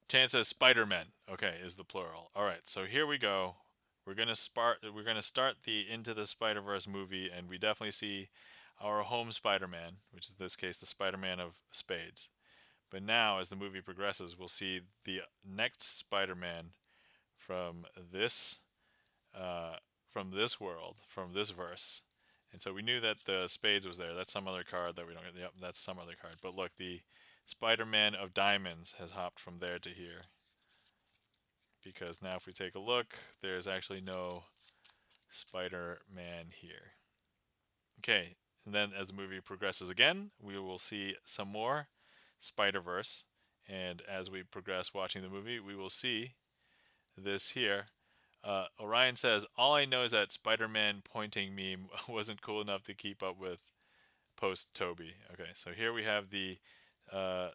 Chance says Spider-Men. Okay, is the plural. All right, so here we go. We're gonna start the Into the Spider-Verse movie, and we definitely see our home Spider-Man, which is in this case the Spider-Man of Spades. But now, as the movie progresses, we'll see the next Spider-Man from this uh, world, from this verse. And so we knew that the Spades was there. That's some other card that we don't get. Yep, that's some other card. But look, the Spider-Man of Diamonds has hopped from there to here. Because now if we take a look, there's actually no Spider-Man here. Okay, and then as the movie progresses again, we will see some more Spider-Verse. And as we progress watching the movie, we will see this here. Orion says, all I know is that Spider-Man pointing meme wasn't cool enough to keep up with post Toby. Okay, so here we have the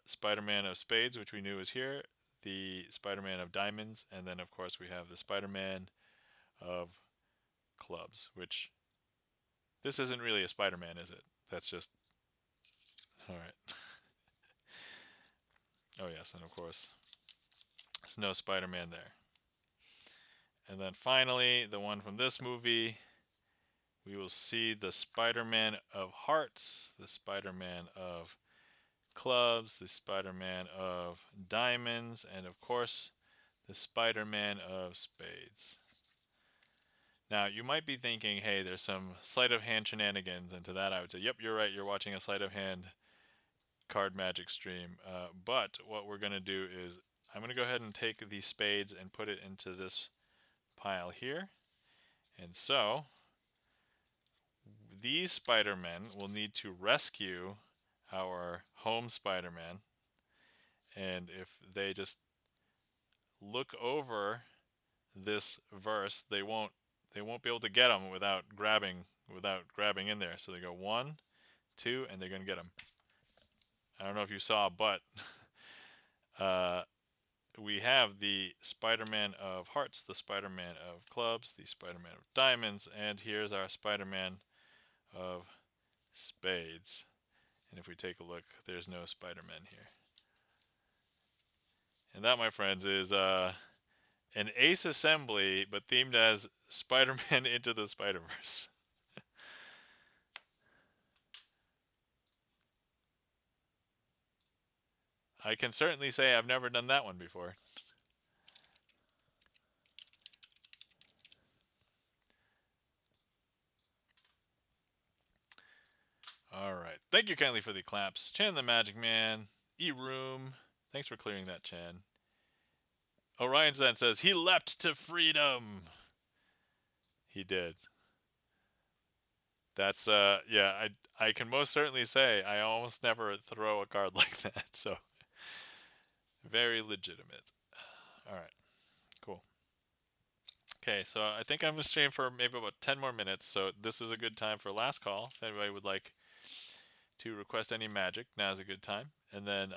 Spider-Man of Spades, which we knew was here, the Spider-Man of Diamonds, and then of course we have the Spider-Man of Clubs, which this isn't really a Spider-Man, is it? That's just, all right. Oh yes, and of course there's no Spider-Man there. And then finally, the one from this movie, we will see the Spider-Man of Hearts, the Spider-Man of Clubs, the Spider-Man of Diamonds, and of course, the Spider-Man of Spades. Now, you might be thinking, hey, there's some sleight of hand shenanigans, and to that I would say, yep, you're right, you're watching a sleight of hand card magic stream. But what we're going to do is, I'm going to go ahead and take the spades and put it into this pile here. And so, these Spider-Men will need to rescue our home Spider-Man. And if they just look over this verse, they won't be able to get them without grabbing in there. So they go 1, 2, and they're gonna get them. I don't know if you saw, but we have the Spider-Man of Hearts, the Spider-Man of Clubs, the Spider-Man of Diamonds, and here's our Spider-Man of Spades. And if we take a look, there's no Spider-Man here. And that, my friends, is an Ace Assembly, but themed as Spider-Man Into the Spider-Verse. I can certainly say I've never done that one before. All right. Thank you kindly for the claps. Chan the Magic Man. E-Room. Thanks for clearing that, Chan. Orion Zen says, he leapt to freedom. He did. That's, yeah, I can most certainly say I almost never throw a card like that, so very legitimate. All right, cool. Okay, so I think I'm going to stream for maybe about 10 more minutes, so this is a good time for last call. If anybody would like to request any magic, now's a good time. And then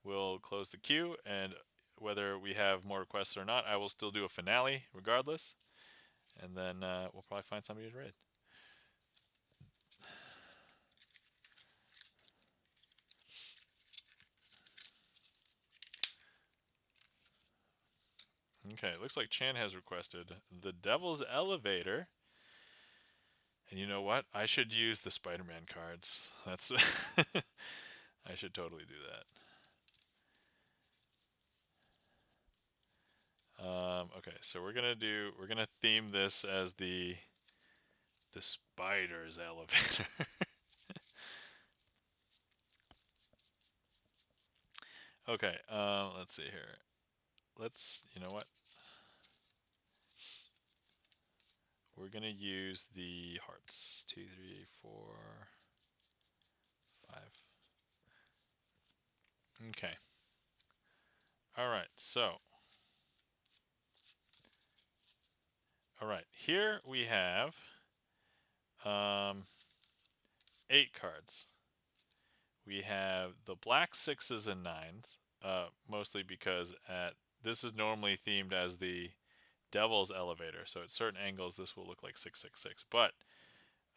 we'll close the queue, and whether we have more requests or not, I will still do a finale regardless. And then we'll probably find somebody to raid. Okay, it looks like Chan has requested the Devil's Elevator. And you know what? I should use the Spider-Man cards. That's I should totally do that. Okay, so we're gonna theme this as the Spider's Elevator. Okay, let's see here. You know what? We're gonna use the hearts. 2, 3, 4, 5. Okay. All right. So. All right. Here we have 8 cards. We have the black 6s and 9s, mostly because this is normally themed as the Devil's Elevator. So at certain angles, this will look like 666. But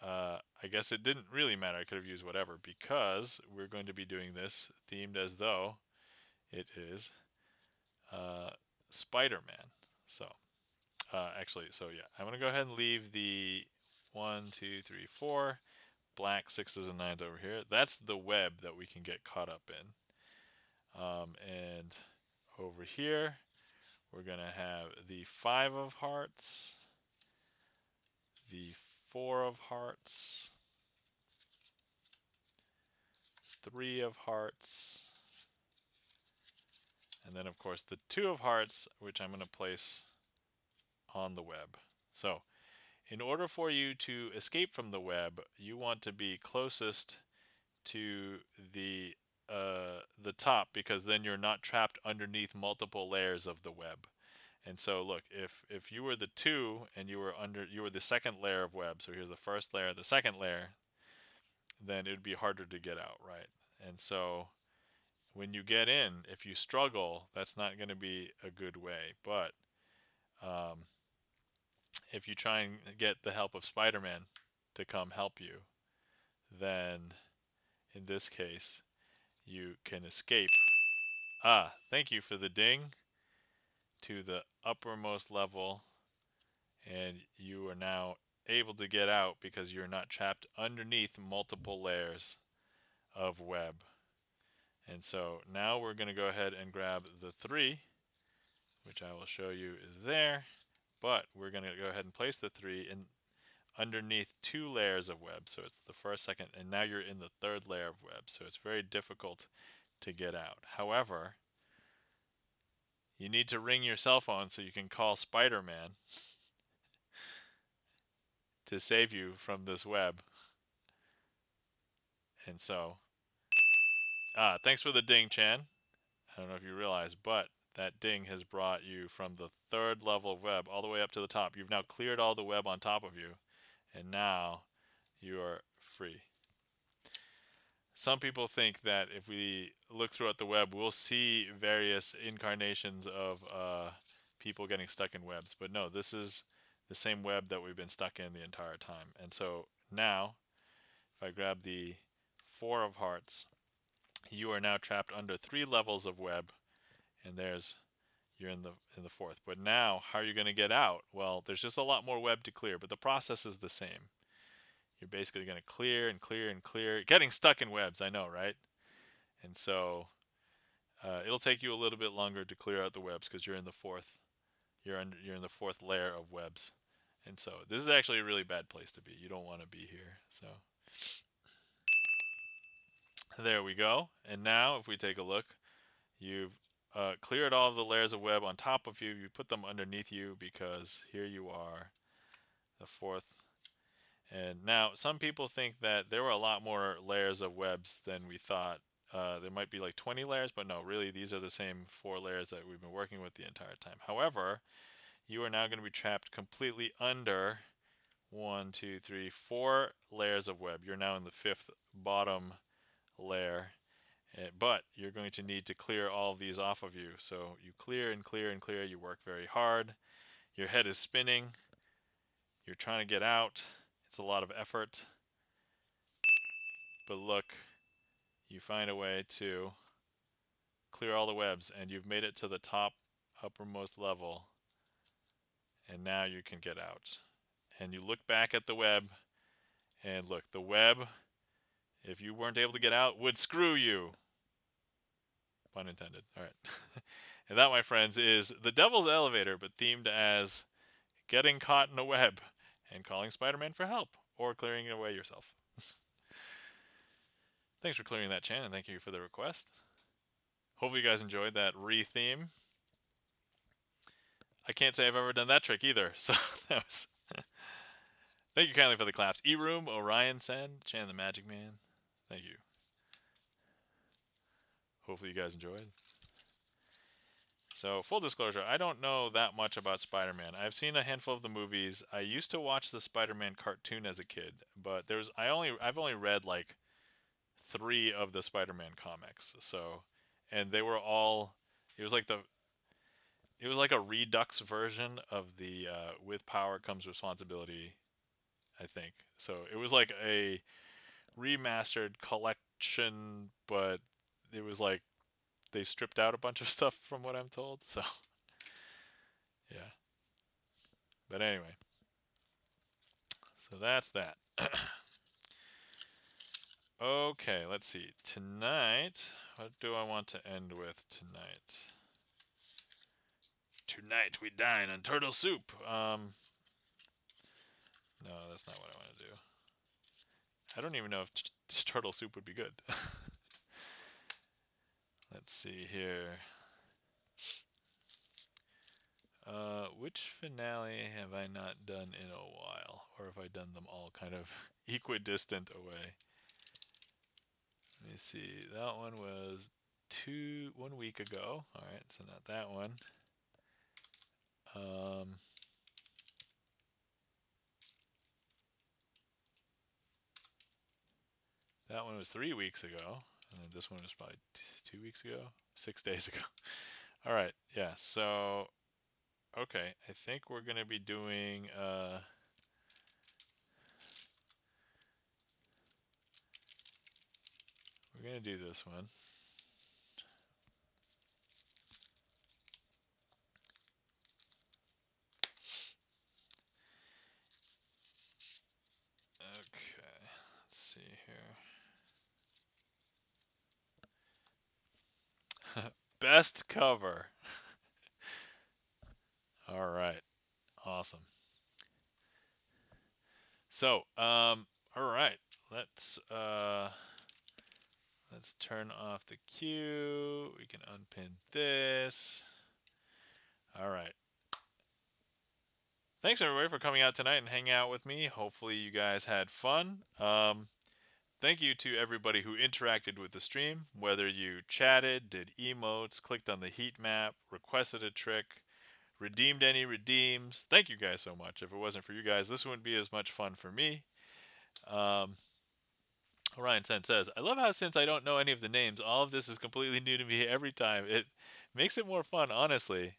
I guess it didn't really matter. I could have used whatever because we're going to be doing this themed as though it is Spider-Man. So actually, so yeah, I'm going to go ahead and leave the 1, 2, 3, 4 black 6s and 9s over here. That's the web that we can get caught up in. And over here, we're going to have the 5 of hearts, the 4 of hearts, 3 of hearts, and then of course the 2 of hearts, which I'm going to place on the web. So in order for you to escape from the web, you want to be closest to the top, because then you're not trapped underneath multiple layers of the web. And so look, if you were the 2 and you were the second layer of web, so here's the first layer, the second layer, then it would be harder to get out, right? And so when you get in, if you struggle, that's not going to be a good way. But if you try and get the help of Spider-Man to come help you, then in this case, you can escape. Ah, thank you for the ding to the uppermost level, and you are now able to get out because you're not trapped underneath multiple layers of web. And so now we're going to go ahead and grab the 3, which I will show you is there, but we're going to go ahead and place the 3 in underneath 2 layers of web. So it's the first, second, and now you're in the 3rd layer of web. So it's very difficult to get out. However, you need to ring your cell phone so you can call Spider-Man to save you from this web. And so, thanks for the ding, Chan. I don't know if you realize, but that ding has brought you from the 3rd level of web all the way up to the top. You've now cleared all the web on top of you, and now you are free. Some people think that if we look throughout the web, we'll see various incarnations of people getting stuck in webs. But no, this is the same web that we've been stuck in the entire time. And so now, if I grab the 4 of hearts, you are now trapped under 3 levels of web. And there's you're in the fourth. But now, how are you going to get out? Well, there's just a lot more web to clear, but the process is the same. You're basically going to clear and clear and clear, getting stuck in webs. I know, right? And so it'll take you a little bit longer to clear out the webs because you're in the fourth. You're in the fourth layer of webs, and so this is actually a really bad place to be. You don't want to be here. So there we go. And now, if we take a look, you've cleared all of the layers of web on top of you. You put them underneath you because here you are, the fourth. And now, some people think that there were a lot more layers of webs than we thought. There might be like 20 layers, but no, really, these are the same 4 layers that we've been working with the entire time. However, you are now going to be trapped completely under 1, 2, 3, 4 layers of web. You're now in the 5th bottom layer, but you're going to need to clear all of these off of you. So you clear and clear and clear. You work very hard. Your head is spinning. You're trying to get out. It's a lot of effort. But look, you find a way to clear all the webs, and you've made it to the top uppermost level. And now you can get out. And you look back at the web, and look, the web, if you weren't able to get out, would screw you. Pun intended. All right. And that, my friends, is the Devil's Elevator, but themed as getting caught in a web and calling Spider-Man for help, or clearing it away yourself. Thanks for clearing that, Chan, and thank you for the request. Hopefully you guys enjoyed that re-theme. I can't say I've ever done that trick either, so that was... Thank you kindly for the claps. E-Room, Orion Sen, Chan the Magic Man. Thank you. Hopefully you guys enjoyed. So, full disclosure, I don't know that much about Spider-Man. I've seen a handful of the movies. I used to watch the Spider-Man cartoon as a kid, but I've only read like 3 of the Spider-Man comics. So, and they were all it was like a redux version of the with power comes responsibility, I think. So, it was like a remastered collection, but it was like they stripped out a bunch of stuff from what I'm told. So, yeah. But anyway, so that's that. Okay, let's see. Tonight, what do I want to end with tonight? Tonight we dine on turtle soup. No, that's not what I want to do. I don't even know if turtle soup would be good. Let's see here. Which finale have I not done in a while? Or have I done them all kind of equidistant away? Let me see. That one was 1 week ago. Alright, so not that one. That one was 3 weeks ago. And then this one was probably 2 weeks ago? 6 days ago. Alright, yeah, so... Okay, I think we're going to be doing... we're going to do this one. Okay, let's see here. Best cover. All right, awesome. So, all right, let's turn off the queue. We can unpin this. All right. Thanks everybody for coming out tonight and hanging out with me. Hopefully you guys had fun. Thank you to everybody who interacted with the stream, whether you chatted, did emotes, clicked on the heat map, requested a trick, redeemed any redeems. Thank you guys so much. If it wasn't for you guys, this wouldn't be as much fun for me. Orion Sen says, I love how since I don't know any of the names, all of this is completely new to me every time. It makes it more fun, honestly.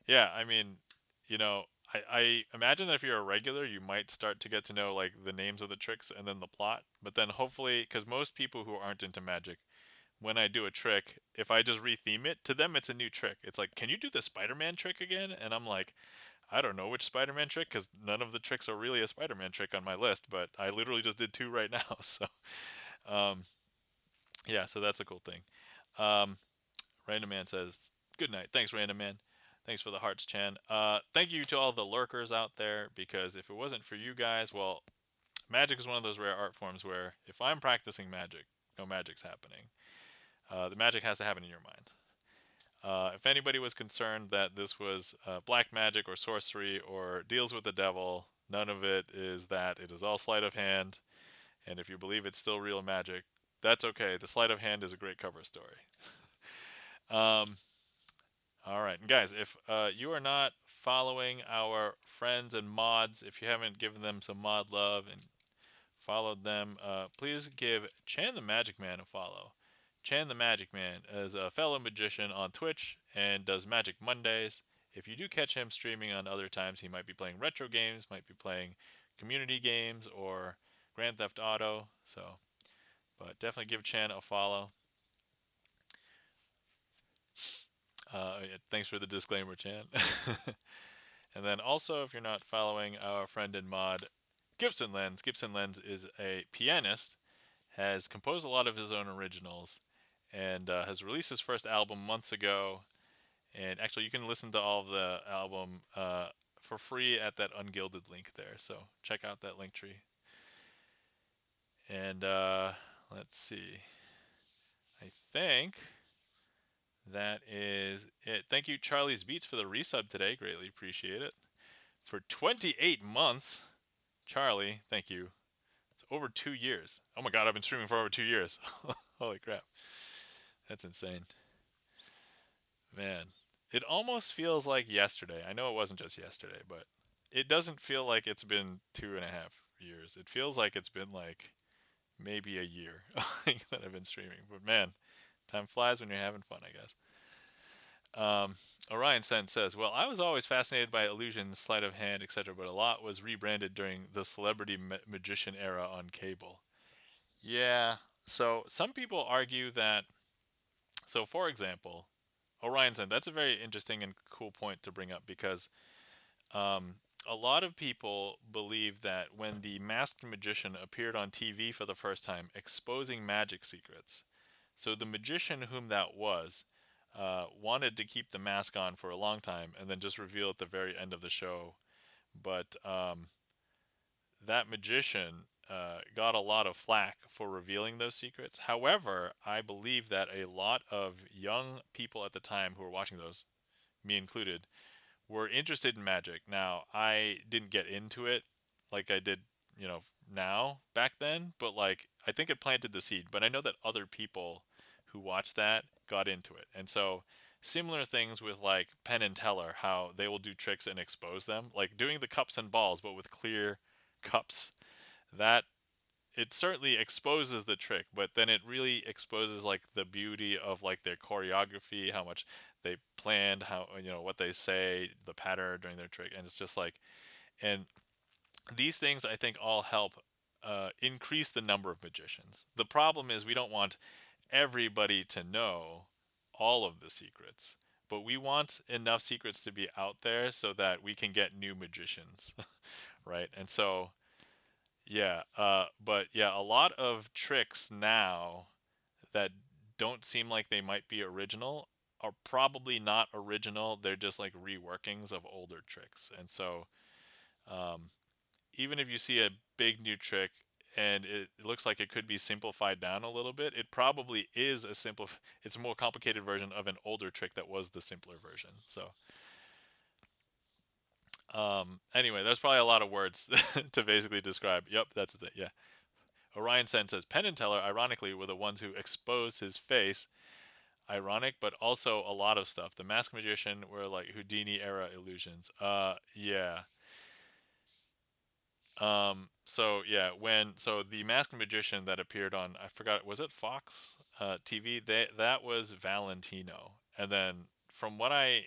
Yeah, I mean, you know, I imagine that if you're a regular, you might start to get to know like the names of the tricks and then the plot. But then hopefully, because most people who aren't into magic when I do a trick, if I just retheme it, to them it's a new trick. It's like, can you do the Spider-Man trick again? And I'm like, I don't know which Spider-Man trick because none of the tricks are really a Spider-Man trick on my list, but I literally just did two right now. So, um, yeah, so that's a cool thing. Um, Random Man says, "Good night." Thanks, Random Man. Thanks for the hearts, Chan. Thank you to all the lurkers out there because if it wasn't for you guys, well, magic is one of those rare art forms where if I'm practicing magic, no magic's happening. The magic has to happen in your mind. If anybody was concerned that this was black magic or sorcery or deals with the devil, none of it is that. It is all sleight of hand, and if you believe it's still real magic, that's okay. The sleight of hand is a great cover story. Um, all right, and guys, if you are not following our friends and mods, if you haven't given them some mod love and followed them, please give Chan the Magic Man a follow. Chan the Magic Man is a fellow magician on Twitch and does Magic Mondays. If you do catch him streaming on other times, he might be playing retro games, might be playing community games or Grand Theft Auto. So, but definitely give Chan a follow. Yeah, thanks for the disclaimer, Chan. And then also, if you're not following our friend and mod Gibson Lens, Gibson Lens is a pianist, has composed a lot of his own originals, and has released his first album months ago. And actually, you can listen to all of the album for free at that ungilded link there. So check out that link tree. And let's see. I think that is it. Thank you, Charlie's Beats, for the resub today. Greatly appreciate it. For 28 months, Charlie, thank you. It's over 2 years. Oh my god, I've been streaming for over 2 years. Holy crap. That's insane. Man, it almost feels like yesterday. I know it wasn't just yesterday, but it doesn't feel like it's been 2.5 years. It feels like it's been like maybe a year that I've been streaming. But man, time flies when you're having fun, I guess. Orion Sen says, "Well, I was always fascinated by illusions, sleight of hand, etc., but a lot was rebranded during the celebrity magician era on cable." Yeah. So some people argue that. So, for example, Orion Sen, that's a very interesting and cool point to bring up because a lot of people believe that when the masked magician appeared on TV for the first time, exposing magic secrets, so the magician whom that was wanted to keep the mask on for a long time and then just reveal at the very end of the show. But that magician got a lot of flack for revealing those secrets. However, I believe that a lot of young people at the time who were watching those, me included, were interested in magic. Now, I didn't get into it like I did, now back then, but like I think it planted the seed. But I know that other people who watched that got into it. And so similar things with like Penn and Teller, how they will do tricks and expose them, like doing the cups and balls but with clear cups. That it certainly exposes the trick, but then it really exposes like the beauty of like their choreography, how much they planned, how what they say, the pattern during their trick, and it's just like, and these things I think all help increase the number of magicians. The problem is we don't want everybody to know all of the secrets, but we want enough secrets to be out there so that we can get new magicians, right? And so yeah, but yeah, a lot of tricks now that don't seem like they might be original are probably not original. They're just like reworkings of older tricks. And so, um, even if you see a big new trick and it looks like it could be simplified down a little bit, it probably is it's a more complicated version of an older trick that was the simpler version. So, anyway, there's probably a lot of words to basically describe. Yep, that's the thing. Yeah. Orion Sen says Penn and Teller, ironically, were the ones who exposed his face. Ironic, but also a lot of stuff. The Masked Magician were like Houdini era illusions. Yeah. So yeah, so the Masked Magician that appeared on, I forgot, was it Fox TV? That was Valentino. And then from what I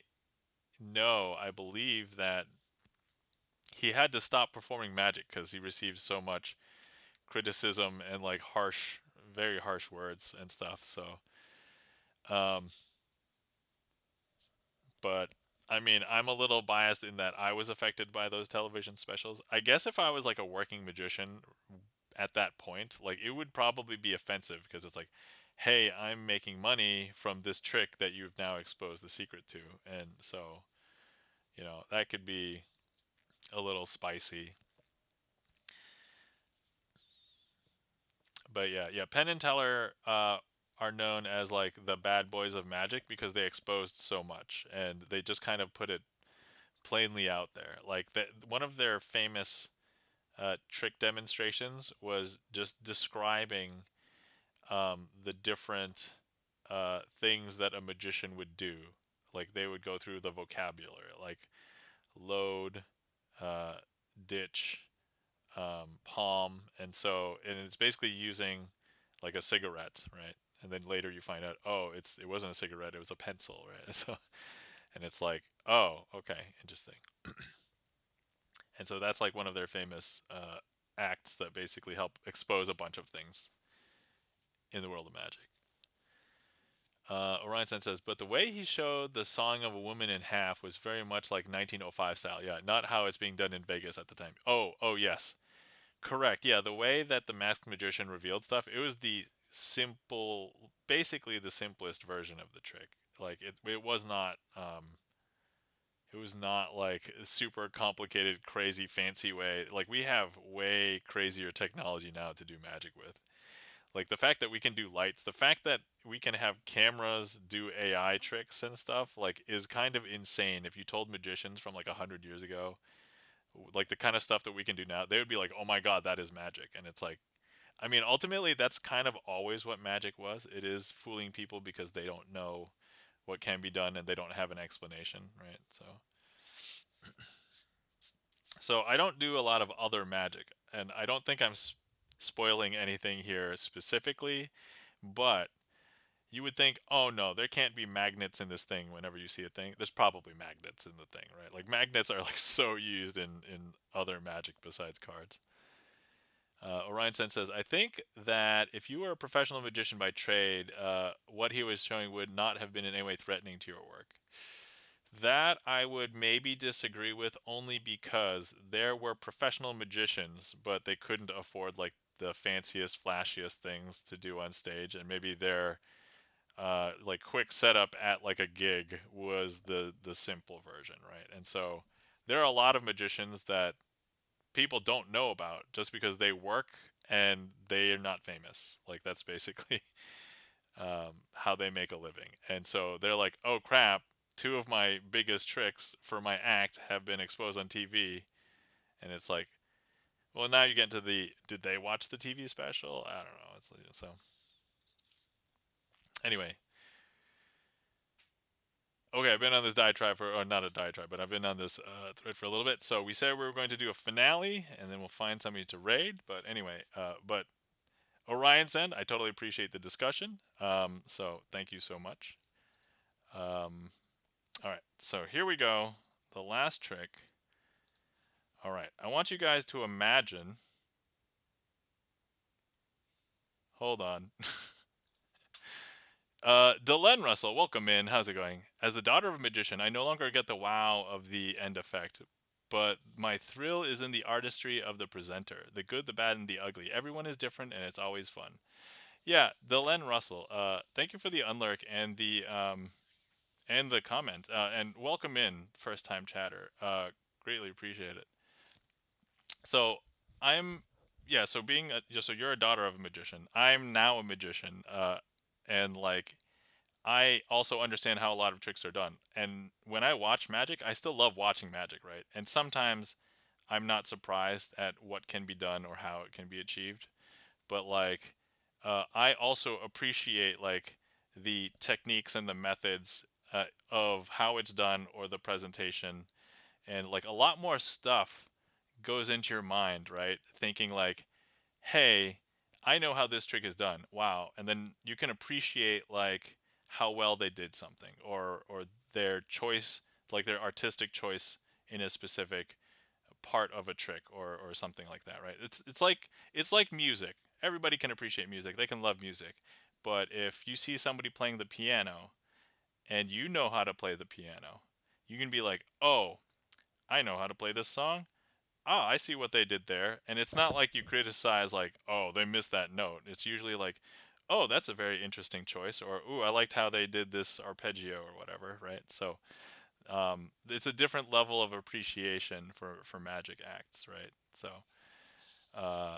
know, I believe that he had to stop performing magic because he received so much criticism and like very harsh words and stuff. So Um, but I mean, I'm a little biased in that I was affected by those television specials. I guess if I was like a working magician at that point, like it would probably be offensive because it's like, hey, I'm making money from this trick that you've now exposed the secret to. And so, that could be a little spicy. But yeah, yeah, Penn and Teller are known as like the bad boys of magic because they exposed so much and they just kind of put it plainly out there. Like one of their famous trick demonstrations was just describing the different things that a magician would do. Like they would go through the vocabulary, like load, uh, ditch, palm, and it's basically using like a cigarette, right? And then later you find out, oh, it wasn't a cigarette, it was a pencil, right? So, and it's like, oh, okay, interesting. And so that's like one of their famous acts that basically help expose a bunch of things in the world of magic. Orion Sen says, but the way he showed the sawing of a woman in half was very much like 1905 style. Yeah, not how it's being done in Vegas at the time. Oh, yes. Correct. Yeah, the way that the masked magician revealed stuff, it was basically the simplest version of the trick. Like it was not like a super complicated, crazy, fancy way. Like we have way crazier technology now to do magic with. Like the fact that we can do lights, the fact that we can have cameras do AI tricks and stuff, like is kind of insane. If you told magicians from like 100 years ago, like the kind of stuff that we can do now, they would be like, "Oh my God, that is magic!" And it's like, I mean, ultimately, that's kind of always what magic was. It is fooling people because they don't know what can be done and they don't have an explanation, right? So I don't do a lot of other magic, and I don't think I'm spoiling anything here specifically, but you would think, oh no, there can't be magnets in this thing whenever you see a thing. There's probably magnets in the thing, right? Like magnets are like so used in other magic besides cards. Orion Sen says, I think that if you were a professional magician by trade, what he was showing would not have been in any way threatening to your work. That I would maybe disagree with only because there were professional magicians, but they couldn't afford like the fanciest, flashiest things to do on stage, and maybe their like quick setup at like a gig was the simple version, right? And so there are a lot of magicians that people don't know about just because they work and they are not famous. Like that's basically how they make a living. And so they're like, oh crap, two of my biggest tricks for my act have been exposed on TV. And it's like, well, now you get into did they watch the TV special? I don't know. It's like, so anyway, okay, I've been on this diatribe or not a diatribe, but I've been on this thread for a little bit. So we said we were going to do a finale, and then we'll find somebody to raid. But anyway, but Orion's End, I totally appreciate the discussion. So thank you so much. Um, all right, so here we go. The last trick. All right, I want you guys to imagine. Hold on. Delenn Russell, welcome in. How's it going? As the daughter of a magician, I no longer get the wow of the end effect, but my thrill is in the artistry of the presenter, the good, the bad, and the ugly. Everyone is different, and it's always fun. Yeah, Delenn Russell. Thank you for the unlurk and the comment, and welcome in, first time chatter. Greatly appreciate it. So I'm, yeah. So so you're a daughter of a magician. I'm now a magician, and like I also understand how a lot of tricks are done. And when I watch magic, I still love watching magic, right? And sometimes I'm not surprised at what can be done or how it can be achieved. But like, I also appreciate like the techniques and the methods of how it's done or the presentation. And like a lot more stuff goes into your mind, right? Thinking like, hey, I know how this trick is done. Wow. And then you can appreciate like how well they did something or their choice, like their artistic choice in a specific part of a trick or something like that, right? It's like music. Everybody can appreciate music. They can love music. But if you see somebody playing the piano and you know how to play the piano, you can be like, oh, I know how to play this song. Ah, I see what they did there. And it's not like you criticize like, oh, they missed that note. It's usually like, oh, that's a very interesting choice, or ooh, I liked how they did this arpeggio or whatever, right? So it's a different level of appreciation for magic acts, right? So uh,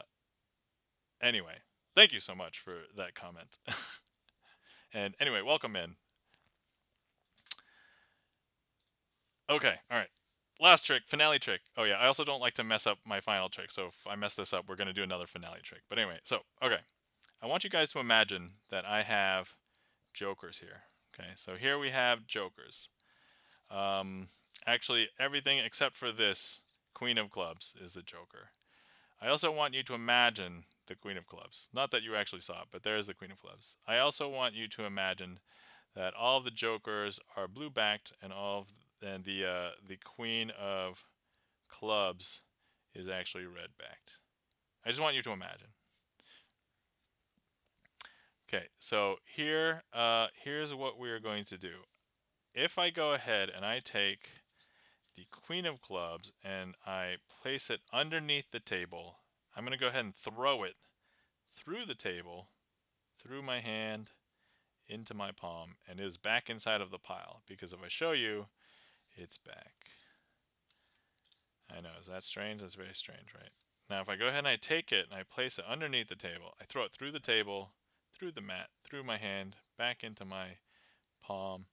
anyway, thank you so much for that comment. And anyway, welcome in. Okay, all right. Last trick, finale trick. Oh yeah, I also don't like to mess up my final trick. So if I mess this up, we're gonna do another finale trick. But anyway, so okay, I want you guys to imagine that I have jokers here. Okay, so here we have jokers. Um, Actually, everything except for this Queen of Clubs is a joker. I also want you to imagine the Queen of Clubs. Not that you actually saw it, but there's the Queen of Clubs. I also want you to imagine that all of the jokers are blue backed, and the Queen of Clubs is actually red backed. I just want you to imagine. Okay, so here's what we're going to do. If I go ahead and I take the Queen of Clubs and I place it underneath the table, I'm going to go ahead and throw it through the table, through my hand, into my palm, and it is back inside of the pile, because if I show you, it's back. I know, is that strange? That's very strange, right? Now if I go ahead and I take it and I place it underneath the table, I throw it through the table, through the mat, through my hand, back into my palm,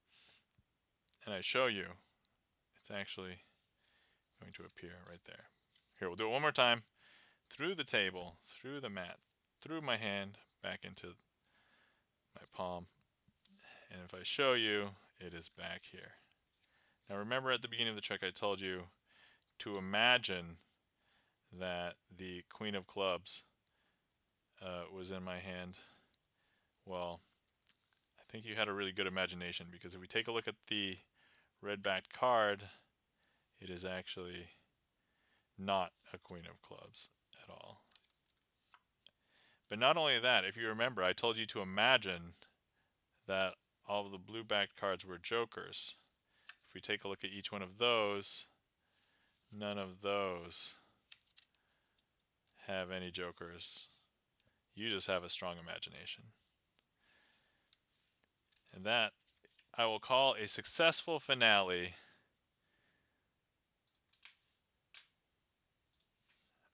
and I show you, it's actually going to appear right there. Here, we'll do it one more time. Through the table, through the mat, through my hand, back into my palm. And if I show you, it is back here. Now remember at the beginning of the trick I told you to imagine that the Queen of Clubs was in my hand. Well, I think you had a really good imagination, because if we take a look at the red backed card, it is actually not a Queen of Clubs at all. But not only that, if you remember, I told you to imagine that all of the blue backed cards were jokers. If we take a look at each one of those, none of those have any jokers. You just have a strong imagination. And that I will call a successful finale.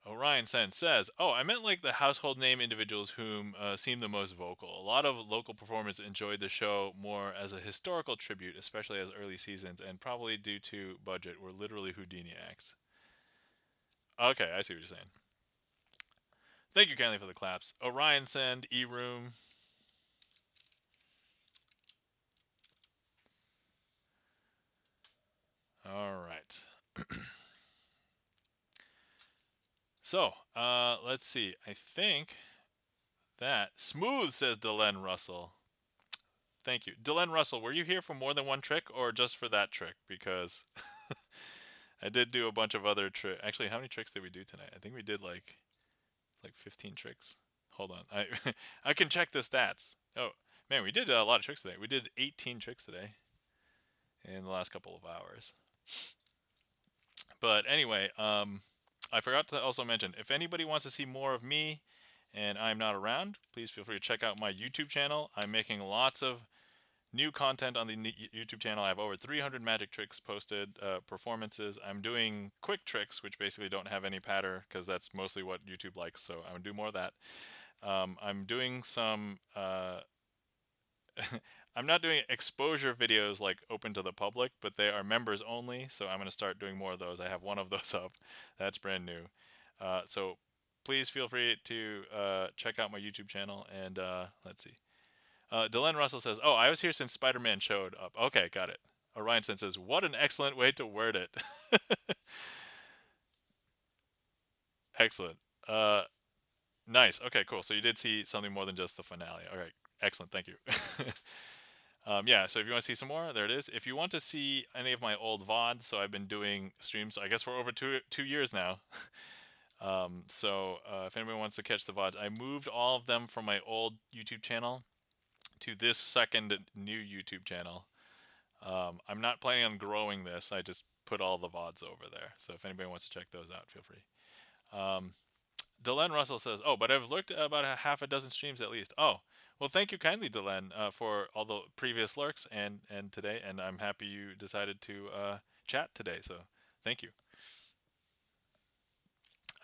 Orion Sen says, oh, I meant like the household name individuals whom seem the most vocal. A lot of local performers enjoyed the show more as a historical tribute, especially as early seasons, and probably due to budget, were literally Houdini acts. Okay, I see what you're saying. Thank you kindly for the claps. Orion Send, E-Room. All right. So, let's see. I think that smooth, says Delenn Russell. Thank you. Delenn Russell, were you here for more than one trick or just for that trick? Because I did do a bunch of other tricks. Actually, how many tricks did we do tonight? I think we did like 15 tricks. Hold on. I can check the stats. Oh, man, we did a lot of tricks today. We did 18 tricks today in the last couple of hours. But anyway, I forgot to also mention, if anybody wants to see more of me and I'm not around, please feel free to check out my YouTube channel. I'm making lots of new content on the YouTube channel. I have over 300 magic tricks posted, performances. I'm doing quick tricks, which basically don't have any patter, because that's mostly what YouTube likes, so I'm going to do more of that. I'm doing some... I'm not doing exposure videos like open to the public, but they are members only, so I'm going to start doing more of those. I have one of those up. That's brand new. So please feel free to check out my YouTube channel, and let's see. Delenn Russell says, oh, I was here since Spider-Man showed up. Okay, got it. Orion Sen says, what an excellent way to word it. Excellent. Nice. Okay, cool. So you did see something more than just the finale. All right. Excellent. Thank you. Yeah, so if you want to see some more, there it is. If you want to see any of my old VODs, so I've been doing streams, I guess, for over two years now. If anybody wants to catch the VODs, I moved all of them from my old YouTube channel to this second new YouTube channel. I'm not planning on growing this. I just put all the VODs over there. So if anybody wants to check those out, feel free. Delenn Russell says, "Oh, but I've looked at about a half a dozen streams at least." Oh, well, thank you kindly, Delenn, for all the previous lurks and today. And I'm happy you decided to chat today. So thank you.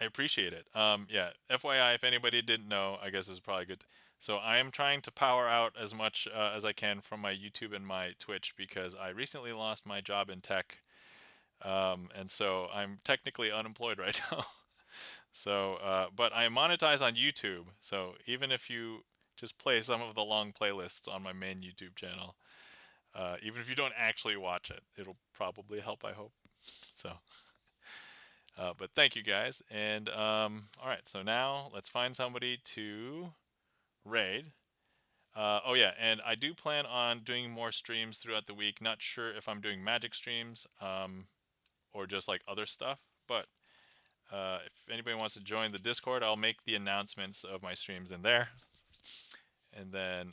I appreciate it. Yeah, FYI, if anybody didn't know, I guess this is probably good. So I am trying to power out as much as I can from my YouTube and my Twitch because I recently lost my job in tech. And so I'm technically unemployed right now. So, but I monetize on YouTube. So even if you just play some of the long playlists on my main YouTube channel, even if you don't actually watch it, it'll probably help, I hope. So, but thank you guys. And all right, so now let's find somebody to raid. Oh yeah, and I do plan on doing more streams throughout the week. Not sure if I'm doing magic streams or just like other stuff, but if anybody wants to join the Discord, I'll make the announcements of my streams in there. And then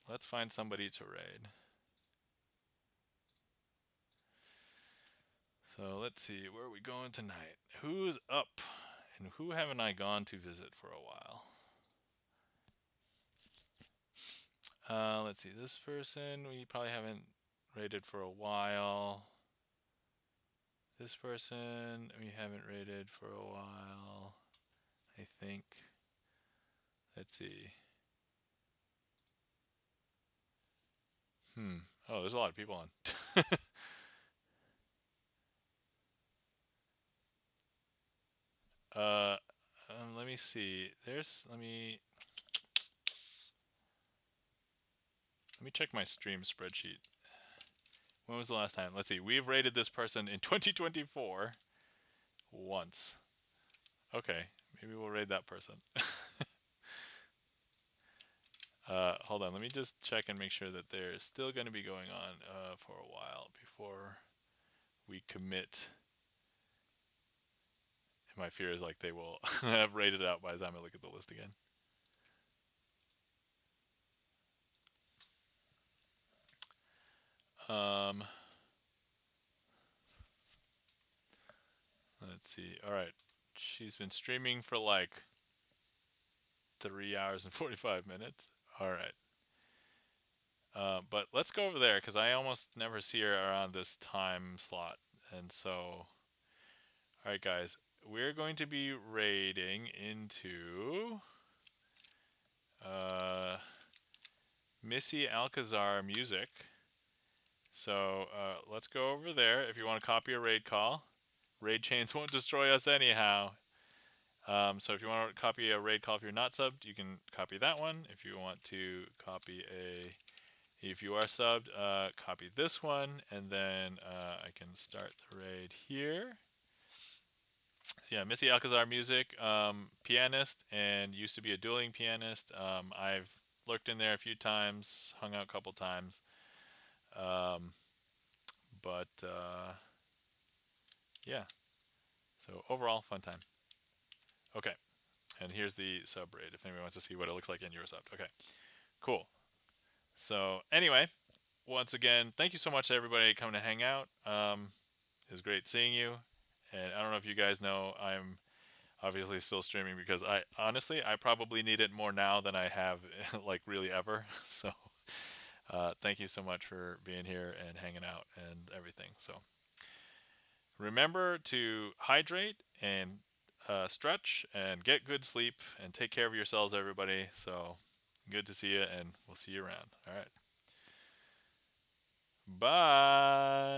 let's find somebody to raid. So let's see, where are we going tonight? Who's up? And who haven't I gone to visit for a while? Let's see, this person we probably haven't raided for a while. This person we haven't raided for a while, I think. Let's see. Oh, there's a lot of people on. Let me see. Let me check my stream spreadsheet. When was the last time? Let's see. We've rated this person in 2024 once. Okay, maybe we'll raid that person. Hold on. Let me just check and make sure that they're still going to be going on for a while before we commit. My fear is like they will have rated out by the time I look at the list again. Let's see. All right. She's been streaming for like 3 hours and 45 minutes. All right. But let's go over there because I almost never see her around this time slot. And so, all right, guys, we're going to be raiding into Missy Alcazar Music. So let's go over there. If you want to copy a raid call, raid chains won't destroy us anyhow. So if you want to copy a raid call if you're not subbed, you can copy that one. If you want to copy if you are subbed, copy this one, and then I can start the raid here. So yeah, Missy Alcazar Music, pianist, and used to be a dueling pianist. I've lurked in there a few times, hung out a couple times, but yeah. So overall, fun time. Okay, and here's the sub raid if anybody wants to see what it looks like and you're subbed. Okay, cool. So anyway, once again, thank you so much to everybody coming to hang out. It was great seeing you. And I don't know if you guys know, I'm obviously still streaming because I probably need it more now than I have like really ever. So thank you so much for being here and hanging out and everything. So remember to hydrate and stretch and get good sleep and take care of yourselves, everybody. So good to see you, and we'll see you around. All right. Bye.